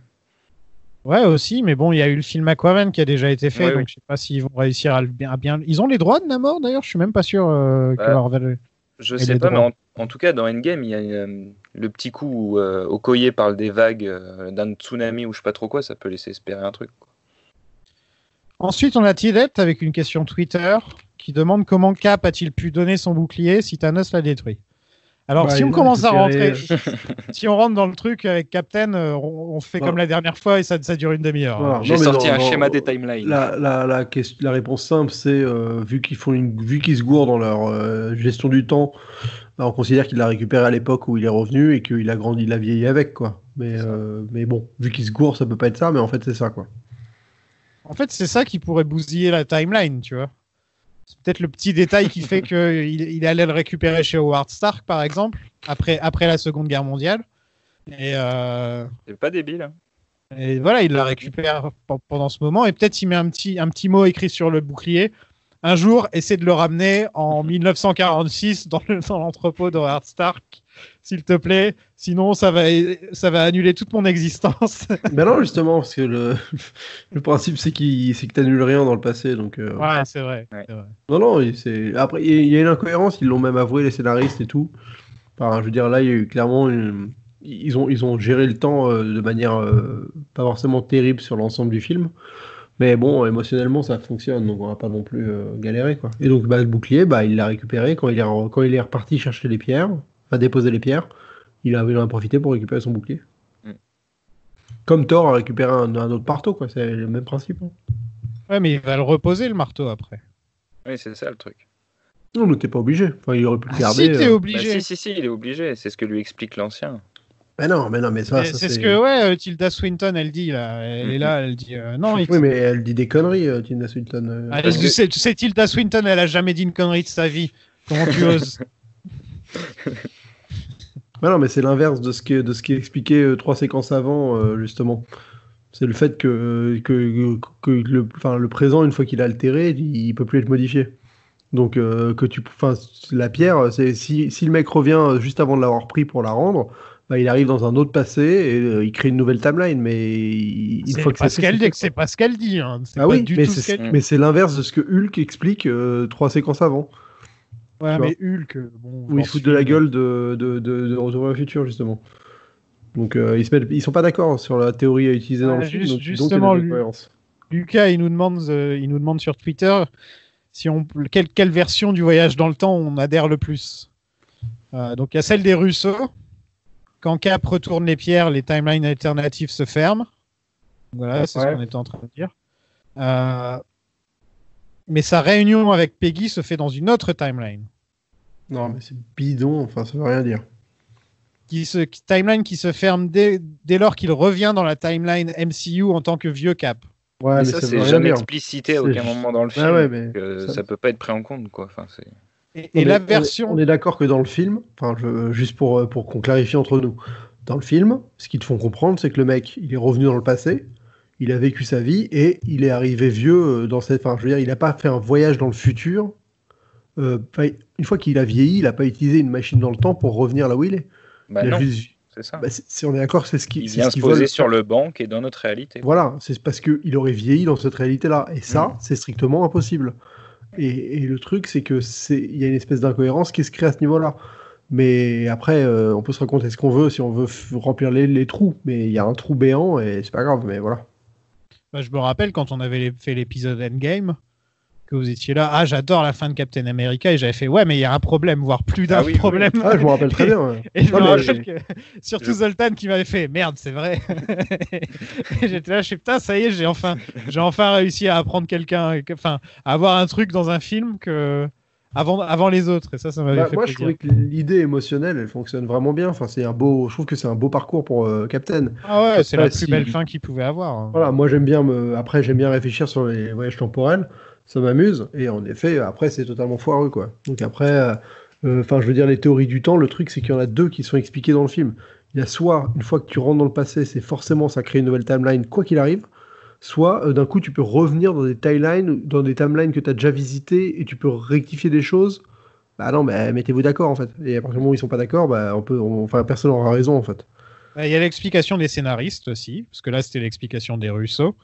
Ouais, aussi, mais bon, il y a eu le film Aquaman qui a déjà été fait, Ouais, donc oui. je sais pas s'ils vont réussir à bien. Ils ont les droits de Namor d'ailleurs, je suis même pas sûr que Marvel. Je Et sais les pas, droits. mais en tout cas, dans Endgame, il y a le petit coup où Okoye parle des vagues, d'un tsunami ou je sais pas trop quoi, ça peut laisser espérer un truc. Quoi. Ensuite, on a Tidette avec une question Twitter qui demande comment Cap a-t-il pu donner son bouclier si Thanos l'a détruit. Alors, Bah, si on il a commence à rentrer, récupéré- si on rentre dans le truc avec Captain, on fait Ouais. comme la dernière fois et ça dure une demi-heure. Voilà. J'ai Non, mais sorti dans- un dans- schéma des timelines. La réponse simple, c'est vu qu'ils se gourent dans leur gestion du temps, bah, on considère qu'il l'a récupéré à l'époque où il est revenu et qu'il a grandi, il a vieilli avec, quoi. Mais bon, vu qu'il se gourre, ça peut pas être ça, mais en fait, c'est ça, quoi. En fait, c'est ça qui pourrait bousiller la timeline, tu vois. C'est peut-être le petit détail qui fait qu'il allait le récupérer chez Howard Stark, par exemple, après la Seconde Guerre mondiale. C'est pas débile. Hein. Et voilà, il la récupère pendant ce moment. Et peut-être il met un petit mot écrit sur le bouclier. Un jour, essaie de le ramener en 1946 dans l'entrepôt d'Howard Stark, s'il te plaît. Sinon, ça va annuler toute mon existence. Ben non, justement, parce que le principe, c'est que t'annules rien dans le passé, donc... Ouais, c'est vrai. Ouais. C'est vrai. Non, après, il y a une incohérence, ils l'ont même avoué, les scénaristes et tout. Enfin, je veux dire, là, il y a eu clairement... Ils ont géré le temps de manière pas forcément terrible sur l'ensemble du film. Mais bon, émotionnellement, ça fonctionne, donc on va pas non plus galérer, quoi. Et donc, le bouclier, il l'a récupéré quand il est reparti chercher les pierres, enfin déposer les pierres. Il en a profité pour récupérer son bouclier. Mm. Comme Thor a récupéré un autre marteau, quoi. C'est le même principe. Hein. Ouais, mais il va le reposer, le marteau, après. Oui, c'est ça le truc. Non, mais t'es pas obligé. Enfin, il aurait pu le garder. Si, t'es Bah, obligé. si, il est obligé. C'est ce que lui explique l'ancien. Mais non, mais ça c'est ce que Tilda Swinton elle dit là. Elle est là, elle dit non. Oui, mais elle dit des conneries, Tilda Swinton. C'est Tilda Swinton, elle a jamais dit une connerie de sa vie. Comment tu oses? Non, mais c'est l'inverse de ce qui est expliqué 3 séquences avant, justement. C'est le fait que le présent, une fois qu'il est altéré, il peut plus être modifié. Donc, la pierre, c'est si le mec revient juste avant de l'avoir pris pour la rendre, il arrive dans un autre passé et il crée une nouvelle timeline. Mais une fois que c'est pas ce qu'elle dit. Hein. Ah oui, mais c'est l'inverse de ce que Hulk explique 3 séquences avant. Ouais, mais Hulk, bon. Où ils se foutent de la gueule de Retour vers le futur, justement. Donc, ils sont pas d'accord sur la théorie à utiliser dans le film. Justement, Lucas, il nous demande sur Twitter quelle version du voyage dans le temps on adhère le plus. Donc, il y a celle des Russo. Quand Cap retourne les pierres, les timelines alternatives se ferment. Voilà, c'est ce qu'on était en train de dire. Mais sa réunion avec Peggy se fait dans une autre timeline. Non, mais c'est bidon, enfin, ça veut rien dire. Timeline qui se ferme dès lors qu'il revient dans la timeline MCU en tant que vieux Cap. Ouais, mais ça c'est jamais explicité à aucun moment dans le film. Ça peut pas être pris en compte, quoi. Enfin, On est d'accord que dans le film, juste pour qu'on clarifie entre nous, dans le film, ce qu'ils te font comprendre, c'est que le mec, il est revenu dans le passé, il a vécu sa vie et il est arrivé vieux dans cette. Enfin, je veux dire, il n'a pas fait un voyage dans le futur. Une fois qu'il a vieilli, il n'a pas utilisé une machine dans le temps pour revenir là où il est. C'est ça. Si on est d'accord, c'est ce qui. Il vient se poser sur le banc qui est dans notre réalité. Voilà, c'est parce qu'il aurait vieilli dans cette réalité-là. Et ça, c'est strictement impossible. Et le truc, c'est que il y a une espèce d'incohérence qui se crée à ce niveau-là. Mais après, on peut se raconter ce qu'on veut si on veut remplir les trous. Mais il y a un trou béant et c'est pas grave. Mais voilà. Je me rappelle quand on avait fait l'épisode Endgame, que vous étiez là. Ah, j'adore la fin de Captain America. Et j'avais fait, ouais, mais il y a un problème, voire plus d'un problème. Ah, je me rappelle très bien. Ouais. Et je me rappelle que, surtout Zoltan qui m'avait fait, merde, c'est vrai. Et j'étais là, je sais, putain, ça y est, j'ai enfin réussi à apprendre quelqu'un, à avoir un truc dans un film avant les autres. Et ça m'avait fait plaisir. Je trouvais que l'idée émotionnelle, elle fonctionne vraiment bien. Enfin, je trouve que c'est un beau parcours pour Captain. Ah ouais, c'est la plus belle fin qu'il pouvait avoir. Voilà, moi j'aime bien réfléchir sur les voyages temporels. Ça m'amuse, et en effet, après, c'est totalement foireux, quoi. Donc après, je veux dire, les théories du temps, le truc, c'est qu'il y en a 2 qui sont expliquées dans le film. Il y a soit, une fois que tu rentres dans le passé, c'est forcément, ça crée une nouvelle timeline, quoi qu'il arrive, soit, d'un coup, tu peux revenir dans des timelines que tu as déjà visitées, et tu peux rectifier des choses. Bah non, mettez-vous d'accord, en fait. Et à partir du moment où ils sont pas d'accord, personne n'aura raison, en fait. Il y a l'explication des scénaristes aussi, parce que là, c'était l'explication des Russo.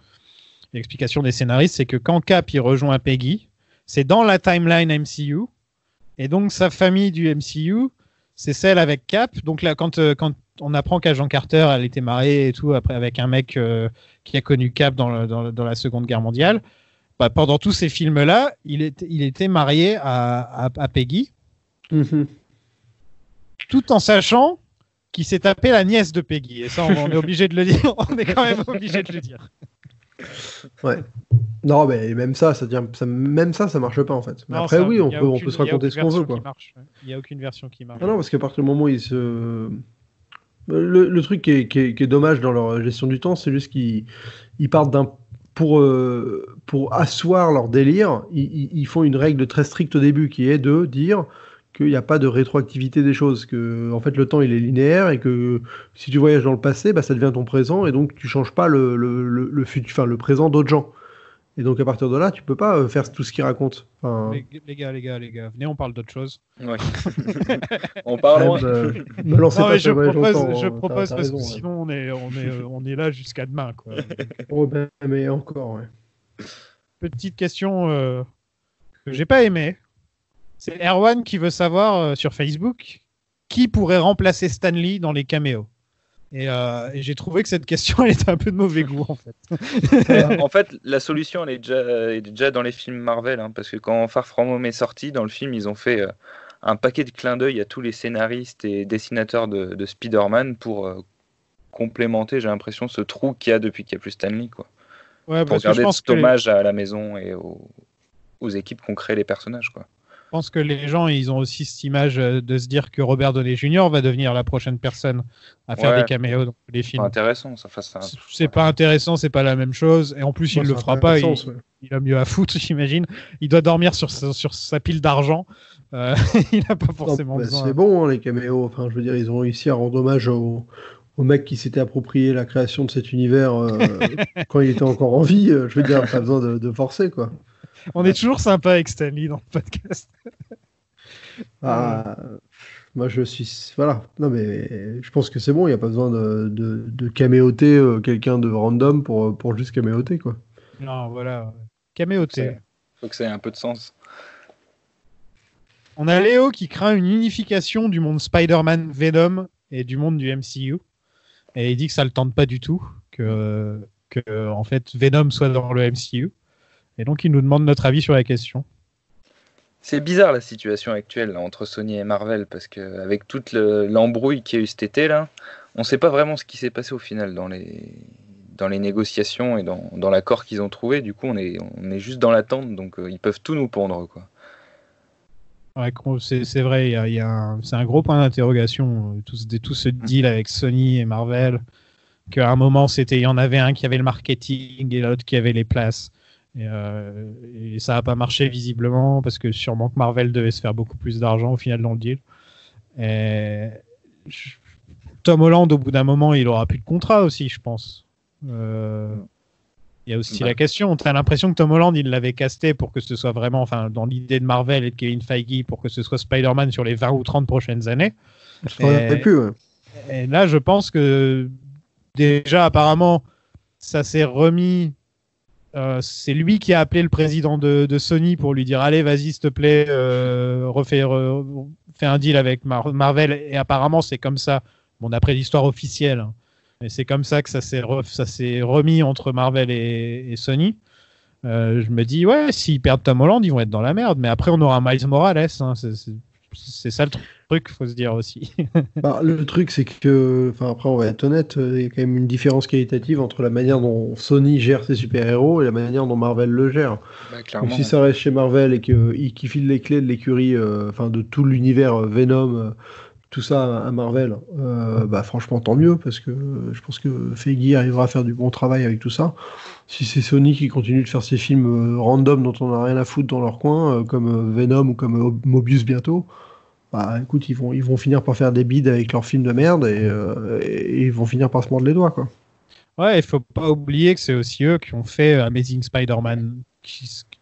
L'explication des scénaristes, c'est que quand Cap il rejoint Peggy, c'est dans la timeline MCU, et donc sa famille du MCU, c'est celle avec Cap. Donc là, quand on apprend qu'Agent Carter, elle était mariée et tout, après avec un mec qui a connu Cap dans la Seconde Guerre mondiale, pendant tous ces films-là, il était marié à Peggy, tout en sachant qu'il s'est tapé la nièce de Peggy. Et ça, on est obligé de le dire. On est quand même obligé de le dire. Ouais. Non, mais même ça marche pas en fait. Mais non, après, oui, on peut se raconter ce qu'on veut, quoi. Il n'y a aucune version qui marche. Non, parce qu'à partir du moment où ils se. Le truc qui est dommage dans leur gestion du temps, c'est juste qu'ils partent pour asseoir leur délire, ils font une règle très stricte au début qui est de dire qu'il n'y a pas de rétroactivité des choses, que en fait le temps il est linéaire et que si tu voyages dans le passé, ça devient ton présent et donc tu changes pas le futur, le présent d'autres gens. Et donc à partir de là, tu peux pas faire tout ce qu'ils racontent. Les gars, venez, on parle d'autre chose. Ouais. On parle. Me lancez pas. Je propose parce que sinon on est là jusqu'à demain, quoi. Mais encore. Ouais. Petite question que j'ai pas aimée. C'est Erwan qui veut savoir sur Facebook qui pourrait remplacer Stan Lee dans les caméos. Et j'ai trouvé que cette question elle était un peu de mauvais goût en fait. En fait, la solution elle est déjà dans les films Marvel, hein, parce que quand Far From Home est sorti, dans le film ils ont fait un paquet de clins d'œil à tous les scénaristes et dessinateurs de Spider-Man pour complémenter, j'ai l'impression, ce trou qu'il y a depuis qu'il n'y a plus Stan Lee, quoi. Ouais, pour garder cet hommage à la maison et aux équipes qui ont créé les personnages, quoi. pense que les gens, ils ont aussi cette image de se dire que Robert Downey Jr. va devenir la prochaine personne à faire des caméos dans les films. C'est intéressant, ça. C'est pas intéressant, c'est pas la même chose. Et en plus, il le fera pas. Il a mieux à foutre, j'imagine. Il doit dormir sur sa pile d'argent. Il n'a pas forcément besoin. C'est bon, hein, les caméos. Enfin, je veux dire, ils ont réussi à rendre hommage au mec qui s'était approprié la création de cet univers quand il était encore en vie. Je veux dire, pas besoin de forcer, quoi. On est toujours sympa avec Stanley dans le podcast. Moi, je suis... Voilà. Non, mais je pense que c'est bon. Il n'y a pas besoin de caméoter quelqu'un de random pour juste caméoter, quoi. Non, voilà. Caméoter. Faut que ça ait un peu de sens. On a Léo qui craint une unification du monde Spider-Man Venom et du monde du MCU. Et il dit que ça le tente pas du tout. Que en fait, Venom soit dans le MCU. Et donc, il nous demande notre avis sur la question. C'est bizarre la situation actuelle là, entre Sony et Marvel, parce qu'avec toute l'embrouille qu'il y a eu cet été, là, on ne sait pas vraiment ce qui s'est passé au final dans les négociations et dans l'accord qu'ils ont trouvé. Du coup, on est juste dans l'attente, donc ils peuvent tout nous pondre, quoi. Ouais, c'est vrai, c'est un gros point d'interrogation, tout ce deal avec Sony et Marvel, qu'à un moment, il y en avait un qui avait le marketing et l'autre qui avait les places. Et ça n'a pas marché visiblement parce que sûrement que Marvel devait se faire beaucoup plus d'argent au final dans le deal. Et Tom Holland, au bout d'un moment, il aura plus de contrat aussi, je pense. Il y a aussi la question, tu as l'impression que Tom Holland, il l'avait casté pour que ce soit vraiment, enfin, dans l'idée de Marvel et de Kevin Feige, pour que ce soit Spider-Man sur les 20 ou 30 prochaines années. Et là, je pense que déjà, apparemment, ça s'est remis. C'est lui qui a appelé le président de Sony pour lui dire allez, vas-y, s'il te plaît, fais un deal avec Marvel. Et apparemment, c'est comme ça, bon, d'après l'histoire officielle, hein, mais c'est comme ça que ça s'est remis entre Marvel et Sony. Je me dis, ouais, s'ils perdent Tom Holland, ils vont être dans la merde. Mais après, on aura Miles Morales. Hein, c'est ça le truc, faut se dire aussi. Le truc, c'est que, après, on va être honnête, il y a quand même une différence qualitative entre la manière dont Sony gère ses super-héros et la manière dont Marvel le gère. Donc, si ça reste chez Marvel et qu'ils filent les clés de l'écurie, de tout l'univers Venom, tout ça à Marvel, franchement, tant mieux, parce que je pense que Feige arrivera à faire du bon travail avec tout ça. Si c'est Sony qui continue de faire ces films random dont on n'a rien à foutre dans leur coin, comme Venom ou comme Mobius bientôt, écoute, ils vont finir par faire des bides avec leurs films de merde et ils vont finir par se mordre les doigts, quoi. Ouais, il faut pas oublier que c'est aussi eux qui ont fait Amazing Spider-Man,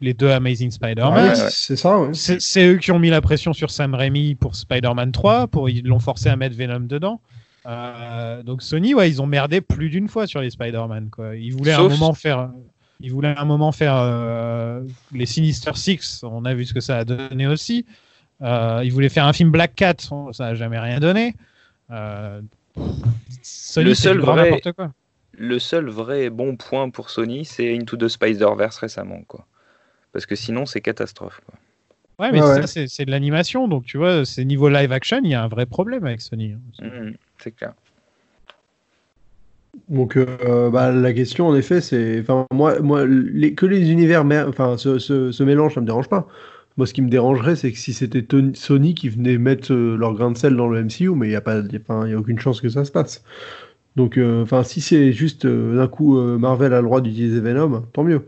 les deux Amazing Spider-Man. C'est ça, ouais. C'est eux qui ont mis la pression sur Sam Raimi pour Spider-Man 3, ils l'ont forcé à mettre Venom dedans. Donc Sony, ils ont merdé plus d'une fois sur les Spider-Man, quoi. Ils voulaient un moment faire les Sinister Six, on a vu ce que ça a donné aussi. Ils voulaient faire un film Black Cat, ça n'a jamais rien donné. Sony, le seul vrai bon point pour Sony, c'est Into the Spider-Verse récemment, quoi. Parce que sinon, c'est catastrophe, quoi. Ouais, mais ça, c'est de l'animation, donc tu vois, c'est niveau live action, il y a un vrai problème avec Sony. C'est clair. Donc, la question, en effet, c'est... que les univers se mélangent, ça me dérange pas. Moi, ce qui me dérangerait, c'est que si c'était Sony qui venait mettre leur grain de sel dans le MCU, mais il n'y a aucune chance que ça se passe. Donc, si c'est juste d'un coup Marvel a le droit d'utiliser Venom, tant mieux.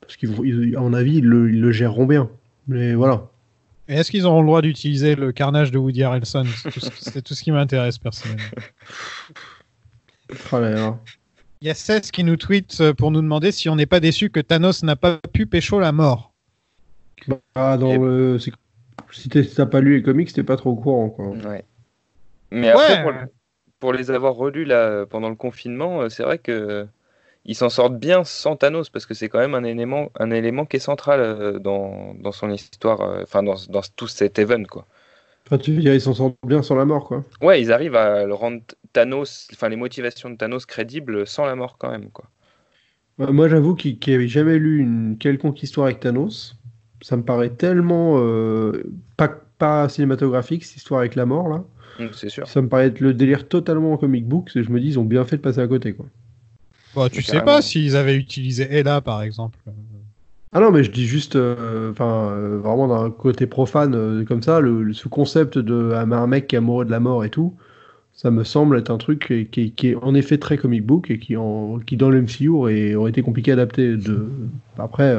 Parce qu'à mon avis, ils le géreront bien. Mais voilà. Et est-ce qu'ils auront le droit d'utiliser le carnage de Woody Harrelson ? C'est tout ce qui m'intéresse personnellement. Il y a 16 qui nous tweet pour nous demander si on n'est pas déçu que Thanos n'a pas pu pécho la mort. Si t'as pas lu les comics, t'es pas trop au courant, quoi. Ouais. Mais après, pour les avoir relus là, pendant le confinement, c'est vrai que ils s'en sortent bien sans Thanos, parce que c'est quand même un élément qui est central dans son histoire, dans tout cet event, quoi. Enfin, tu veux dire, ils s'en sortent bien sans la mort, quoi. Ouais, ils arrivent à le rendre Thanos, les motivations de Thanos crédibles sans la mort, quand même, quoi. Moi, j'avoue qu'il n'y avait jamais lu une quelconque histoire avec Thanos. Ça me paraît tellement pas cinématographique, cette histoire avec la mort, là. C'est sûr. Ça me paraît être le délire totalement en comic book, et je me dis, ils ont bien fait de passer à côté, quoi. Tu sais pas s'ils avaient utilisé Ella, par exemple. Ah non, mais je dis juste, vraiment d'un côté profane, comme ça, ce concept de un mec qui est amoureux de la mort et tout, ça me semble être un truc qui est en effet très comic book et qui dans le MCU aurait été compliqué à adapter. Après,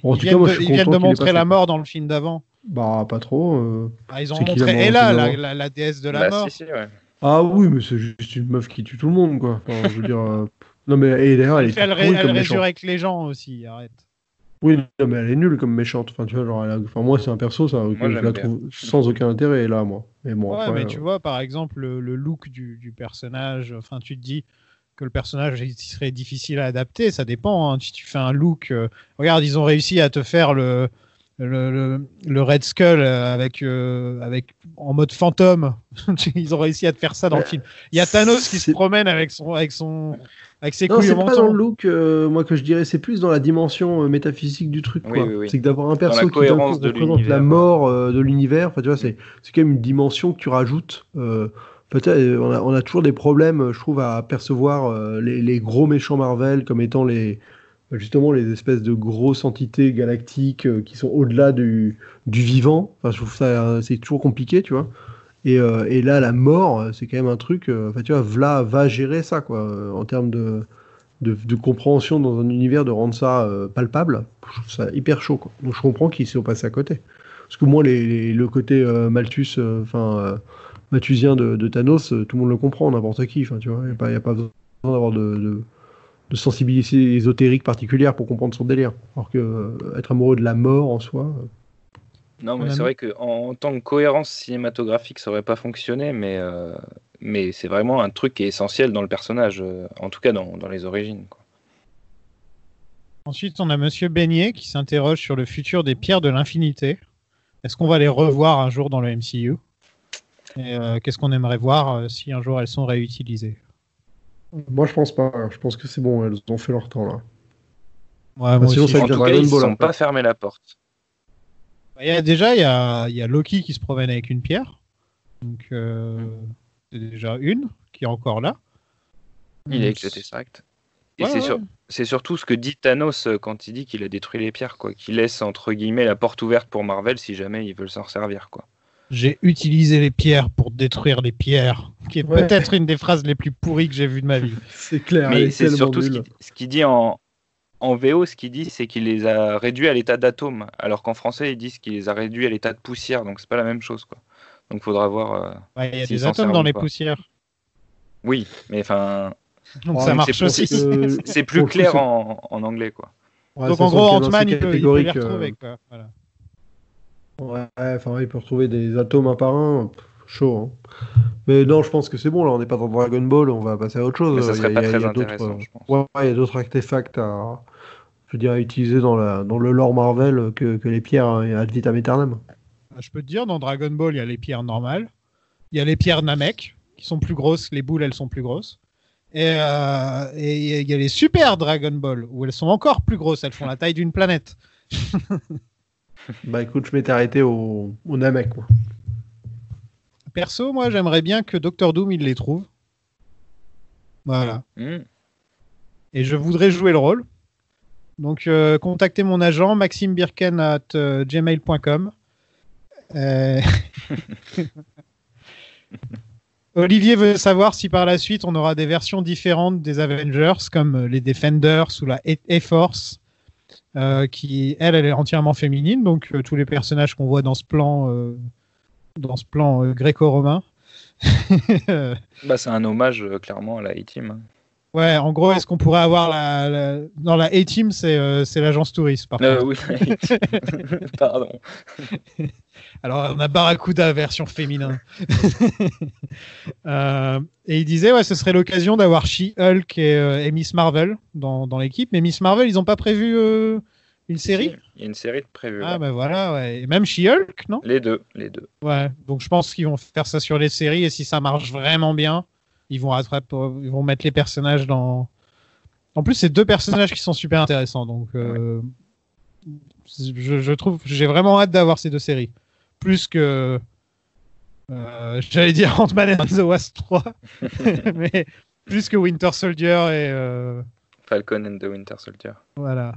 en tout cas, moi je suis Ils viennent content de qu'il ait montrer pas la fait. mort dans le film d'avant. Bah, pas trop. Ils ont C'est qui montré la mort Ella, dans le film la déesse de la Bah, mort. si, ouais. Ah oui, mais c'est juste une meuf qui tue tout le monde, quoi. Enfin, je veux dire. Non, mais et d'ailleurs, elle est Elle pourrie comme méchante. résurrecte les gens aussi, arrête. Oui, non, mais elle est nulle comme méchante. Enfin, tu vois, genre, moi, c'est un perso, ça, Moi, que je j'aime la bien. trouve sans aucun intérêt, là, moi. Mais bon, Ouais, après, mais tu vois, par exemple, le look du personnage, enfin, tu te dis que le personnage il serait difficile à adapter, ça dépend. Hein. Si tu fais un look. Regarde, ils ont réussi à te faire le Red Skull avec en mode fantôme. Ils ont réussi à te faire ça dans le film. Il y a Thanos qui se promène avec ses non, couilles c'est au pas menton. dans le look, moi, que je dirais, c'est plus dans la dimension métaphysique du truc, Oui, quoi. oui, oui. C'est que d'avoir un Dans la perso qui, d'un coup, cohérence de représente la l'univers. mort de l'univers, enfin, tu vois, c'est quand même une dimension que tu rajoutes. Peut-être, on a toujours des problèmes, je trouve, à percevoir les gros méchants Marvel comme étant justement les espèces de grosses entités galactiques qui sont au-delà du vivant. Enfin, je trouve ça, c'est toujours compliqué, tu vois. Et là, la mort, c'est quand même un truc. Enfin, tu vois, Vla va gérer ça, quoi, en termes de compréhension dans un univers, de rendre ça palpable. Je trouve ça hyper chaud, quoi. Donc, je comprends qu'ils sont passés à côté. Parce que moi, le côté malthusien de Thanos, tout le monde le comprend, n'importe qui. Enfin, tu vois, il n'y a pas besoin d'avoir de sensibilité ésotérique particulière pour comprendre son délire. Alors que être amoureux de la mort en soi. Non, mais On a c'est mis- vrai qu'en tant que cohérence cinématographique, ça aurait pas fonctionné, mais c'est vraiment un truc qui est essentiel dans le personnage, en tout cas dans les origines, quoi. Ensuite, on a Monsieur Beignet qui s'interroge sur le futur des pierres de l'infinité. Est-ce qu'on va les revoir un jour dans le MCU? Et qu'est-ce qu'on aimerait voir si un jour elles sont réutilisées? Moi, je pense pas. Je pense que c'est bon, elles ont fait leur temps là. Ouais, moi sinon, aussi, ça En avec tout la cas, Dragon ils Ball, ne sont après. pas fermé la porte. il y a Loki qui se promène avec une pierre. Donc, c'est déjà une qui est encore là. Il est avec le Tesseract. Et Ouais, ouais. c'est surtout ce que dit Thanos quand il dit qu'il a détruit les pierres, quoi. Qu'il laisse, entre guillemets, la porte ouverte pour Marvel si jamais ils veulent s'en servir, quoi. J'ai utilisé les pierres pour détruire les pierres, qui est Ouais. peut-être une des phrases les plus pourries que j'ai vues de ma vie. C'est clair, elle Mais est c'est tellement surtout nulle. ce qu'il dit en VO, ce qu'il dit, c'est qu'il les a réduits à l'état d'atomes, alors qu'en français, ils disent qu'il les a réduits à l'état de poussière, donc c'est pas la même chose, quoi. Donc faudra voir Ouais, il y a s'ils des s'en atomes servent dans ou les pas. poussières. Oui, mais enfin, Donc Ouais, ça mais marche c'est aussi. c'est plus Pour le coup, clair c'est- en anglais, quoi. Ouais, Donc ça en sent gros, qu'il y a Ant-Man, assez il peut les catégorique, retrouver. Quoi. Voilà. Ouais, enfin, il peut retrouver des atomes un par un. Chaud, hein. Mais non, je pense que c'est bon, là, on n'est pas dans Dragon Ball, on va passer à autre chose. Mais ça serait Il y pas a- il très y a d'autres, intéressant, je pense. ouais, il y a d'autres artefacts à utiliser dans le lore Marvel que les pierres ad vitam aeternam. Je peux te dire, dans Dragon Ball, il y a les pierres normales. Il y a les pierres Namek, qui sont plus grosses. Les boules, elles sont plus grosses. Et il y a les super Dragon Ball, où elles sont encore plus grosses. Elles font la taille d'une planète. Bah écoute, je m'étais arrêté au Namek, moi. Perso, moi, j'aimerais bien que Doctor Doom, il les trouve. Voilà. Et je voudrais jouer le rôle. Donc, contactez mon agent, maximebirken@gmail.com. Olivier veut savoir si par la suite on aura des versions différentes des Avengers, comme les Defenders ou la A-Force, qui, elle est entièrement féminine. Donc, tous les personnages qu'on voit dans ce plan gréco-romain. Bah, c'est un hommage clairement à la A-Team. Ouais, en gros, est-ce qu'on pourrait avoir dans la A-Team, c'est l'agence touriste, par contre. Oui, la A-Team. Pardon. Alors, on a Barracuda version féminin. Et il disait, ouais, ce serait l'occasion d'avoir She-Hulk et Miss Marvel dans l'équipe. Mais Miss Marvel, ils n'ont pas prévu une série? Il y a une série de prévue. Ah, ouais. ben voilà, ouais. Et même She-Hulk, non? Les deux. Ouais, donc je pense qu'ils vont faire ça sur les séries. Et si ça marche vraiment bien, ils vont mettre les personnages dans... En plus, c'est deux personnages qui sont super intéressants. Donc, je trouve... J'ai vraiment hâte d'avoir ces deux séries. Plus que... j'allais dire Ant-Man and the Wasp 3. Mais plus que Winter Soldier et... Falcon and the Winter Soldier. Voilà.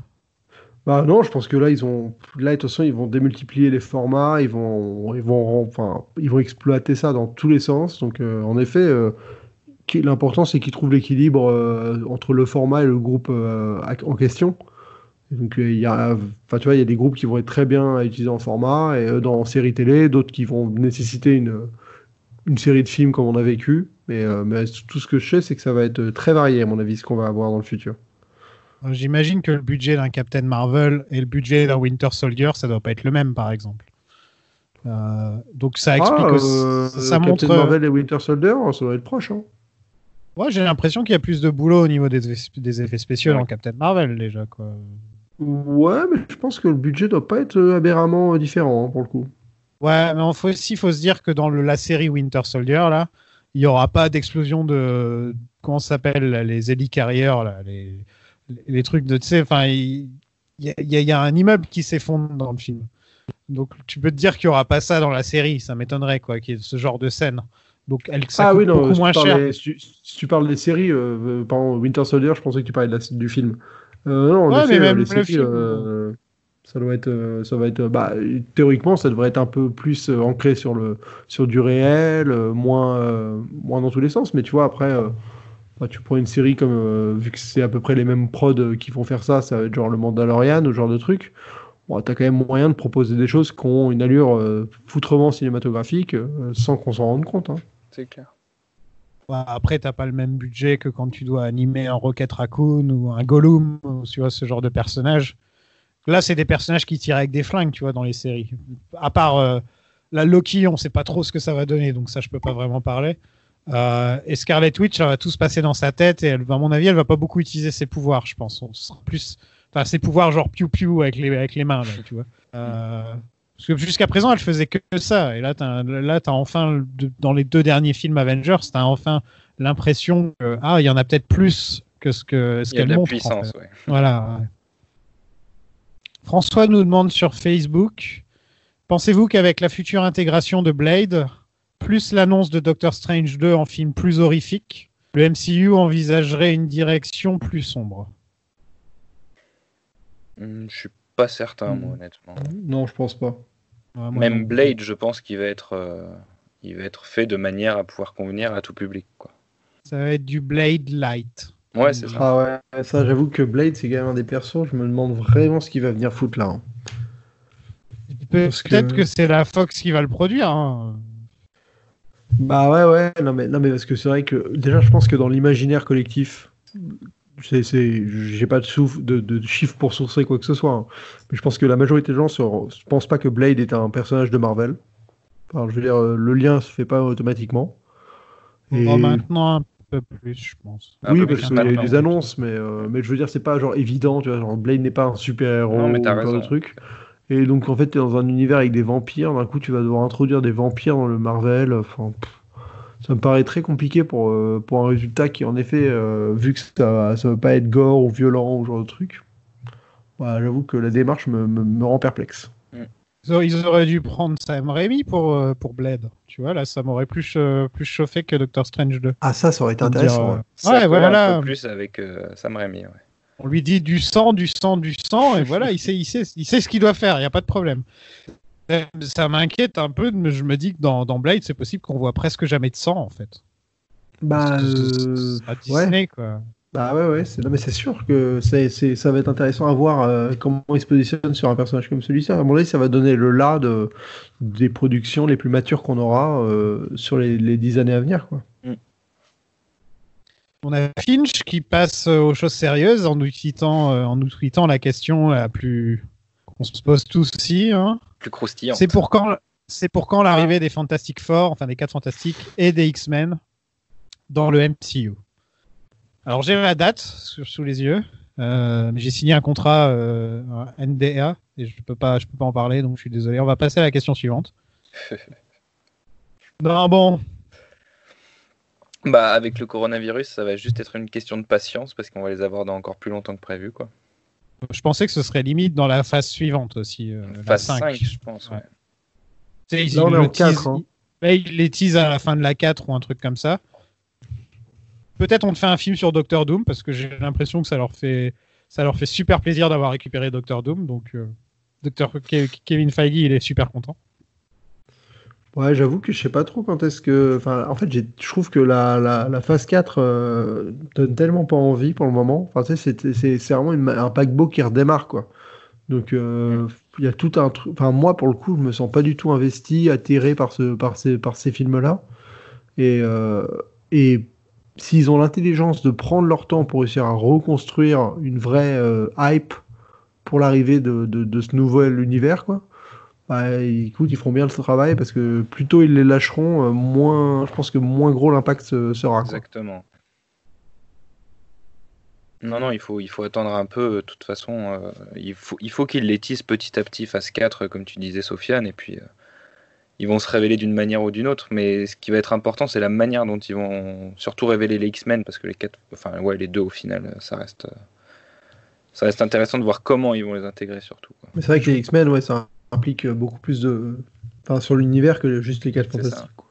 Bah non, je pense que là, de toute façon, ils vont démultiplier les formats, ils vont exploiter ça dans tous les sens. Donc, en effet, l'important, c'est qu'ils trouvent l'équilibre entre le format et le groupe en question. Et donc, enfin, tu vois, il y a des groupes qui vont être très bien à utiliser en format et dans série télé, d'autres qui vont nécessiter une série de films comme on a vécu. Mais tout ce que je sais, c'est que ça va être très varié, à mon avis, ce qu'on va avoir dans le futur. J'imagine que le budget d'un Captain Marvel et le budget d'un Winter Soldier, ça doit pas être le même, par exemple. Donc ça explique ça Captain montre. Marvel et Winter Soldier, ça doit être proche. Hein. Ouais, j'ai l'impression qu'il y a plus de boulot au niveau des effets spéciaux dans Captain Marvel déjà, quoi. Ouais, mais je pense que le budget doit pas être aberramment différent hein, pour le coup. Ouais, mais faut se dire que dans la série Winter Soldier, là, il n'y aura pas d'explosion de. Comment ça s'appelle, là, les hélicarrières, là, les trucs de. Tu sais, enfin, il y a un immeuble qui s'effondre dans le film. Donc, tu peux te dire qu'il n'y aura pas ça dans la série. Ça m'étonnerait, quoi, qu'il y ait ce genre de scène. Donc, ça coûte beaucoup moins cher. Si tu parles des séries, par exemple, Winter Soldier, je pensais que tu parlais du film. Non, en effet, mais même les le séries, film. ça va être, théoriquement, ça devrait être un peu plus ancré sur du réel, moins dans tous les sens. Mais tu vois, après, tu prends une série comme, vu que c'est à peu près les mêmes prods qui vont faire ça, ça va être genre le Mandalorian ou ce genre de truc. Bon, t'as quand même moyen de proposer des choses qui ont une allure foutrement cinématographique sans qu'on s'en rende compte. Hein. C'est clair. Ouais, après, t'as pas le même budget que quand tu dois animer un Rocket Raccoon ou un Gollum, ou, tu vois, ce genre de personnage. Là, c'est des personnages qui tirent avec des flingues, tu vois, dans les séries. À part la Loki, on sait pas trop ce que ça va donner, donc ça, je peux pas vraiment parler. Et Scarlet Witch, ça va tout se passer dans sa tête, et à mon avis, elle va pas beaucoup utiliser ses pouvoirs, je pense. On sera plus, enfin, ses pouvoirs genre piou-piou avec les mains, là, tu vois. Parce que jusqu'à présent, elle faisait que ça. Et là, t'as enfin, dans les 2 derniers films Avengers, t'as enfin l'impression que il y en a peut-être plus que ce qu'elle montre. Il y a de la puissance, ouais. Voilà. Ouais. François nous demande sur Facebook, pensez-vous qu'avec la future intégration de Blade, plus l'annonce de Doctor Strange 2 en film plus horrifique, le MCU envisagerait une direction plus sombre? Je suis pas certain, moi, honnêtement. Non, je pense pas. Ouais, Même Blade, je pense qu'il va être fait de manière à pouvoir convenir à tout public, quoi. Ça va être du Blade Light. Ouais, c'est ça. Ah ouais, ça, j'avoue que Blade, c'est quand même un des persos. Je me demande vraiment ce qu'il va venir foutre là. Hein. Peut-être que c'est la Fox qui va le produire. Hein. Bah ouais, non mais parce que c'est vrai que déjà, je pense que dans l'imaginaire collectif, j'ai pas de chiffres pour sourcer quoi que ce soit. Hein. Mais je pense que la majorité des gens ne pensent pas que Blade est un personnage de Marvel. Enfin, je veux dire, le lien se fait pas automatiquement. Et maintenant un peu plus, je pense. Oui, parce qu'il y a eu des annonces, mais je veux dire, c'est pas genre évident, tu vois, genre Blade n'est pas un super-héros ou ce genre de truc. Et donc en fait, t'es dans un univers avec des vampires, d'un coup tu vas devoir introduire des vampires dans le Marvel, enfin, ça me paraît très compliqué pour un résultat qui en effet, vu que ça va pas être gore ou violent ou ce genre de truc, bah, j'avoue que la démarche me rend perplexe. Ils auraient dû prendre Sam Raimi pour Blade. Tu vois, là, ça m'aurait plus chauffé que Doctor Strange 2. Ah, ça aurait été intéressant. Ouais, voilà. Un peu plus avec Sam Raimi, ouais. On lui dit du sang, et voilà, il sait ce qu'il doit faire, il n'y a pas de problème. Ça m'inquiète un peu, mais je me dis que dans Blade, c'est possible qu'on voit presque jamais de sang, en fait. Bah, à Disney, ouais. Quoi. Bah ouais, non, mais c'est sûr que ça va être intéressant à voir comment il se positionne sur un personnage comme celui-ci. À mon avis, ça va donner le là des productions les plus matures qu'on aura sur les 10 années à venir, quoi. On a Finch qui passe aux choses sérieuses en nous tweetant la question la plus qu'on se pose tous aussi. Hein. Plus croustillante. C'est pour quand l'arrivée des Fantastic Four, enfin des 4 Fantastiques et des X-Men dans le MCU. Alors j'ai la date sous les yeux, mais j'ai signé un contrat un NDA et je peux pas en parler, donc je suis désolé. On va passer à la question suivante. Non, bon. Bah, avec le coronavirus, ça va juste être une question de patience parce qu'on va les avoir dans encore plus longtemps que prévu, quoi. Je pensais que ce serait limite dans la phase suivante aussi. Phase 5, je pense, ouais. Là, on est en 4. Hein. Il les tease à la fin de la 4 ou un truc comme ça. Peut-être on te fait un film sur Doctor Doom parce que j'ai l'impression que ça Ça leur fait super plaisir d'avoir récupéré Dr Doom, donc Kevin Feige, il est super content. Ouais, j'avoue que je sais pas trop quand est-ce que. Enfin, en fait, je trouve que la phase 4 donne tellement pas envie pour le moment. Enfin, tu sais, c'est vraiment un paquebot qui redémarre, quoi. Donc, il y a tout un truc. Enfin, moi, pour le coup, je me sens pas du tout investi, attiré par ces films-là. Et s'ils ont l'intelligence de prendre leur temps pour réussir à reconstruire une vraie hype pour l'arrivée de ce nouvel univers, quoi. Bah, écoute, ils feront bien le travail parce que plus tôt ils les lâcheront, je pense que moins gros l'impact sera, quoi. Exactement. Non, il faut attendre un peu. De toute façon, il faut qu'ils les tissent petit à petit, phase 4, comme tu disais, Sofiane, et puis ils vont se révéler d'une manière ou d'une autre. Mais ce qui va être important, c'est la manière dont ils vont surtout révéler les X-Men, parce que les deux au final, ça reste intéressant de voir comment ils vont les intégrer surtout, quoi. Mais c'est vrai que les X-Men, ouais, ça implique beaucoup plus sur l'univers que juste les 4 C'est fantastiques, ça. quoi.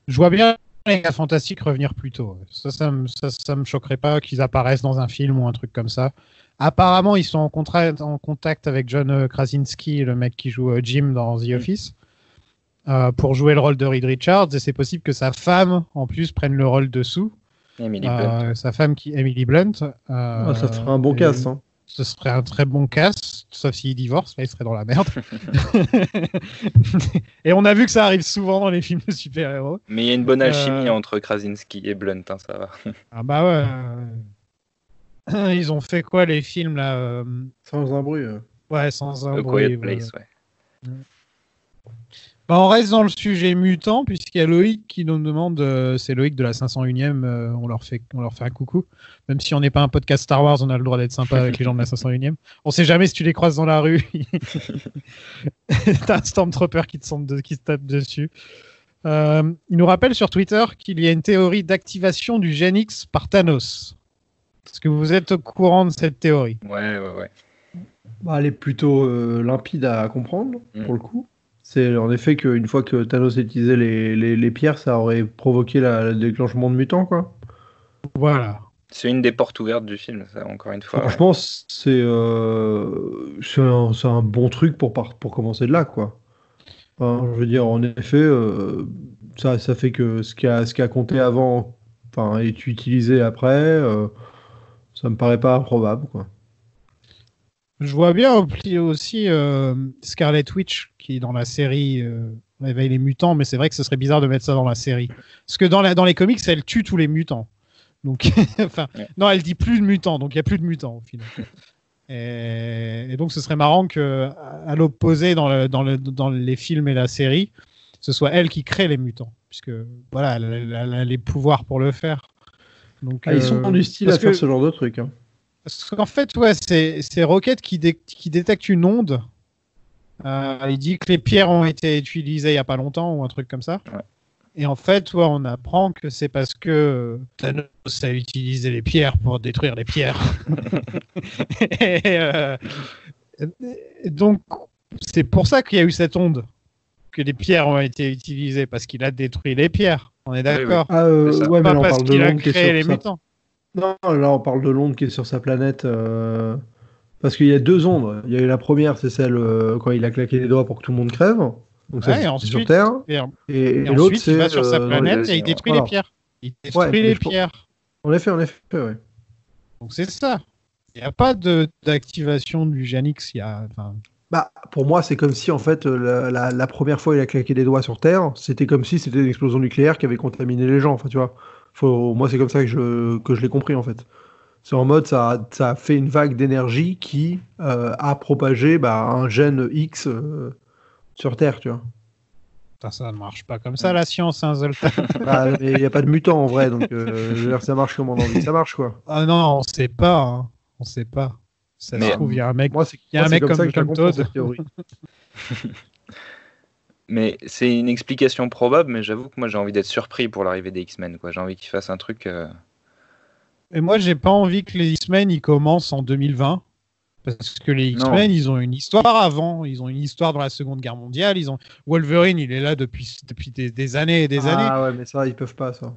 Je vois bien les 4 fantastiques revenir plus tôt. Ça me choquerait pas qu'ils apparaissent dans un film ou un truc comme ça. Apparemment, ils sont en contact avec John Krasinski, le mec qui joue Jim dans The Office, pour jouer le rôle de Reed Richards. Et c'est possible que sa femme, en plus, prenne le rôle de Sue. Emily Blunt. Sa femme, Emily Blunt. Ça ferait un bon cast, hein. Ce serait un très bon cast, sauf s'il divorce, là il serait dans la merde. Et on a vu que ça arrive souvent dans les films de super-héros. Mais il y a une bonne alchimie entre Krasinski et Blunt, hein, ça va. Ah bah ouais. Ils ont fait quoi les films là Sans un bruit. Ouais, sans un A bruit. Quiet Place, ouais. Bah, on reste dans le sujet mutant, puisqu'il y a Loïc qui nous demande, c'est Loïc de la 501e, on leur fait un coucou. Même si on n'est pas un podcast Star Wars, on a le droit d'être sympa avec les gens de la 501e. On sait jamais si tu les croises dans la rue. T'as un Stormtrooper qui te tape dessus. Il nous rappelle sur Twitter qu'il y a une théorie d'activation du Gen X par Thanos. Est-ce que vous êtes au courant de cette théorie? Ouais. Bah, elle est plutôt limpide à comprendre, pour le coup. C'est en effet qu'une fois que Thanos utilisait les pierres, ça aurait provoqué le déclenchement de mutants, quoi. Voilà. C'est une des portes ouvertes du film, ça, encore une fois. Franchement, c'est un bon truc pour commencer de là, quoi. Enfin, je veux dire, en effet, ça fait que ce qui a compté avant, enfin, est utilisé après, ça me paraît pas improbable, quoi. Je vois bien aussi Scarlet Witch qui dans la série réveille les mutants, mais c'est vrai que ce serait bizarre de mettre ça dans la série. Parce que dans les comics, elle tue tous les mutants. Donc, non, elle dit plus de mutants, donc il n'y a plus de mutants au final. Et donc ce serait marrant que, à l'opposé dans les films et la série, ce soit elle qui crée les mutants, puisque voilà, elle a les pouvoirs pour le faire. Donc, ils sont du style à faire ce genre de truc, hein. Parce qu'en fait, ouais, c'est Rocket qui détecte une onde. Il dit que les pierres ont été utilisées il n'y a pas longtemps ou un truc comme ça. Ouais. Et en fait, ouais, on apprend que c'est parce que Thanos a utilisé les pierres pour détruire les pierres. et donc, c'est pour ça qu'il y a eu cette onde. Que les pierres ont été utilisées, parce qu'il a détruit les pierres. On est d'accord. Oui. Ouais, mais pas là, on parce parle de qu'il a l'onde qui est créé les sur mutants. Non, là on parle de l'onde qui est sur sa planète. Parce qu'il y a 2 ondes. Il y a eu la première, c'est celle quand il a claqué les doigts pour que tout le monde crève. Donc ça, Ouais, et c'est ensuite, sur Terre. Et l'autre, ensuite, il c'est va sur sa dans planète les et il détruit les pierres. Il détruit mais les je pense- pierres. En effet, ouais. Donc c'est ça. Il n'y a pas d'activation du Gen X. Bah, pour moi, c'est comme si en fait la première fois il a claqué des doigts sur Terre, c'était comme si c'était une explosion nucléaire qui avait contaminé les gens. Enfin, tu vois. Moi, c'est comme ça que je l'ai compris en fait. C'est en mode ça a fait une vague d'énergie qui a propagé un gène X sur Terre, tu vois. Ça ne marche pas comme ça, la science, hein, Zoltan. Mais il n'y a pas de mutants en vrai, donc je veux dire, ça marche comme on a envie que ça marche, quoi. Ah non, on sait pas. Hein. On sait pas. Ça se trouve, il y a un mec, Moi, il y a un mec comme ça que je la comme comprends, Todd. cette théorie. Mais c'est une explication probable, mais j'avoue que moi j'ai envie d'être surpris pour l'arrivée des X-Men, quoi. J'ai envie qu'ils fassent un truc. Et moi, j'ai pas envie que les X-Men ils commencent en 2020. Parce que les X-Men, ils ont une histoire avant. Ils ont une histoire dans la Seconde Guerre mondiale. Wolverine, il est là depuis des années et des années. Ah ouais, mais ça, ils peuvent pas, ça.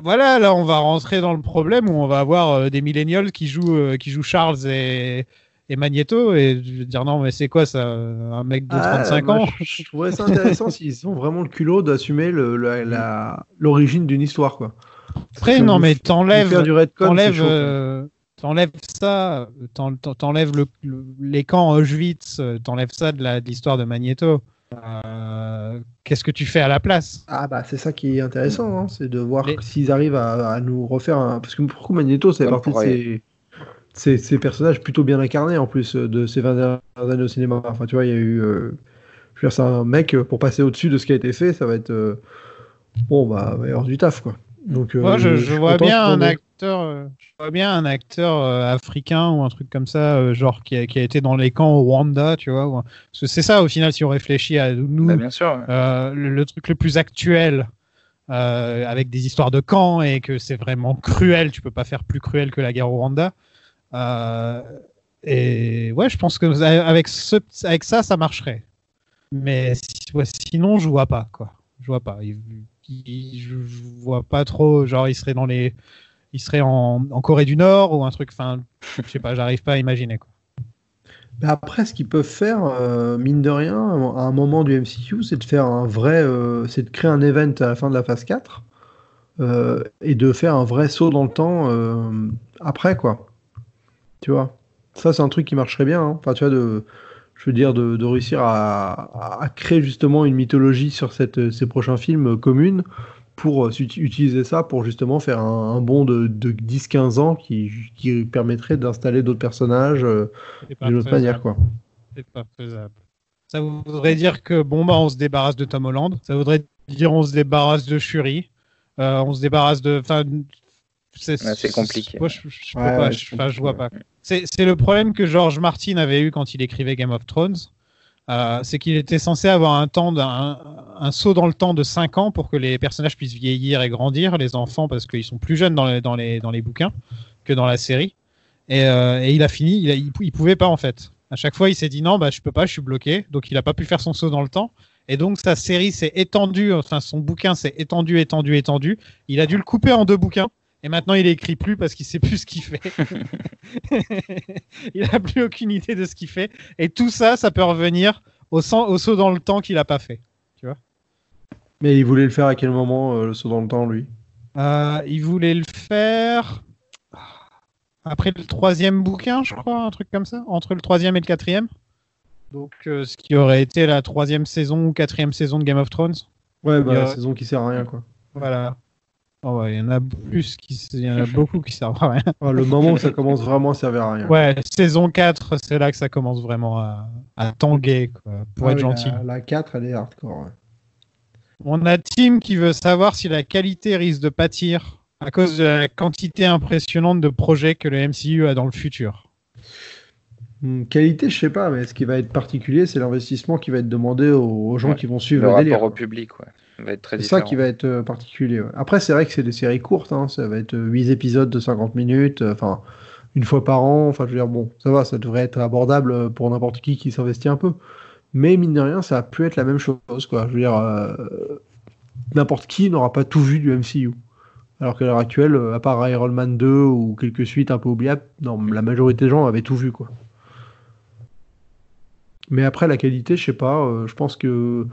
Voilà, là on va rentrer dans le problème où on va avoir des millennials qui jouent Charles et Magneto et je veux dire non mais c'est quoi ça, un mec de 35 ans? Je trouverais ça intéressant s'ils ont vraiment le culot d'assumer l'origine d'une histoire, quoi. Après non mais t'enlèves faire du retcon, c'est chaud, t'enlèves ça, t'enlèves les camps Auschwitz, t'enlèves ça de l'histoire de Magneto. Qu'est-ce que tu fais à la place? Ah bah c'est ça qui est intéressant, hein, c'est de voir s'ils arrivent à nous refaire parce que pour Magneto c'est partie de ces personnages plutôt bien incarnés en plus de ces 20 dernières années au cinéma. Enfin tu vois, il y a eu je veux dire, c'est un mec pour passer au-dessus de ce qui a été fait, ça va être bon bah il va y avoir du taf quoi. Donc moi je vois bien un acteur africain ou un truc comme ça, genre qui a été dans les camps au Rwanda, tu vois. Parce que c'est ça au final si on réfléchit à nous, bien sûr, le truc le plus actuel avec des histoires de camps et que c'est vraiment cruel, tu peux pas faire plus cruel que la guerre au Rwanda. Et ouais, je pense que avec ça marcherait. Mais sinon, je vois pas quoi. Je vois pas. Je vois pas trop. Genre, il serait en Corée du Nord ou un truc. Enfin, je sais pas. J'arrive pas à imaginer quoi. Mais après, ce qu'ils peuvent faire, mine de rien, à un moment du MCU, c'est de faire c'est de créer un event à la fin de la phase 4 et de faire un vrai saut dans le temps après quoi. Tu vois, ça c'est un truc qui marcherait bien. Hein. Enfin, tu vois, je veux dire, de réussir à créer justement une mythologie sur ces prochains films communes pour utiliser ça pour justement faire un bond de 10-15 ans qui permettrait d'installer d'autres personnages d'une autre manière, quoi. C'est pas faisable. Ça voudrait dire que on se débarrasse de Tom Holland. Ça voudrait dire on se débarrasse de Shuri. On se débarrasse de. C'est compliqué. Moi, je vois pas. C'est le problème que George Martin avait eu quand il écrivait Game of Thrones. C'est qu'il était censé avoir un saut dans le temps de 5 ans pour que les personnages puissent vieillir et grandir, les enfants, parce qu'ils sont plus jeunes dans les bouquins que dans la série. Et il a fini, il pouvait pas en fait. À chaque fois, il s'est dit non, je peux pas, je suis bloqué. Donc il a pas pu faire son saut dans le temps. Et donc sa série s'est étendue, enfin son bouquin s'est étendu. Il a dû le couper en 2 bouquins. Et maintenant, il écrit plus parce qu'il sait plus ce qu'il fait. Il n'a plus aucune idée de ce qu'il fait. Et tout ça, ça peut revenir au saut dans le temps qu'il a pas fait. Tu vois ? Mais il voulait le faire à quel moment, le saut dans le temps, lui ? Il voulait le faire après le 3e bouquin, je crois, un truc comme ça, entre le 3e et le 4e. Donc, ce qui aurait été la 3e saison ou 4e saison de Game of Thrones. Ouais, la saison qui sert à rien, quoi. Voilà. Oh ouais, il y en a beaucoup qui servent à rien. Le moment où ça commence vraiment à servir à rien. Ouais, saison 4, c'est là que ça commence vraiment à tanguer, quoi, pour être gentil. La 4, elle est hardcore. Ouais. On a Tim qui veut savoir si la qualité risque de pâtir à cause de la quantité impressionnante de projets que le MCU a dans le futur. Qualité, je sais pas, mais ce qui va être particulier, c'est l'investissement qui va être demandé aux gens qui vont suivre le délire. rapport au public, ouais. Va être très c'est différent. Ça qui va être particulier. Ouais. Après, c'est vrai que c'est des séries courtes, hein, ça va être 8 épisodes de 50 minutes, enfin, une fois par an, enfin, je veux dire, bon, ça va, ça devrait être abordable pour n'importe qui s'investit un peu. Mais mine de rien, ça a pu être la même chose, quoi. Je veux dire, n'importe qui n'aura pas tout vu du MCU. Alors qu'à l'heure actuelle, à part Iron Man 2 ou quelques suites un peu oubliables, non, la majorité des gens avaient tout vu, quoi. Mais après, la qualité, je sais pas, je pense que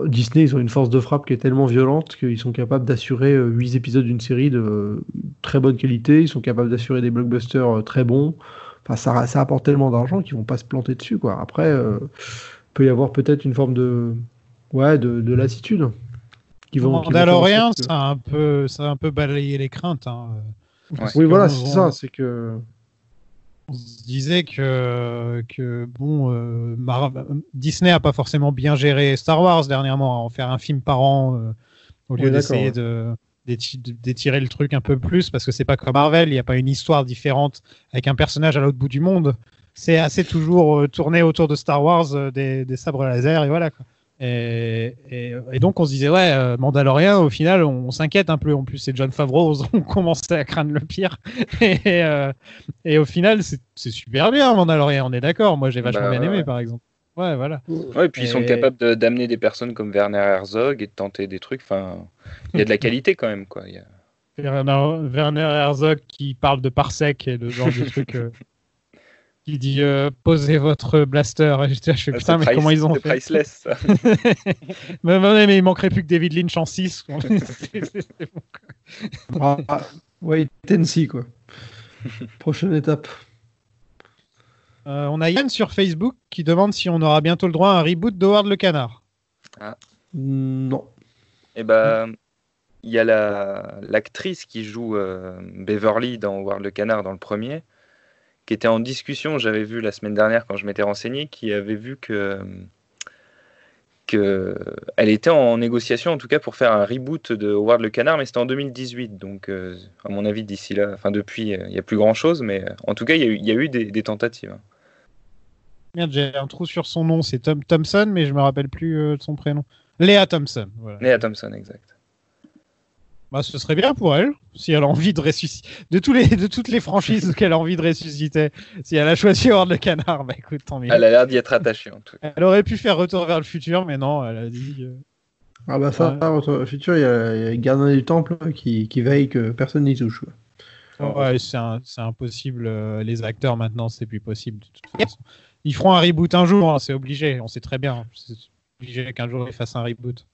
Disney, ils ont une force de frappe qui est tellement violente qu'ils sont capables d'assurer 8 épisodes d'une série de très bonne qualité, ils sont capables d'assurer des blockbusters très bons. Enfin, ça apporte tellement d'argent qu'ils vont pas se planter dessus, quoi. Après, peut y avoir peut-être une forme de lassitude. Mandalorian, ça a un peu balayé les craintes. Hein. Ouais. Oui, voilà, c'est ça, c'est que... On se disait que Disney a pas forcément bien géré Star Wars dernièrement, à en faire un film par an au lieu d'essayer d'étirer le truc un peu plus, parce que c'est pas comme Marvel, il n'y a pas une histoire différente avec un personnage à l'autre bout du monde. C'est assez toujours tourné autour de Star Wars, des sabres laser et voilà quoi. Et donc on se disait Mandalorian, au final on s'inquiète un peu, en plus c'est Jon Favreau, on commençait à craindre le pire et au final c'est super bien Mandalorian, on est d'accord, moi j'ai vachement bien aimé par exemple. Ouais, voilà. Ouais, et puis ils sont capables d'amener des personnes comme Werner Herzog et de tenter des trucs. Enfin, il y a de la qualité quand même, quoi. Werner Herzog qui parle de parsec et de genre de trucs. Qui dit posez votre blaster. Et je fais putain, mais comment ils ont fait? C'est priceless, ça. mais il manquerait plus que David Lynch en 6. C'est bon, wait and see, quoi. Prochaine étape. On a Yann sur Facebook qui demande si on aura bientôt le droit à un reboot d'Howard le Canard. Non. Et ben, il y a l'actrice qui joue Beverly dans Howard le Canard dans le premier, qui était en discussion, j'avais vu la semaine dernière quand je m'étais renseigné, qui avait vu elle était en négociation en tout cas pour faire un reboot de Howard le Canard, mais c'était en 2018, donc à mon avis d'ici là, enfin depuis, il n'y a plus grand chose, mais en tout cas il y a eu des tentatives. Merde, j'ai un trou sur son nom, c'est Thompson, mais je me rappelle plus de son prénom. Léa Thompson. Voilà. Léa Thompson, exact. Bah, ce serait bien pour elle, si elle a envie de ressusciter. De toutes les franchises qu'elle a envie de ressusciter, si elle a choisi Howard le Canard, bah écoute, tant mieux. Elle a l'air d'y être attachée en tout cas. Elle aurait pu faire Retour vers le futur, mais non, elle a dit. Ah bah ça, Retour vers le futur, il y a les gardiens du temple qui veillent que personne n'y touche. Ouais, c'est impossible. Les acteurs maintenant, c'est plus possible de toute façon. Ils feront un reboot un jour, hein, c'est obligé, on sait très bien. C'est obligé qu'un jour ils fassent un reboot.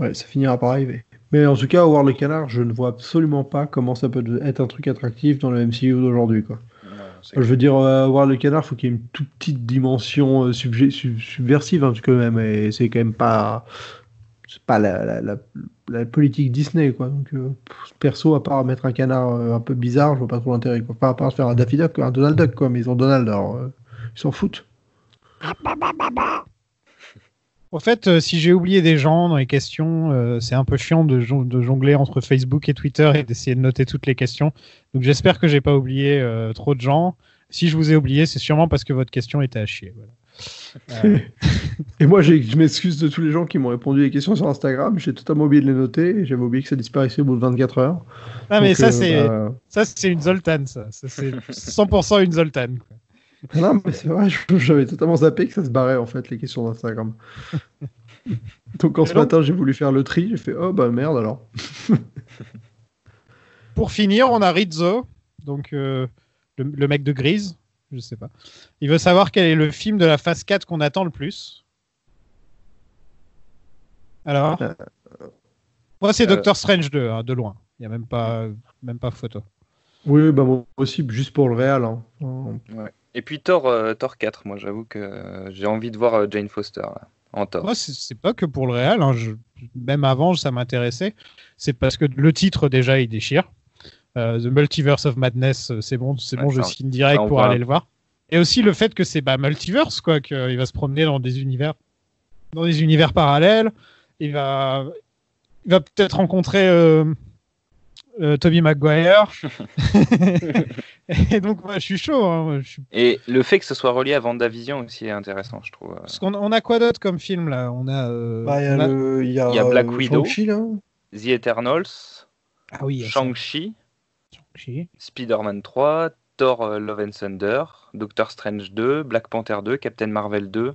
Ouais, ça finira par arriver. Mais en tout cas, Howard le Canard, je ne vois absolument pas comment ça peut être un truc attractif dans le MCU d'aujourd'hui, quoi. Je veux dire, Howard le Canard, il faut qu'il y ait une toute petite dimension subversive, hein, quand même, et c'est quand même pas... C'est pas la politique Disney, quoi. Donc, perso, à part mettre un canard un peu bizarre, je vois pas trop l'intérêt, quoi. Pas à part faire un Daffy Duck, un Donald Duck, quoi. Mais ils ont Donald, alors ils s'en foutent. En fait, si j'ai oublié des gens dans les questions, c'est un peu chiant de jongler entre Facebook et Twitter et d'essayer de noter toutes les questions. Donc j'espère que j'ai pas oublié trop de gens. Si je vous ai oublié, c'est sûrement parce que votre question était à chier. Voilà. Et moi, je m'excuse de tous les gens qui m'ont répondu les questions sur Instagram. J'ai totalement oublié de les noter et j'avais oublié que ça disparaissait au bout de 24 heures. Ah, mais ça, c'est une Zoltan, ça. C'est 100% une Zoltan, quoi. Non, mais c'est vrai, j'avais totalement zappé que ça se barrait en fait, les questions d'Instagram. Donc quand ce matin j'ai voulu faire le tri, j'ai fait oh bah merde alors. Pour finir, on a Rizzo, donc le mec de Grise, je sais pas. Il veut savoir quel est le film de la phase 4 qu'on attend le plus. Alors moi c'est Doctor Strange 2, hein, de loin. Il n'y a même pas photo. Oui, bah moi aussi, juste pour le réel. Hein. Ouais. Et puis Thor 4, moi j'avoue que j'ai envie de voir Jane Foster là, en Thor. Moi, c'est pas que pour le réel, hein, même avant ça m'intéressait. C'est parce que le titre déjà il déchire. The Multiverse of Madness, c'est bon, je signe direct pour aller le voir. Et aussi le fait que c'est multiverse, quoi, qu'il va se promener dans des univers parallèles. Il va peut-être rencontrer Tobey Maguire. Et donc, je suis chaud. Hein, Et le fait que ce soit relié à WandaVision aussi est intéressant, je trouve. Parce qu'on a quoi d'autre comme film, là? On a, il y a Black Widow, là. The Eternals, oui, Shang-Chi, Spider-Man 3, Thor Love and Thunder, Doctor Strange 2, Black Panther 2, Captain Marvel 2,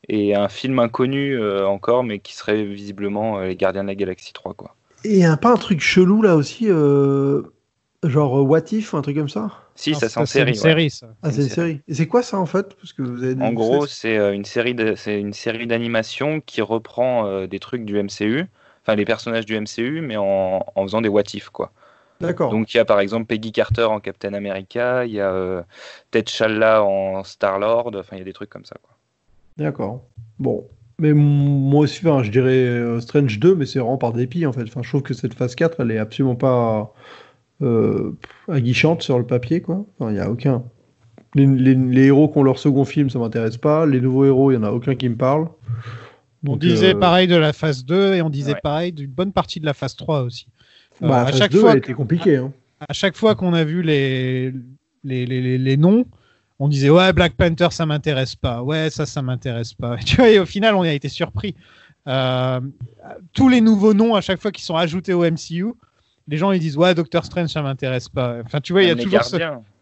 et un film inconnu encore, mais qui serait visiblement Les Gardiens de la Galaxie 3, quoi. Et pas un truc chelou là aussi, genre What If, un truc comme ça? Si, ça c'est en série. C'est une série, ça. Ah, c'est une série. Et c'est quoi ça en fait? Parce que vous avez en gros, c'est une série d'animation qui reprend des trucs du MCU, enfin les personnages du MCU, mais en faisant des What If, quoi. D'accord. Donc il y a par exemple Peggy Carter en Captain America, il y a T'Challa en Star-Lord, enfin il y a des trucs comme ça, quoi. D'accord. Bon. Mais moi aussi, je dirais Strange 2, mais c'est vraiment par dépit en fait. Enfin, je trouve que cette phase 4, elle est absolument pas aguichante sur le papier, quoi. Enfin, il y a aucun. Les héros qui ont leur second film, ça m'intéresse pas. Les nouveaux héros, il y en a aucun qui me parle. Donc, on disait pareil de la phase 2 et on disait pareil d'une bonne partie de la phase 3 aussi. À chaque fois, elle était compliquée. Hein. À chaque fois qu'on a vu les noms, on disait ouais, Black Panther ça m'intéresse pas, ouais ça m'intéresse pas. Tu vois, et au final on a été surpris. Tous les nouveaux noms à chaque fois qui sont ajoutés au MCU, les gens ils disent ouais, Doctor Strange ça m'intéresse pas. Enfin tu vois, il y a toujours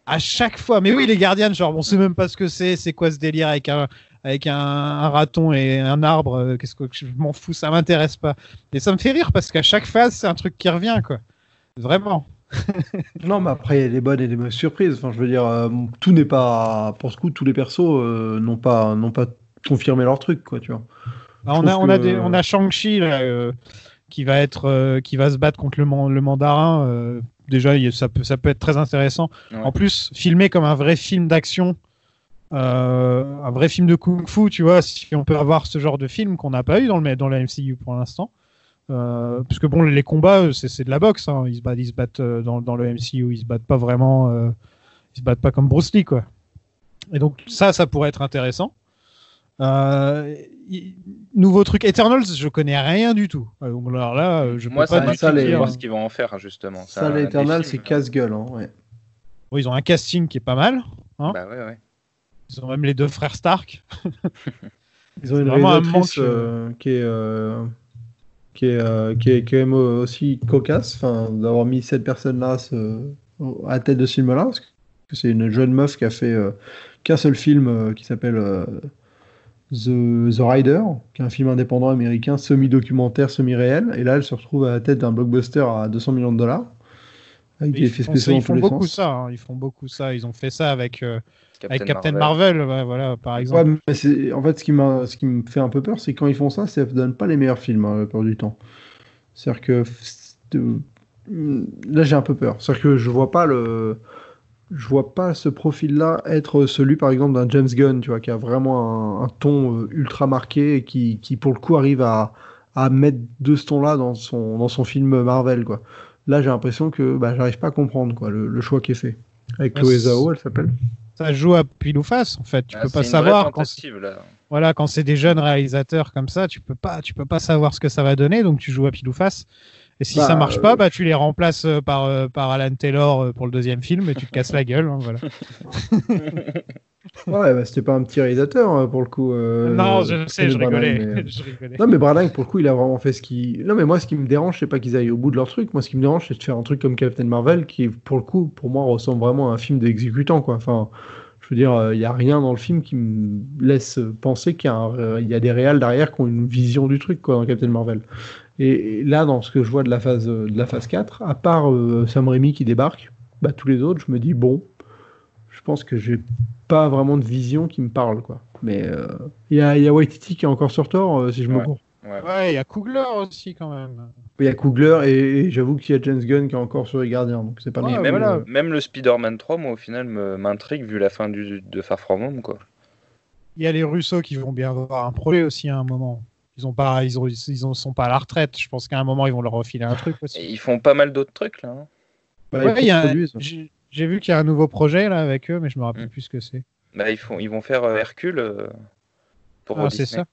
À chaque fois. Mais oui, les Guardians, genre, on sait même pas ce que c'est quoi ce délire avec un raton et un arbre. Qu'est-ce que je m'en fous, ça m'intéresse pas. Et ça me fait rire parce qu'à chaque phase, c'est un truc qui revient, quoi. Vraiment. Non, mais après, il y a des bonnes et des mauvaises surprises. Enfin, je veux dire, tout n'est pas. Pour ce coup, tous les persos n'ont pas confirmé leur truc, quoi, tu vois. Bah, on a Shang-Chi là, qui va se battre contre le mandarin. Déjà, ça peut être très intéressant. Ouais. En plus, filmé comme un vrai film d'action, un vrai film de kung-fu, tu vois, si on peut avoir ce genre de film qu'on n'a pas eu dans la MCU pour l'instant. Parce que bon, les combats, c'est de la boxe. Hein. Ils se battent dans le MCU, ils se battent pas vraiment, ils se battent pas comme Bruce Lee, quoi. Et donc ça pourrait être intéressant. Nouveau truc, Eternals, je connais rien du tout. Donc alors là, je peux pas du tout dire. Voir ce qu'ils vont en faire justement. Ça, les Eternals, c'est casse-gueule, hein, ouais. Bon, ils ont un casting qui est pas mal. Hein. Bah ouais. Ils ont même les deux frères Stark. Ils ont une vraiment réalisatrice qui est quand même aussi cocasse, enfin, d'avoir mis cette personne-là à la tête de ce film-là, parce que c'est une jeune meuf qui a fait qu'un seul film qui s'appelle The Rider, qui est un film indépendant américain, semi-documentaire, semi-réel, et là elle se retrouve à la tête d'un blockbuster à $200 millions, avec des effets spéciaux dans tous les sens. Ils font beaucoup ça, ils ont fait ça avec Captain Marvel, ouais, voilà, par exemple. Ouais, mais en fait, ce qui me fait un peu peur, c'est quand ils font ça, ça ne donne pas les meilleurs films, la plupart du temps. C'est-à-dire que là, j'ai un peu peur. C'est-à-dire que je vois pas ce profil-là être celui, par exemple, d'un James Gunn, tu vois, qui a vraiment un ton ultra marqué et qui, pour le coup, arrive à mettre de ce ton-là dans son film Marvel, quoi. Là, j'ai l'impression que j'arrive pas à comprendre, quoi, le choix qui est fait. Avec Chloé Zhao, elle s'appelle. Ça joue à pile ou face, en fait. Tu peux pas savoir quand c'est des jeunes réalisateurs comme ça, tu peux pas savoir ce que ça va donner, donc tu joues à pile ou face. Et si ça marche pas, tu les remplaces par Alan Taylor pour le deuxième film et tu te casses la gueule. Hein, voilà. Ouais, c'était pas un petit réalisateur pour le coup. Non, je sais, je rigolais. Non, mais Branagh, pour le coup, il a vraiment fait ce qui. Non, mais moi, ce qui me dérange, c'est pas qu'ils aillent au bout de leur truc. Moi, ce qui me dérange, c'est de faire un truc comme Captain Marvel qui, pour le coup, pour moi, ressemble vraiment à un film d'exécutant, quoi. Enfin, je veux dire, il y a rien dans le film qui me laisse penser qu'il y a des réals derrière qui ont une vision du truc, quoi, dans Captain Marvel. Et là, dans ce que je vois de la phase 4, à part Sam Raimi qui débarque, tous les autres, je me dis, bon, je pense que j'ai pas vraiment de vision qui me parle, quoi. Mais il y a Waititi qui est encore sur Thor, si je me trompe. Ouais, il y a Coogler aussi, quand même. Il y a Coogler et j'avoue qu'il y a James Gunn qui est encore sur les Gardiens, donc c'est pas même le Spider-Man 3, moi, au final, m'intrigue vu la fin de Far From Home, quoi. Il y a les Russo qui vont bien avoir un projet aussi à un moment. Ils sont pas à la retraite. Je pense qu'à un moment, ils vont leur refiler un truc aussi. Et ils font pas mal d'autres trucs, là. J'ai vu qu'il y a un nouveau projet là avec eux, mais je me rappelle plus ce que c'est. Ils vont faire Hercule pour Disney. C'est ça.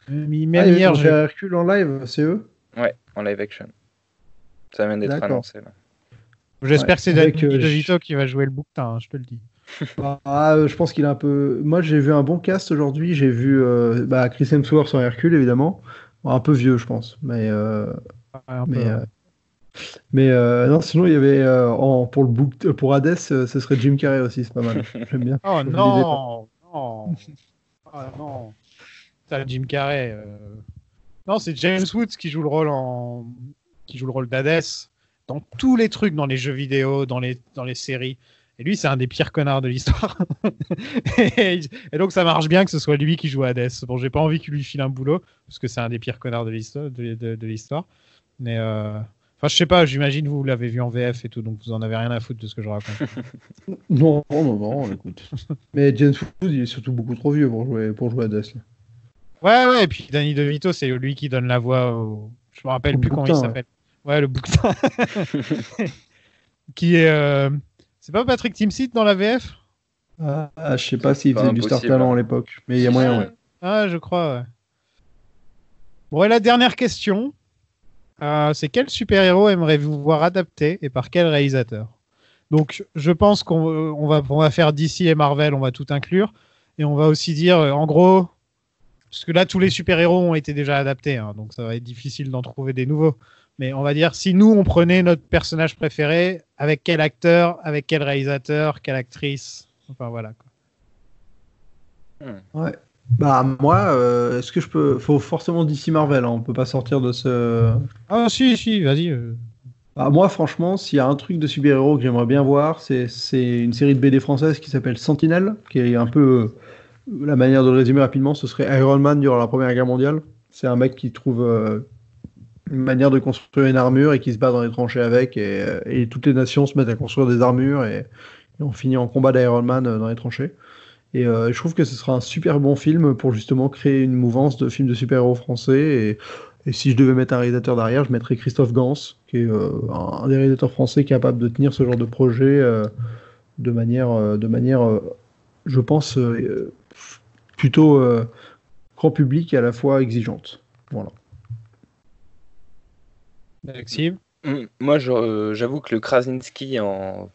Ils vont faire Hercule en live, c'est eux? Ouais, en live action. Ça vient d'être annoncé, là. J'espère que c'est Danny DeVito qui va jouer le bouquetin, je te le dis. Je pense qu'il a un peu. Moi, j'ai vu un bon cast aujourd'hui. J'ai vu Chris Hemsworth en Hercule, évidemment. Un peu vieux, je pense. Mais non, sinon, il y avait pour Hades, ce serait Jim Carrey aussi, c'est pas mal. J'aime bien. Oh non, non. Ah non. Ça, Jim Carrey. Non, c'est James Woods qui joue le rôle d'Hades dans tous les trucs, dans les jeux vidéo, dans les séries. Et lui, c'est un des pires connards de l'histoire. et donc, ça marche bien que ce soit lui qui joue Hades. Bon, j'ai pas envie qu'il lui file un boulot, parce que c'est un des pires connards de l'histoire. Mais, je sais pas, j'imagine vous l'avez vu en VF et tout, donc vous en avez rien à foutre de ce que je raconte. Non, écoute. Mais James Woods, il est surtout beaucoup trop vieux pour jouer Hades. Ouais, et puis Danny DeVito, c'est lui qui donne la voix au... Je me rappelle plus comment il s'appelle. Ouais, le bouquetin. Qui est... C'est pas Patrick Timsit dans la VF? Je sais pas s'il faisait du Star Talent à l'époque, mais il y a moyen, ouais. Ah, je crois, ouais. Bon, et la dernière question, c'est quel super-héros aimeriez-vous voir adapté et par quel réalisateur? Donc, je pense qu'on va faire DC et Marvel, on va tout inclure, et on va aussi dire, en gros, Parce que là, tous les super-héros ont été déjà adaptés, hein, donc ça va être difficile d'en trouver des nouveaux. Mais on va dire, si nous, on prenait notre personnage préféré, avec quel acteur, avec quel réalisateur, quelle actrice, enfin voilà. Quoi. Ouais. Bah moi, est-ce que je peux... Faut forcément DC Marvel, hein, on peut pas sortir de ce... Ah si, vas-y. Bah, moi, franchement, s'il y a un truc de super-héros que j'aimerais bien voir, c'est une série de BD française qui s'appelle Sentinelle, qui est un peu... la manière de le résumer rapidement, ce serait Iron Man durant la Première Guerre mondiale. C'est un mec qui trouve une manière de construire une armure et qui se bat dans les tranchées avec, et toutes les nations se mettent à construire des armures, et on finit en combat d'Iron Man dans les tranchées. Et je trouve que ce sera un super bon film pour justement créer une mouvance de films de super-héros français. Et si je devais mettre un réalisateur derrière, je mettrais Christophe Gans, qui est un des réalisateurs français capable de tenir ce genre de projet de manière, je pense, plutôt grand public et à la fois exigeante. Voilà. Maxime. Moi, j'avoue que le Krasinski en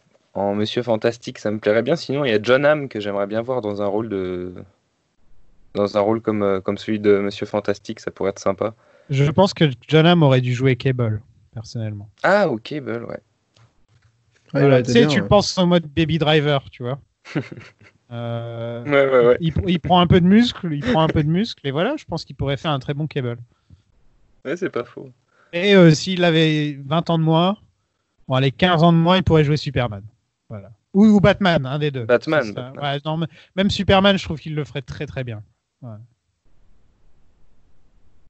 Monsieur Fantastique, ça me plairait bien. Sinon, il y a John Hamm que j'aimerais bien voir dans un rôle comme celui de Monsieur Fantastique, ça pourrait être sympa. Je pense que John Hamm aurait dû jouer Cable, personnellement. Ah, ok, Cable, ouais. Voilà, tu sais, tu le penses en mode Baby Driver, tu vois. Ouais. Il prend un peu de muscle, et voilà, je pense qu'il pourrait faire un très bon Cable. Ouais, c'est pas faux. Et s'il avait 20 ans de moins, bon, allez, 15 ans de moins, il pourrait jouer Superman. Voilà. Ou Batman, un des deux. Batman. Ouais, non, même Superman, je trouve qu'il le ferait très très bien. Ouais.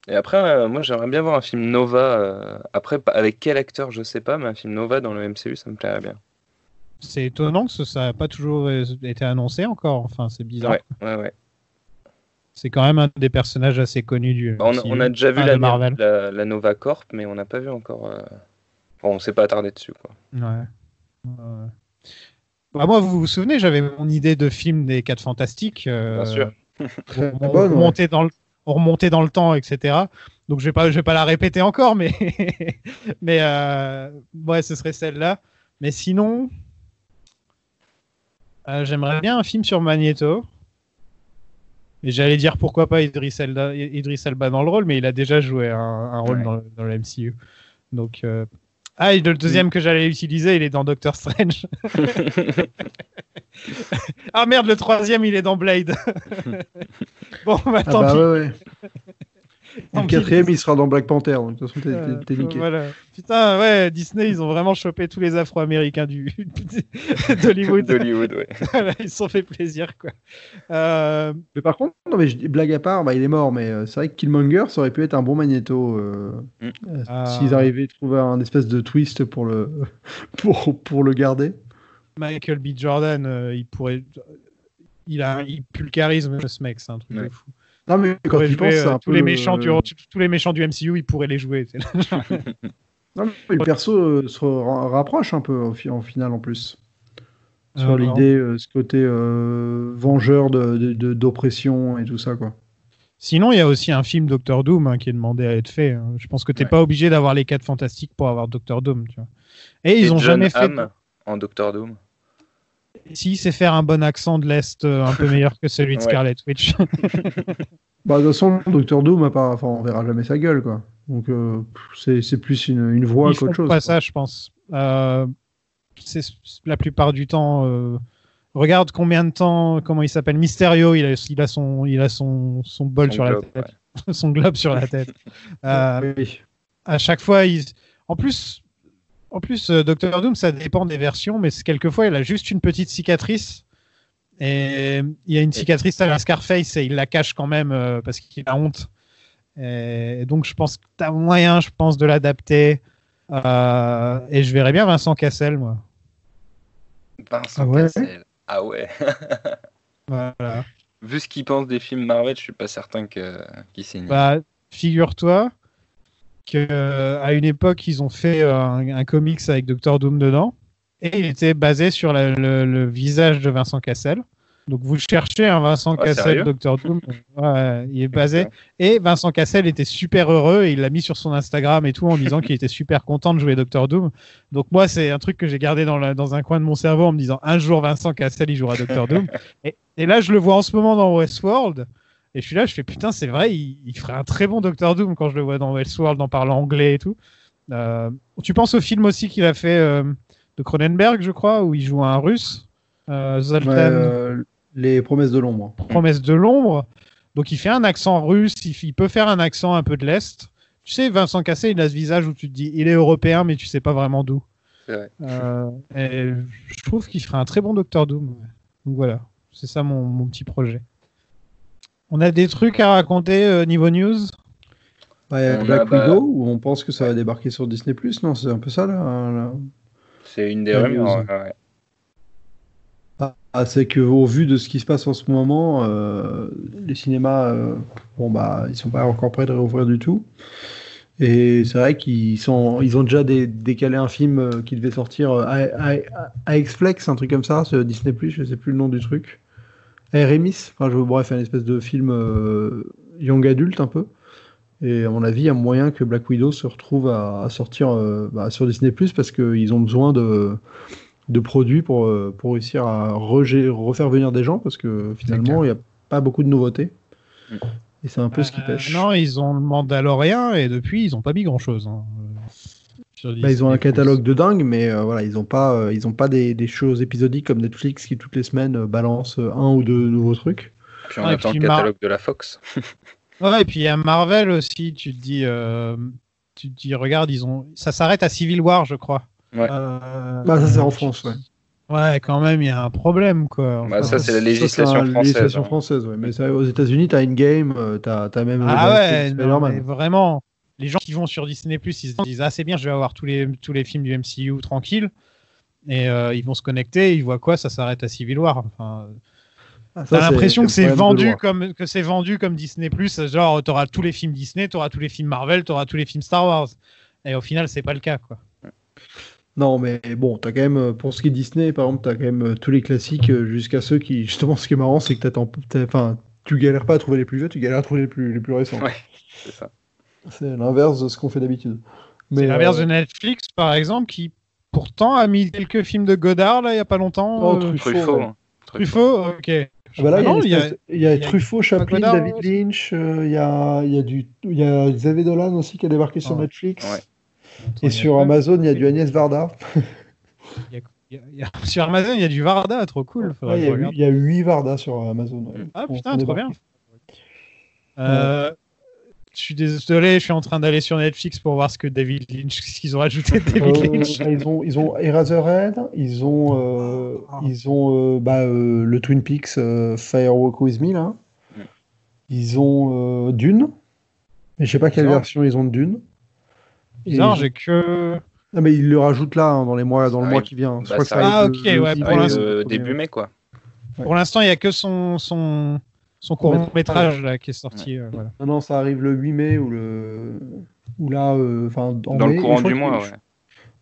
Et après, moi, j'aimerais bien voir un film Nova. Après, avec quel acteur, je sais pas, mais un film Nova dans le MCU, ça me plairait bien. C'est étonnant que ça n'a pas toujours été annoncé encore. Enfin, c'est bizarre. Ouais. C'est quand même un des personnages assez connus du MCU. On a déjà vu Marvel. la Nova Corp, mais on n'a pas vu encore... Bon, on s'est pas attardé dessus, quoi. Ouais. Bah, moi, vous vous souvenez, j'avais mon idée de film des 4 Fantastiques. Bien sûr. On remontait dans le temps, etc. Donc, je vais pas la répéter encore, mais ouais, ce serait celle-là. Mais sinon, j'aimerais bien un film sur Magneto. Et j'allais dire pourquoi pas Idris Elba dans le rôle, mais il a déjà joué un rôle dans le MCU. Donc, et le deuxième que j'allais utiliser, il est dans Doctor Strange. Ah merde, le troisième, il est dans Blade. Bon, bah tant pis. Ouais. Le quatrième, il sera dans Black Panther, donc de toute façon, t'es niqué. Voilà. Putain, ouais, Disney, ils ont vraiment chopé tous les Afro-Américains d'Hollywood. Ouais. Voilà, ils se sont fait plaisir, quoi. Mais par contre, non, mais blague à part, il est mort, mais c'est vrai que Killmonger, ça aurait pu être un bon Magneto s'ils arrivaient à trouver un espèce de twist pour le garder. Michael B. Jordan, il pue le charisme, ce mec, c'est un truc de fou. Non, mais quand tu penses, c'est un tous peu les méchants du MCU, ils pourraient les jouer. Non, mais le perso se rapproche un peu en finale en plus. Sur l'idée, ce côté vengeur d'oppression et tout ça, quoi. Sinon, il y a aussi un film Doctor Doom qui est demandé à être fait. Hein. Je pense que t'es pas obligé d'avoir les 4 Fantastiques pour avoir Doctor Doom. Tu vois. Et ils ont jamais fait en Doctor Doom. Si, c'est faire un bon accent de l'Est un peu meilleur que celui de Scarlet Witch. Bah, de toute façon, Doctor Doom, on verra jamais sa gueule, quoi. Donc, c'est plus une voix qu'autre chose. Pas ça, je pense. C'est la plupart du temps. Regarde combien de temps, comment il s'appelle, Mysterio, il a son bol sur la tête, son globe sur la tête. Oui. À chaque fois, En plus, Doctor Doom, ça dépend des versions, mais quelquefois, il a juste une petite cicatrice. Et il y a une cicatrice à la Scarface et il la cache quand même parce qu'il a honte. Et donc, je pense que tu as moyen, de l'adapter. Et je verrais bien Vincent Cassel, moi. Vincent Cassel. Ah ouais. Voilà. Vu ce qu'il pense des films Marvel, je suis pas certain qu'il signe. Bah, figure-toi qu'à une époque, ils ont fait un comics avec Doctor Doom dedans. Et il était basé sur le visage de Vincent Cassel. Donc vous cherchez un Vincent Cassel, Doctor Doom. Il est basé. Et Vincent Cassel était super heureux et il l'a mis sur son Instagram et tout en disant qu'il était super content de jouer Doctor Doom. Donc moi, c'est un truc que j'ai gardé dans un coin de mon cerveau en me disant un jour Vincent Cassel il jouera Doctor Doom. Et là, je le vois en ce moment dans Westworld. Et je suis là, je fais putain, c'est vrai, il ferait un très bon Doctor Doom quand je le vois dans Westworld en parlant anglais et tout. Tu penses au film aussi qu'il a fait de Cronenberg, je crois, où il joue un russe, Zoltan. Les promesses de l'ombre. Promesse de l'ombre. Donc il fait un accent russe, il peut faire un accent un peu de l'Est. Tu sais, Vincent Cassel, il a ce visage où tu te dis, il est européen, mais tu sais pas vraiment d'où. C'est vrai. Et je trouve qu'il ferait un très bon Doctor Doom. Ouais. Donc voilà, c'est ça mon petit projet. On a des trucs à raconter niveau news. Black Widow, où on pense que ça va débarquer sur Disney+, non? C'est un peu ça, là. C'est une des rumeurs. Ouais. C'est qu'au vu de ce qui se passe en ce moment, les cinémas, ils sont pas encore prêts de réouvrir du tout. Et c'est vrai ils ont déjà décalé un film qui devait sortir à X-Flex, un truc comme ça, sur Disney+, je sais plus le nom du truc. RMS, bref, un espèce de film young adulte un peu. Et à mon avis, il y a moyen que Black Widow se retrouve à sortir sur Disney+, parce qu'ils ont besoin de produits pour réussir à refaire venir des gens, parce que finalement, il n'y a pas beaucoup de nouveautés. Et c'est un peu ce qui pêche. Non, ils ont le Mandalorian, et depuis, ils n'ont pas mis grand-chose. Hein, ils ont un catalogue de dingue, mais ils n'ont pas des choses épisodiques comme Netflix qui, toutes les semaines, balance un ou deux nouveaux trucs. Puis on attend le catalogue de la Fox. Ouais, et puis il y a Marvel aussi, tu te dis, regarde, ça s'arrête à Civil War, je crois. Ouais. Ça c'est en France, ouais. Ouais, quand même, il y a un problème, quoi. Enfin, ça c'est la législation française. Législation française, ouais. Mais ça, aux États-Unis, t'as Endgame, t'as même. Mais vraiment, les gens qui vont sur Disney+, ils se disent c'est bien, je vais avoir tous les films du MCU tranquille, et ils vont se connecter, ils voient quoi, ça s'arrête à Civil War. Enfin. T'as l'impression que c'est vendu comme Disney+, genre t'auras tous les films Disney, t'auras tous les films Marvel, t'auras tous les films Star Wars. Et au final, c'est pas le cas, quoi. Non, mais bon, t'as quand même, pour ce qui est Disney, par exemple, t'as quand même tous les classiques jusqu'à ceux qui, justement, ce qui est marrant, c'est que tu galères pas à trouver les plus vieux, tu galères à trouver les plus récents. Ouais, c'est ça. C'est l'inverse de ce qu'on fait d'habitude. C'est l'inverse de Netflix, par exemple, qui pourtant a mis quelques films de Godard, là, il y a pas longtemps. Truffaut, ok. Il y a Truffaut, Chaplin, David Lynch, il y a Xavier Dolan aussi qui a débarqué sur Netflix. Ouais. Et sur Amazon, il y a du Agnès Varda. Sur Amazon, il y a du Varda, trop cool. Il y a 8 Varda sur Amazon. Ouais. Ah putain, trop bien. Je suis désolé, je suis en train d'aller sur Netflix pour voir ce qu'ils ont rajouté de David Lynch. Ils ont Eraserhead, ils ont le Twin Peaks Fire Walk With Me là. Ils ont Dune, mais je sais pas quelle version ils ont de Dune. Bizarre, j'ai que. Non mais ils le rajoutent là dans le mois qui vient. Je crois que ça ok, pour l'instant début mai quoi. Pour l'instant, il y a que son court-métrage là qui est sorti. Voilà. Non, ça arrive le 8 mai ou là, dans le courant du mois, ouais.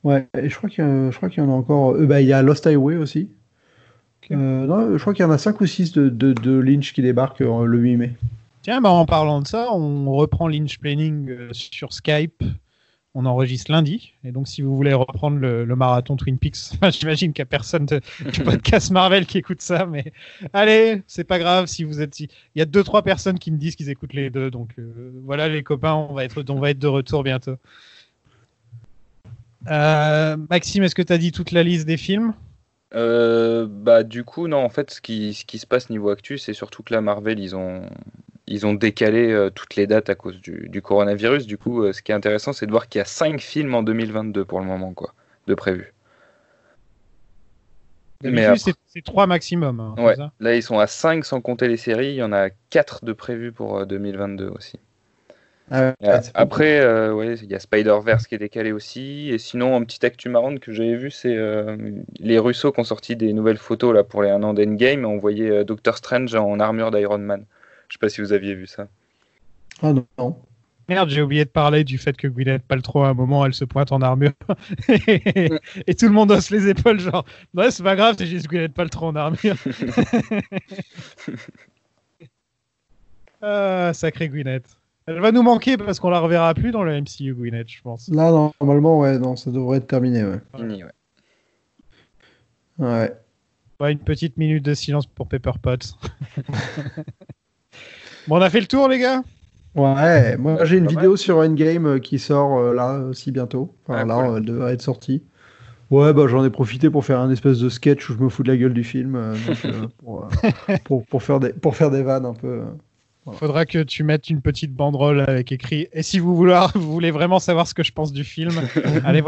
Ouais, et je crois qu'il y en a encore. Il y a Lost Highway aussi. Okay. Non, je crois qu'il y en a 5 ou 6 de Lynch qui débarquent le 8 mai. Tiens, en parlant de ça, on reprend Lynch Planning sur Skype. On enregistre lundi, et donc si vous voulez reprendre le marathon Twin Peaks, j'imagine qu'il n'y a personne du podcast Marvel qui écoute ça, mais allez, c'est pas grave si vous êtes. Il y a 2-3 personnes qui me disent qu'ils écoutent les deux, donc voilà les copains, on va être de retour bientôt. Maxime, est-ce que tu as dit toute la liste des films ? Du coup, non, en fait, ce qui se passe niveau actu, c'est surtout que là, Marvel, ils ont décalé toutes les dates à cause du coronavirus. Du coup, ce qui est intéressant, c'est de voir qu'il y a 5 films en 2022 pour le moment, quoi, de prévus. Mais après... c'est 3 maximum. Hein, ouais, ça là, ils sont à 5 sans compter les séries. Il y en a 4 de prévus pour 2022 aussi. Après, il y a Spider-Verse qui est décalé aussi. Et sinon, une petite actu marrante que j'avais vue, c'est les Russo qui ont sorti des nouvelles photos là, pour les 1 an d'Endgame. On voyait Doctor Strange en armure d'Iron Man. Je sais pas si vous aviez vu ça. Ah non. Merde, j'ai oublié de parler du fait que Gwyneth Paltrow, à un moment, elle se pointe en armure. et tout le monde hausse les épaules, genre, ouais, c'est pas grave, c'est juste Gwyneth Paltrow en armure. Sacré Gwyneth. Elle va nous manquer parce qu'on la reverra plus dans le MCU, Gwyneth, je pense. Là, normalement, ouais, non, ça devrait être terminé, ouais. Fini, ouais. Ouais. Ouais, une petite minute de silence pour Pepper Potts. Bon, on a fait le tour, les gars. Ouais, moi j'ai une Pas mal. vidéo sur Endgame qui sort là aussi bientôt. Enfin Ah, là, cool. elle devrait être sortie. Ouais, bah j'en ai profité pour faire un espèce de sketch où je me fous de la gueule du film, pour faire des vannes un peu. Voilà. Faudra que tu mettes une petite banderole avec écrit. Et si vous voulez vraiment savoir ce que je pense du film, allez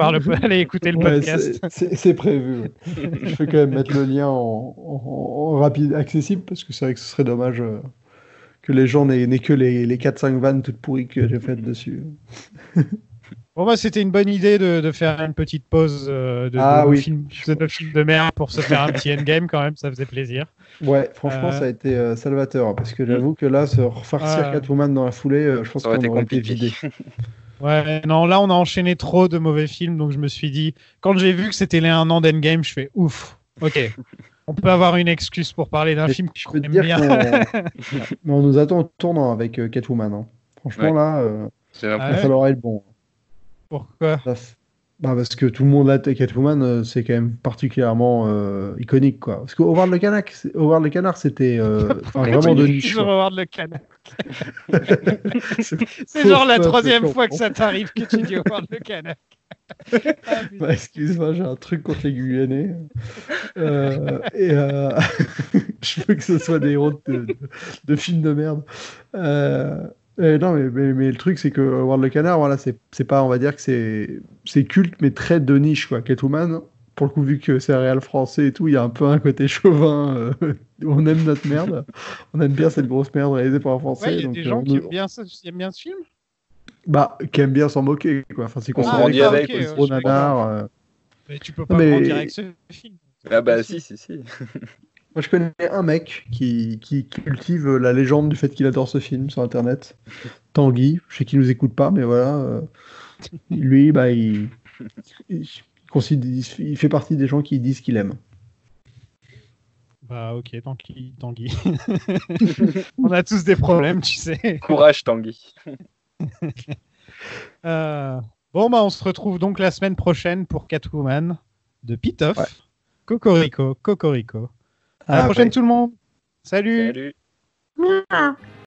écouter le Ouais, podcast. c'est prévu. Ouais. Je vais quand même mettre le lien en rapide accessible parce que c'est vrai que ce serait dommage que les gens n'aient que les 4-5 vannes toutes pourries que j'ai faites dessus. Bon, bah, c'était une bonne idée de faire une petite pause de nos films de merde pour se faire un petit endgame quand même, ça faisait plaisir. Ouais, franchement, ça a été salvateur parce que j'avoue que là, se refarcir Catwoman dans la foulée, je pense Ça aurait qu'on été aurait été compliqué. vidé. Ouais, non, là on a enchaîné trop de mauvais films, donc je me suis dit, quand j'ai vu que c'était les 1 an d'endgame, je fais ouf, ok. On peut avoir une excuse pour parler d'un Mais film je qu'on peux te aime dire bien. mais on nous attend au tournant avec Catwoman. Hein. Franchement, Ouais. là, J'ai Ah il va ouais falloir être bon. Pourquoi? Bah, parce que tout le monde là, Catwoman, c'est quand même particulièrement iconique, quoi. Parce que Howard le Canard, c'était vraiment de niche. Sur Quoi. Howard le Canard. C'est C'est genre la faux, 3e peuple, fois que ça t'arrive que tu dis Howard le Canard. Ah, putain. Bah, excuse-moi, j'ai un truc contre les Guyanais. Je veux que ce soit des héros de films de merde. Non, mais le truc, c'est que Howard le Canard, voilà, c'est pas, on va dire que c'est culte, mais très de niche, quoi. Catwoman, pour le coup, vu que c'est un réel français et tout, il y a un peu un côté chauvin. On aime notre merde. On aime bien cette grosse merde réalisée par un français. Ouais, il y a donc, des gens qui aiment bien ça, qui aiment bien ce film. Bah, qui aime bien s'en moquer, quoi. Enfin, c'est On considéré grandit comme avec, un ouais, gros je suis nanar. Mais tu peux pas Mais- grandir avec ce film. Ah bah si. Moi, je connais un mec qui cultive la légende du fait qu'il adore ce film sur Internet. Tanguy, je sais qu'il nous écoute pas, mais voilà. Lui, bah, il fait partie des gens qui disent qu'il aime. Bah ok, Tanguy. On a tous des problèmes, tu sais. Courage Tanguy. Bon, bah on se retrouve donc la semaine prochaine pour Catwoman de Pitoff. Ouais. Cocorico. À la prochaine tout le monde. Salut. Salut.